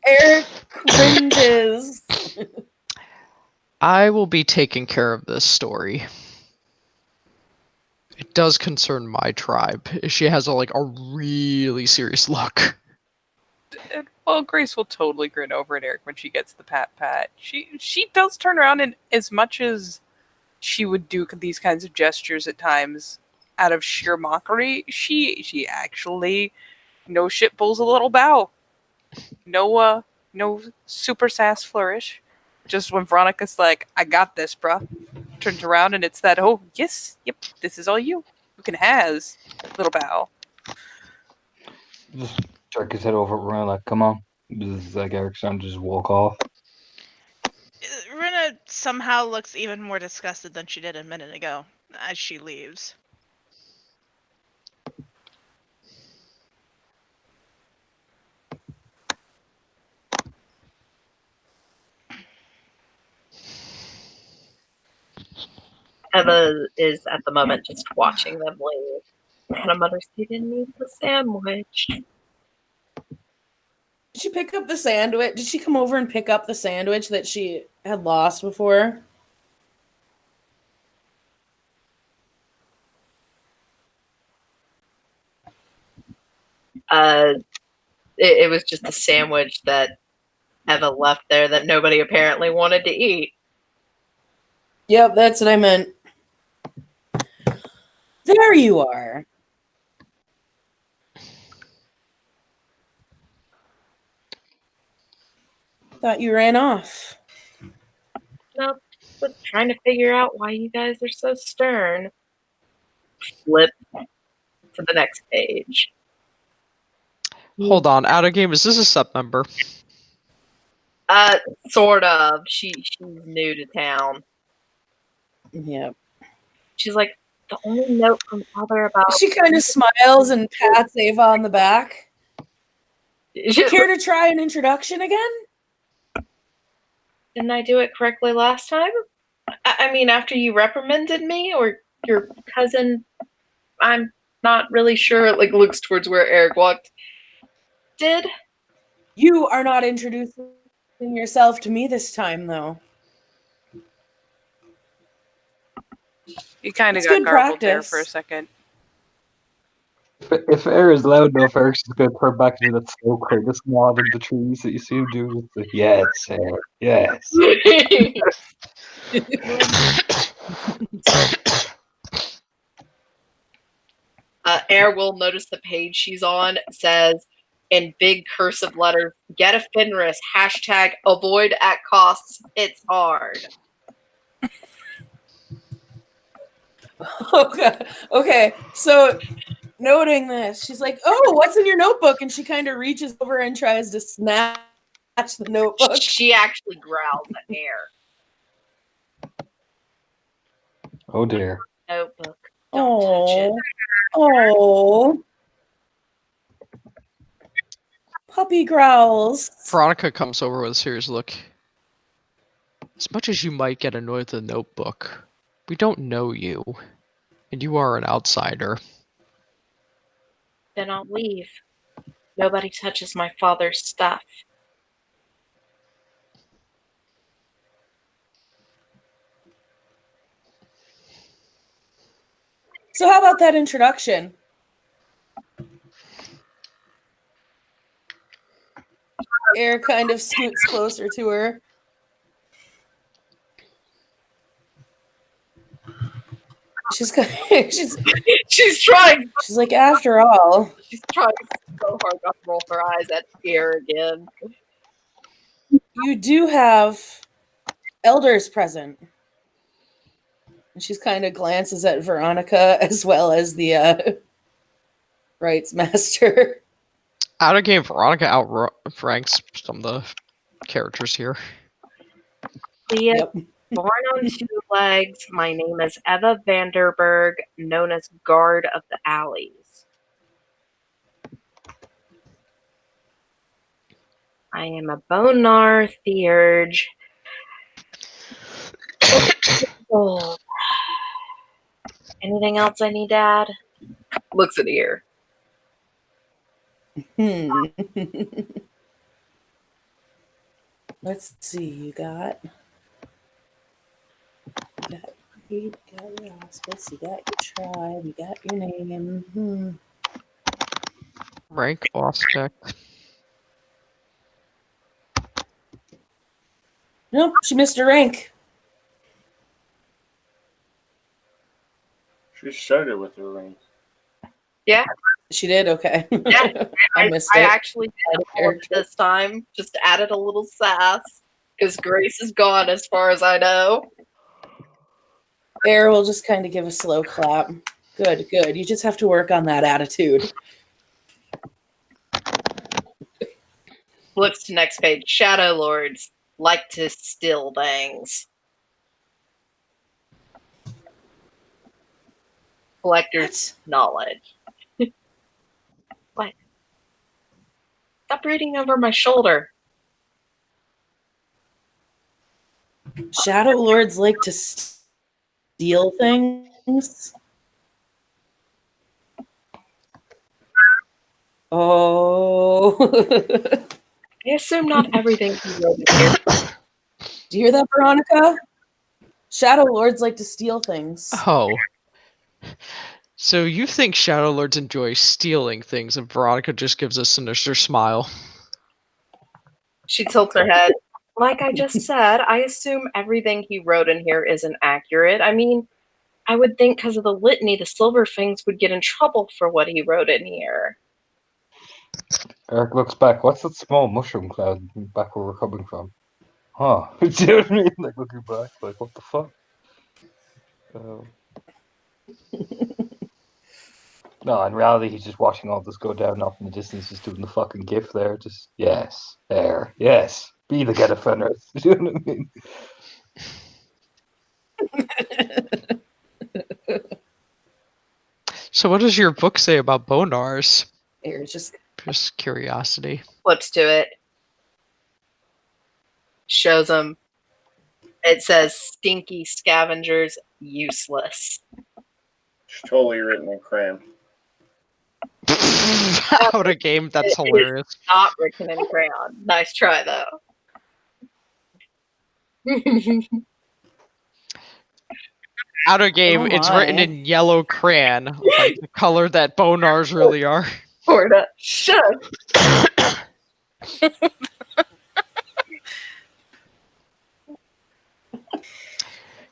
Eric cringes. I will be taking care of this story. It does concern my tribe. She has a really serious look. Well, Grace will totally grin over at Eric when she gets the pat. She does turn around, and as much as she would do these kinds of gestures at times out of sheer mockery, she actually no shit pulls a little bow. No super sass flourish. Just when Veronica's like, "I got this, bruh," turns around and it's that, "Oh yes, yep, this is all you. You can has," little bow. Just jerk his head over at Ryan, like, come on. This is like Eric's trying to just walk off. Rena somehow looks even more disgusted than she did a minute ago as she leaves. Eva is at the moment just watching them leave. Kind of mutters, "You didn't eat the sandwich." Did she pick up the sandwich? Did she come over and pick up the sandwich that she had lost before? It was just a sandwich that Eva left there that nobody apparently wanted to eat. Yep, that's what I meant. There you are. Thought you ran off. Nope. Just trying to figure out why you guys are so stern. Flip to the next page. Hold on, out of game. Is this a sub member? Sort of. She's new to town. Yep. She's like, the only note from Father about. She kind of smiles and pats Ava on the back. Care to try an introduction again? Didn't I do it correctly last time? I mean, after you reprimanded me or your cousin, I'm not really sure. Like, looks towards where Eric walked. Did? You are not introducing yourself to me this time, though. You kind of It's got good garbled there practice. for a second. If air is loud enough, Eric's just going to turn back to that slow Curtis nod in the trees that you see him do. It's like, yes, Eric, yes. Air will notice the page she's on says in big cursive letters, "Get a Fenris, hashtag avoid at costs, it's hard." Okay. So, noting this, she's like, "Oh, what's in your notebook?" And she kind of reaches over and tries to snatch the notebook. She actually growls at Air. Oh dear. Notebook. Don't touch it. Oh. Puppy growls. Veronica comes over with a serious look. As much as you might get annoyed with the notebook, we don't know you, and you are an outsider. Then I'll leave. Nobody touches my father's stuff. So, how about that introduction? Air kind of scoots closer to her. She's trying. She's like, after all. She's trying so hard not to roll her eyes at Air again. You do have elders present. And she's kind of glances at Veronica as well as the rights master. Out of game, Veronica outranks some of the characters here. Yep. Born on two legs, my name is Eva Vanderberg, known as Guard of the Alleys. I am a Bonar Theurge. Oh. Anything else I need to add? Looks at Ear. Let's see, you got You got your hospice, you got your tribe, you got your name. Rank aspect. Nope, she missed her rank. She started with her ring. She did? Okay. Yeah, I missed I it. actually did all of it this time. Just added a little sass because Grace is gone, as far as I know. There, we'll just kind of give a slow clap. Good, good. You just have to work on that attitude. Flips to next page. Shadow Lords like to steal things. Collector's knowledge. What? Stop reading over my shoulder. Shadow Lords like to steal things. Oh. I assume not everything he wrote in here. Do you hear that, Veronica? Shadow Lords like to steal things. Oh. So you think Shadow Lords enjoy stealing things, and Veronica just gives a sinister smile. She tilts her head. Like I just said, I assume everything he wrote in here isn't accurate. I mean, I would think because of the litany, the Silverfangs would get in trouble for what he wrote in here. Eric looks back. What's that small mushroom cloud back where we're coming from? Huh? Do you know what I mean? Like looking back, like what the fuck? No, in reality, he's just watching all this go down off in the distance, just doing the fucking gif there. Just yes, there, yes, be the get offenders. Do you know what I mean? So what does your book say about bonars? Here's just Just curiosity. Flips to it. Shows him. It says stinky scavengers useless. It's totally written in crayon. Out of game, that's It is hilarious. not written in crayon. Nice try though. Out of game, Oh it's written my. in yellow crayon, like the color that bonars really are. Sorta. Shush.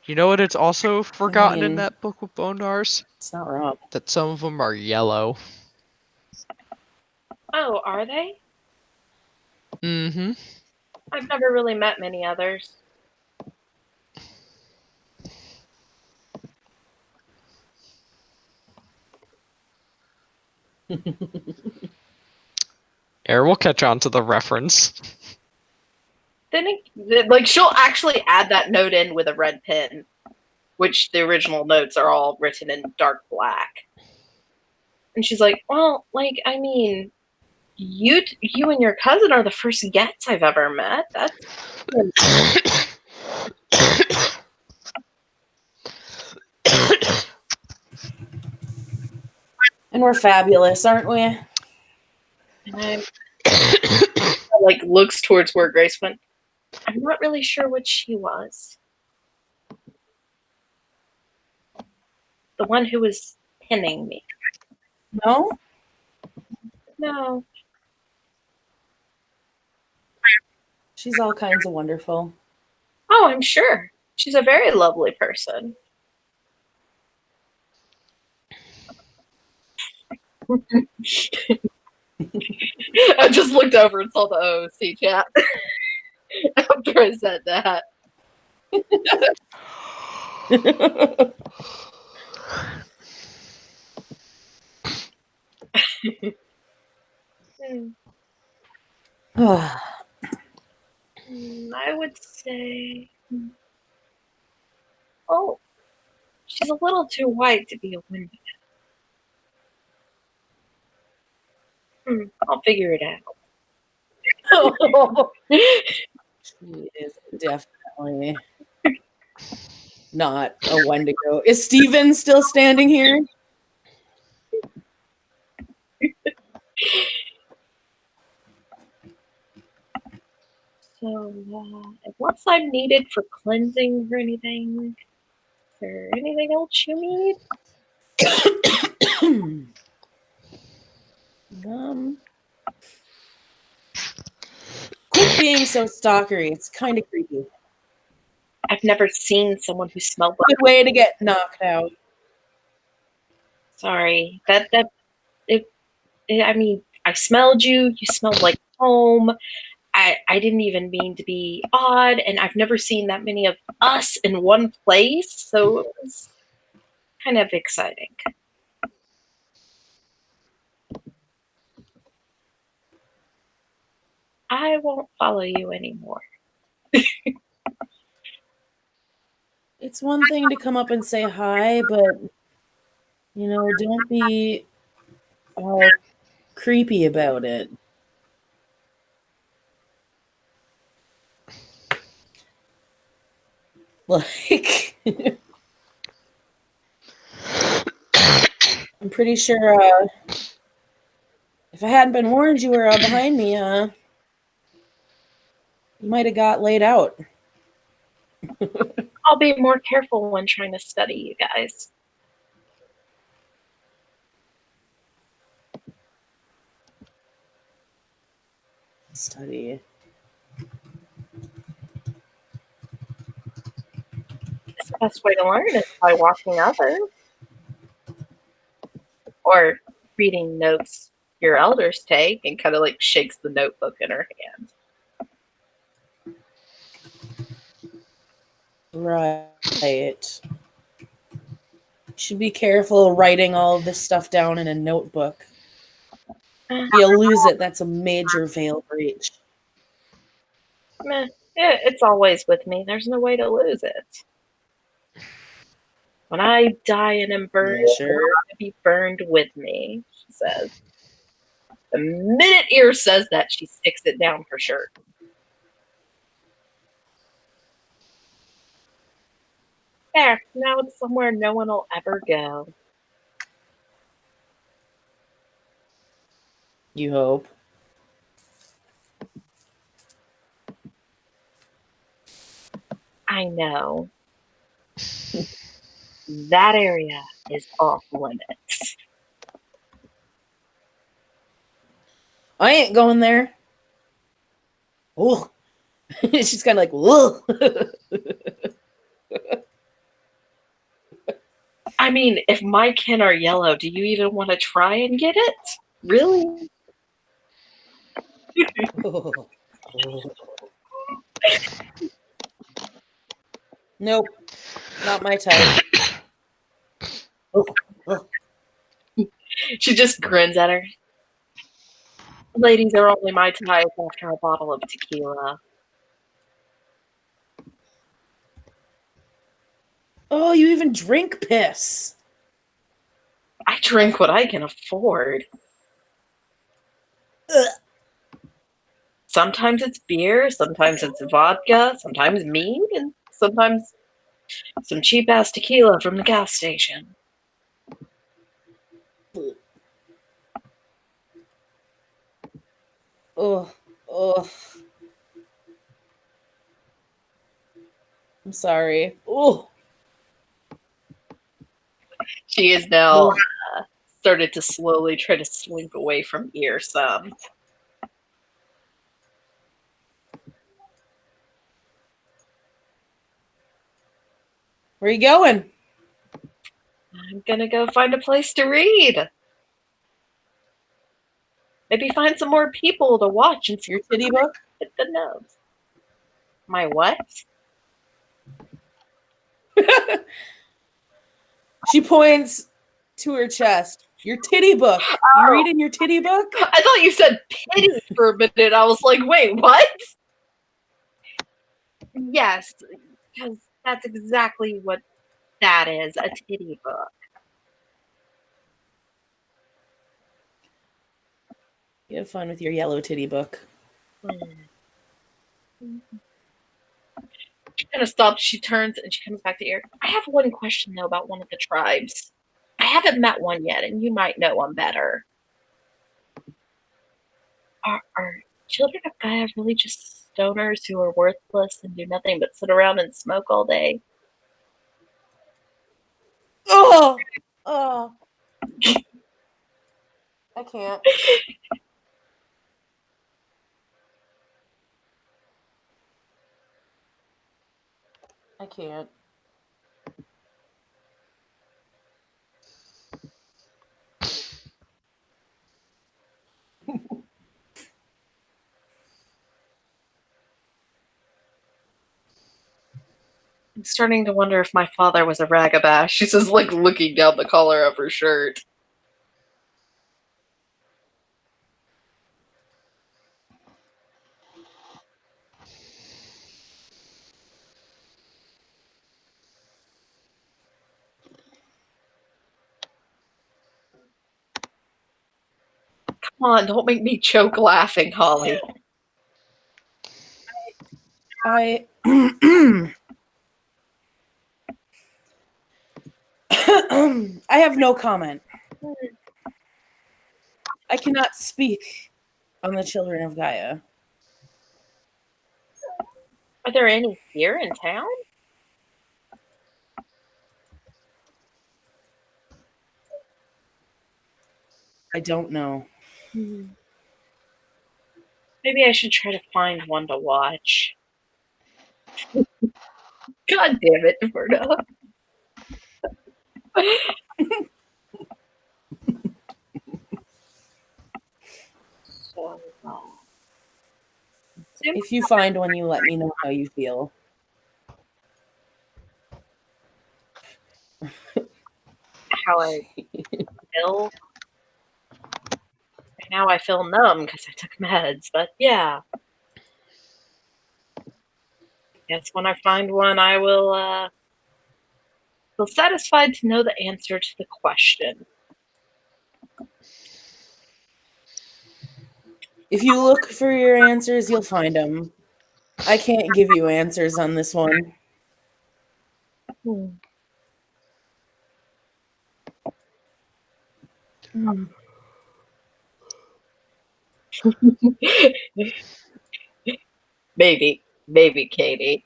You know what? It's also forgotten in mean- that book with bonars It's not wrong. that some of them are yellow. Oh, are they? Mm-hmm. I've never really met many others. Air will catch on to the reference. Like she'll actually add that note in with a red pen, which the original notes are all written in dark black. And she's like, "Well, like I mean, you and your cousin are the first Gets I've ever met. That's And we're fabulous, aren't we? and I like looks towards where Grace went. I'm not really sure what she was. The one who was pinning me. No? No. She's all kinds of wonderful. Oh, I'm sure. She's a very lovely person. I just looked over and saw the OOC chat after I said that. I would say, oh, she's a little too white to be a window. I'll figure it out. She is definitely not a Wendigo. Is Steven still standing here? So, unless I'm needed for cleansing or anything, there anything else you need? um, quit being so stalkery. It's kind of creepy. I've never seen someone who smelled like. Good way to get knocked out. Sorry, I mean, I smelled you. You smelled like home. I didn't even mean to be odd, and I've never seen that many of us in one place, so it was kind of exciting. I won't follow you anymore. It's one thing to come up and say hi, but don't be all creepy about it. Like, I'm pretty sure if I hadn't been warned you were behind me, you might have got laid out. I'll be more careful when trying to study you guys. Study. It's the best way to learn is by watching others. Or reading notes your elders take, and kind of like shakes the notebook in her hand. Right. Should be careful writing all of this stuff down in a notebook. If you lose it, that's a major veil breach. Meh, yeah, it's always with me. There's no way to lose it. When I die and am burned, Yeah, sure. it's going to be burned with me, she says. The minute Ear says that, she sticks it down for sure. There, now it's somewhere no one will ever go. You hope. I know. That area is off limits. I ain't going there. Oh, she's kind of like, whoa. I mean, if my kin are yellow, do you even want to try and get it? Really? Nope, not my type. She just grins at her. Ladies are only my type after a bottle of tequila. Oh, you even drink piss. I drink what I can afford. Ugh. Sometimes it's beer, sometimes it's vodka, sometimes mead, and sometimes some cheap ass tequila from the gas station. Oh, oh. I'm sorry. Oh. She is now Ugh. started to slowly try to slink away from Ear some. Where you going? I'm gonna go find a place to read. Maybe find some more people to watch and see Your titty book? hit the nose. My what? She points to her chest. Your titty book. You reading your titty book? I thought you said pity for a minute. I was like, wait, what? Yes, because that's exactly what that is, a titty book. You have fun with your yellow titty book. She kind of stops, she turns, and she comes back to Ear. I have one question, though, about one of the tribes. I haven't met one yet, and you might know them better. Are children of Gaia really just stoners who are worthless and do nothing but sit around and smoke all day? can't. I can't. I'm starting to wonder if my father was a ragabash. She says, like, looking down the collar of her shirt. Come on, don't make me choke laughing, Holly. I I have no comment. I cannot speak on the children of Gaia. Are there any here in town? I don't know. Maybe I should try to find one to watch. God damn it, Verna. So, If you find one, you let me know how you feel. how I feel. Now I feel numb because I took meds, but yeah. Guess when I find one, I will feel satisfied to know the answer to the question. If you look for your answers, you'll find them. I can't give you answers on this one. Maybe, Katie.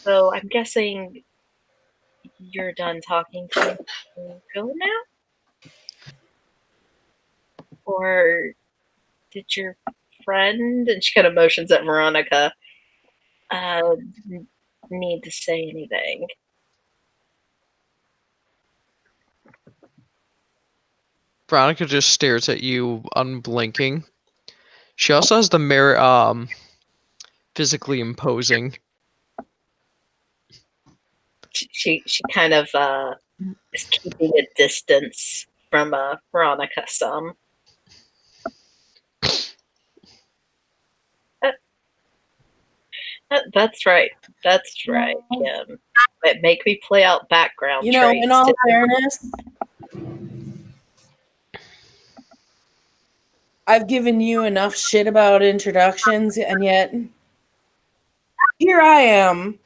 So I'm guessing you're done talking to me. Go now? Or did your friend, and she kind of motions at Veronica, need to say anything? Veronica just stares at you, unblinking. She also has the physically imposing. She kind of is keeping a distance from Veronica some. That's right. That's right, Kim. Make me play out background You know, traits. in all fairness, I've given you enough shit about introductions, and yet here I am.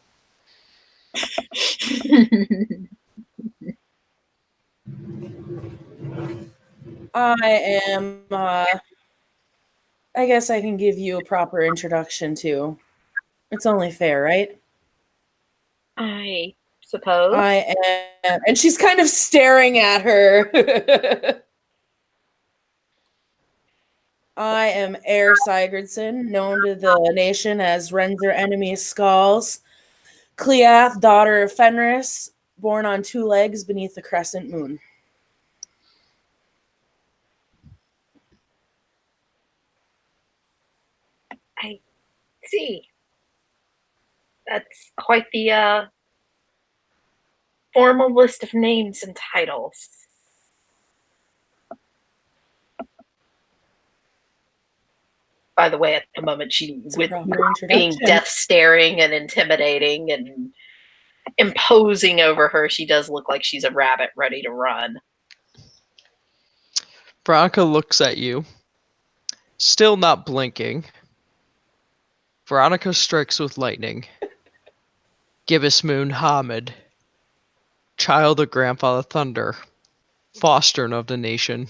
I am, I guess I can give you a proper introduction too. It's only fair, right? I suppose. I am, and she's kind of staring at her. I am Air Sigurdsson, known to the nation as Renzer Enemy Skulls. Cleath, daughter of Fenris, born on 2 legs beneath the crescent moon. I see. That's quite the formal list of names and titles. By the way, at the moment, It's a with proper being introduction. death staring and intimidating and imposing over her, she does look like she's a rabbit ready to run. Veronica looks at you, still not blinking. Veronica strikes with lightning. Gibbous Moon Hamid, child of Grandfather Thunder, foster of the nation.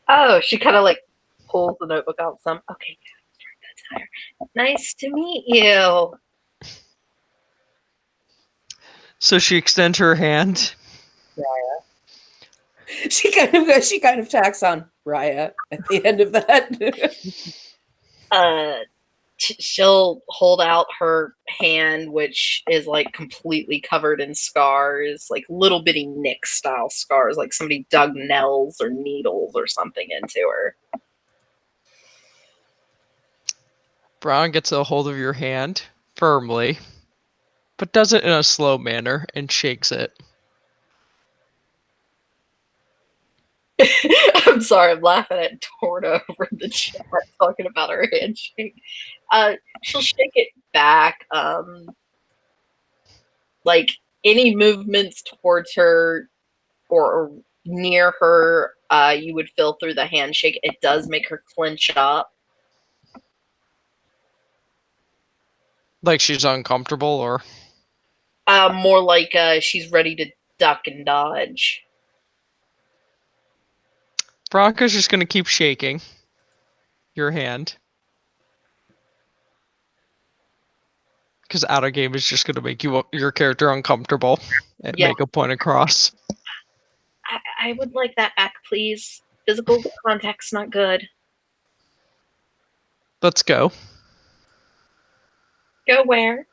Oh, she kind of like pulls the notebook out some. Okay, that's higher. Nice to meet you. So she extends her hand. She kind of tacks on Raya at the end of that. She'll hold out her hand, which is like completely covered in scars, like little bitty Nick style scars, like somebody dug nails or needles or something into her. Brown gets a hold of your hand firmly, but does it in a slow manner and shakes it. I'm sorry, I'm laughing at Torna over the chat talking about her handshake. She'll shake it back. Like any movements towards her or near her, you would feel through the handshake. It does make her clench up. Like she's uncomfortable, or More like she's ready to duck and dodge. Veronica's just gonna keep shaking your hand. Because out of game is just gonna make your character uncomfortable and Yeah. make a point across. I would like that back, please. Physical contact's not good. Let's go. Go where?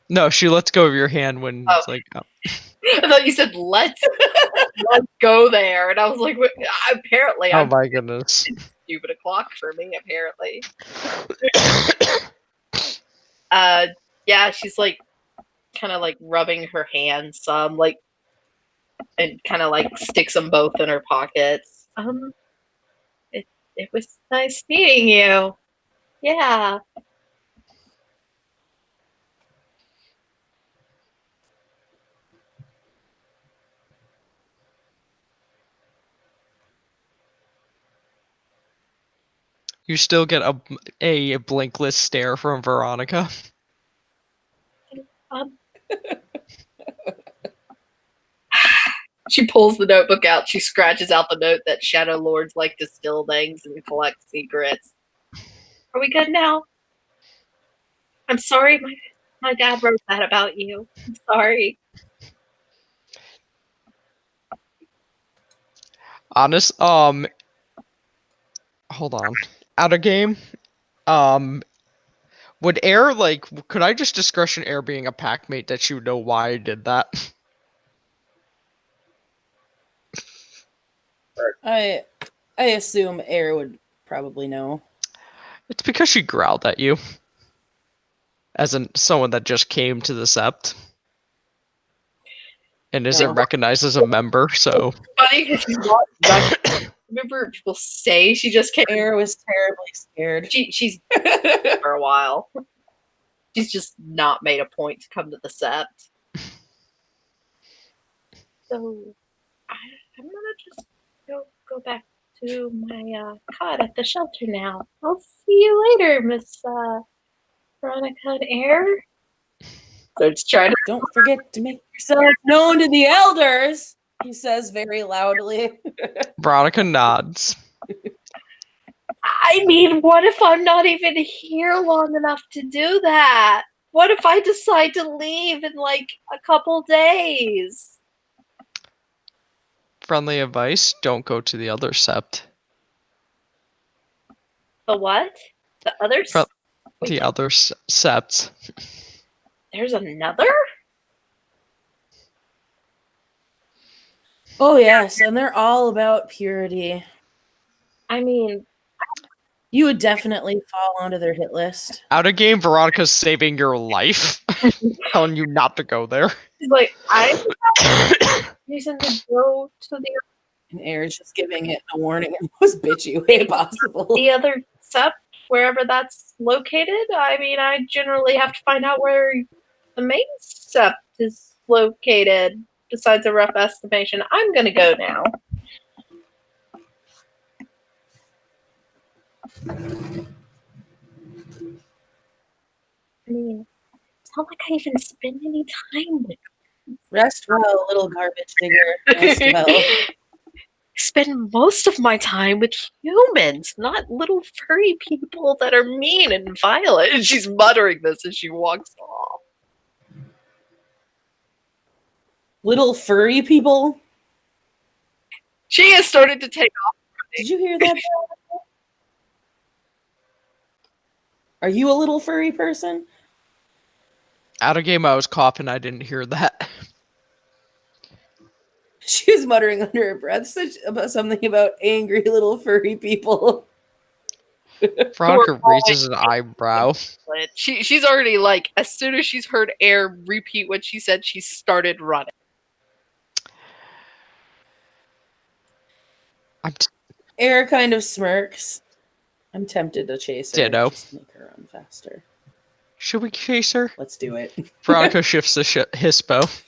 No, she lets go of your hand when it's like, oh. I thought you said let's go there, and I was like, apparently Oh I'm my goodness. stupid o'clock for me. Apparently, yeah, she's like kind of like rubbing her hands some, like, and kind of like sticks them both in her pockets. It was nice meeting you. Yeah. You still get a blinkless stare from Veronica. She pulls the notebook out. She scratches out the note that Shadow Lords like to steal things and collect secrets. Are we good now? I'm sorry, my dad wrote that about you. I'm sorry. Honest, hold on. Out of game, would Air, like, could I just discretion Air being a packmate that she would know why I did that? I assume Air would probably know. It's because she growled at you. As someone that just came to the Sept. And isn't recognized as a member, so. Funny because she's not recognized. Remember, people say she just came. Air was terribly scared. She's for a while. She's just not made a point to come to the Sept. So I'm gonna just go back to my cot at the shelter now. I'll see you later, Miss Veronica and Air. So it's trying to. Don't forget to make yourself known to the elders, he says very loudly. Veronica nods. I mean, what if I'm not even here long enough to do that? What if I decide to leave in like a couple days? Friendly advice, don't go to the other Sept. The what? The other? The other Septs. There's another? Oh, yes, and they're all about purity. I mean, you would definitely fall onto their hit list. Out of game, Veronica's saving your life. Telling you not to go there. She's like, I have reason to go to the. And Air's just giving it a warning in the most bitchy way possible. The other Sept, wherever that's located. I mean, I generally have to find out where the main Sept is located, besides a rough estimation. I'm gonna go now. I mean, it's not like I even spend any time with you. Rest well, little garbage digger. Rest well. Spend most of my time with humans, not little furry people that are mean and violent. And she's muttering this as she walks off. Little furry people. She has started to take off. Did you hear that? Are you a little furry person? Out of game, I was coughing. I didn't hear that. She was muttering under her breath about something about angry little furry people. Veronica raises an eyebrow. She's already like, as soon as she's heard Air repeat what she said, she started running. Air kind of smirks. I'm tempted to chase her. Ditto. Just make her run faster. Should we chase her? Let's do it. Veronica shifts the hispo.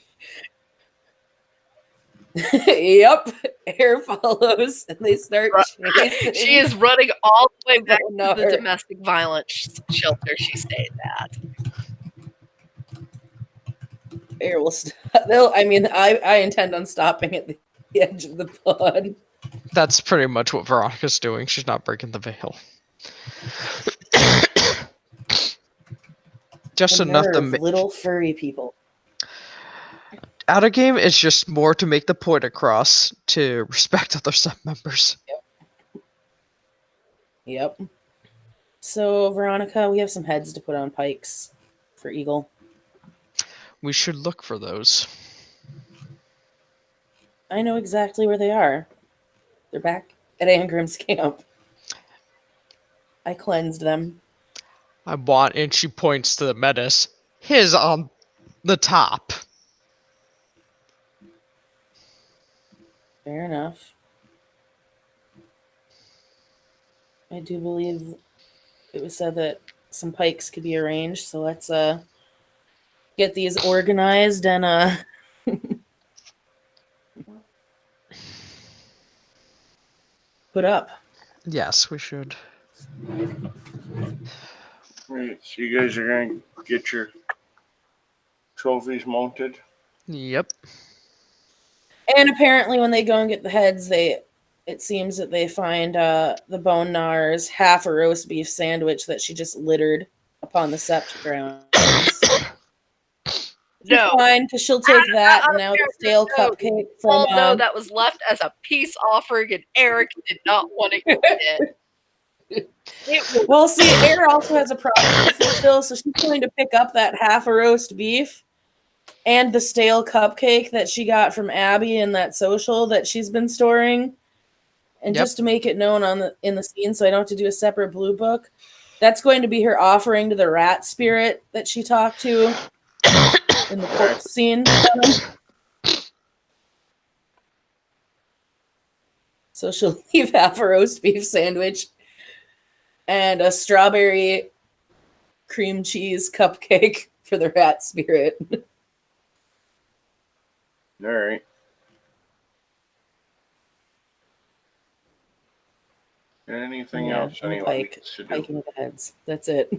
Yep. Air follows, and they start chasing. She is running all the way back to Bonar. the domestic violence shelter she stayed at. Air will stop. I intend on stopping at the edge of the pond. That's pretty much what Veronica's doing. She's not breaking the veil. Just The enough to nerve, little furry people. out of game is just more to make the point across to respect other sub members. Yep. So, Veronica, we have some heads to put on pikes for Eagle. We should look for those. I know exactly where they are. They're back at Angrim's camp. I cleansed them. I want, and she points to the menace. His on the top. Fair enough. I do believe it was said that some pikes could be arranged, so let's get these organized and put up. Yes, we should. Right, so you guys are gonna get your trophies mounted. Yep. And apparently when they go and get the heads, it seems that they find the bone gnar's half a roast beef sandwich that she just littered upon the sept grounds. No. Fine, because she'll take that and now the stale cupcake All from know that was left as a peace offering, and Eric did not want to eat it. Well, see, Air also has a problem to fulfill, so she's going to pick up that half a roast beef and the stale cupcake that she got from Abby in that social that she's been storing. And just to make it known in the scene, so I don't have to do a separate blue book, that's going to be her offering to the rat spirit that she talked to in the corpse scene. So she'll leave half a roast beef sandwich and a strawberry cream cheese cupcake for the rat spirit. All right. Anything else and the anyone pike, needs to do? piking with the heads. That's it.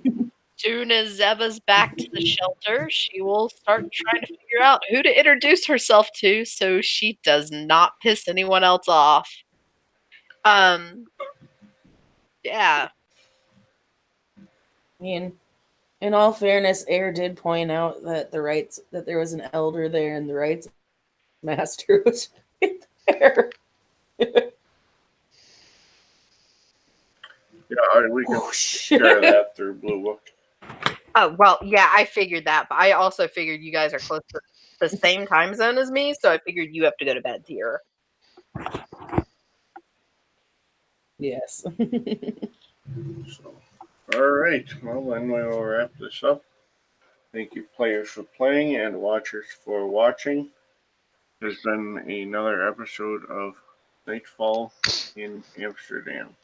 Soon as Zeva's back to the shelter, she will start trying to figure out who to introduce herself to so she does not piss anyone else off. Yeah. I mean, in all fairness, Air did point out that that there was an elder there and the rights master was right there. Yeah, we can share that through Blue Book. Oh, well, yeah, I figured that, but I also figured you guys are close to the same time zone as me, so I figured you have to go to bed here. Yes. So, all right. Well, then we will wrap this up. Thank you, players, for playing and watchers for watching. There's been another episode of Nightfall in Amsterdam.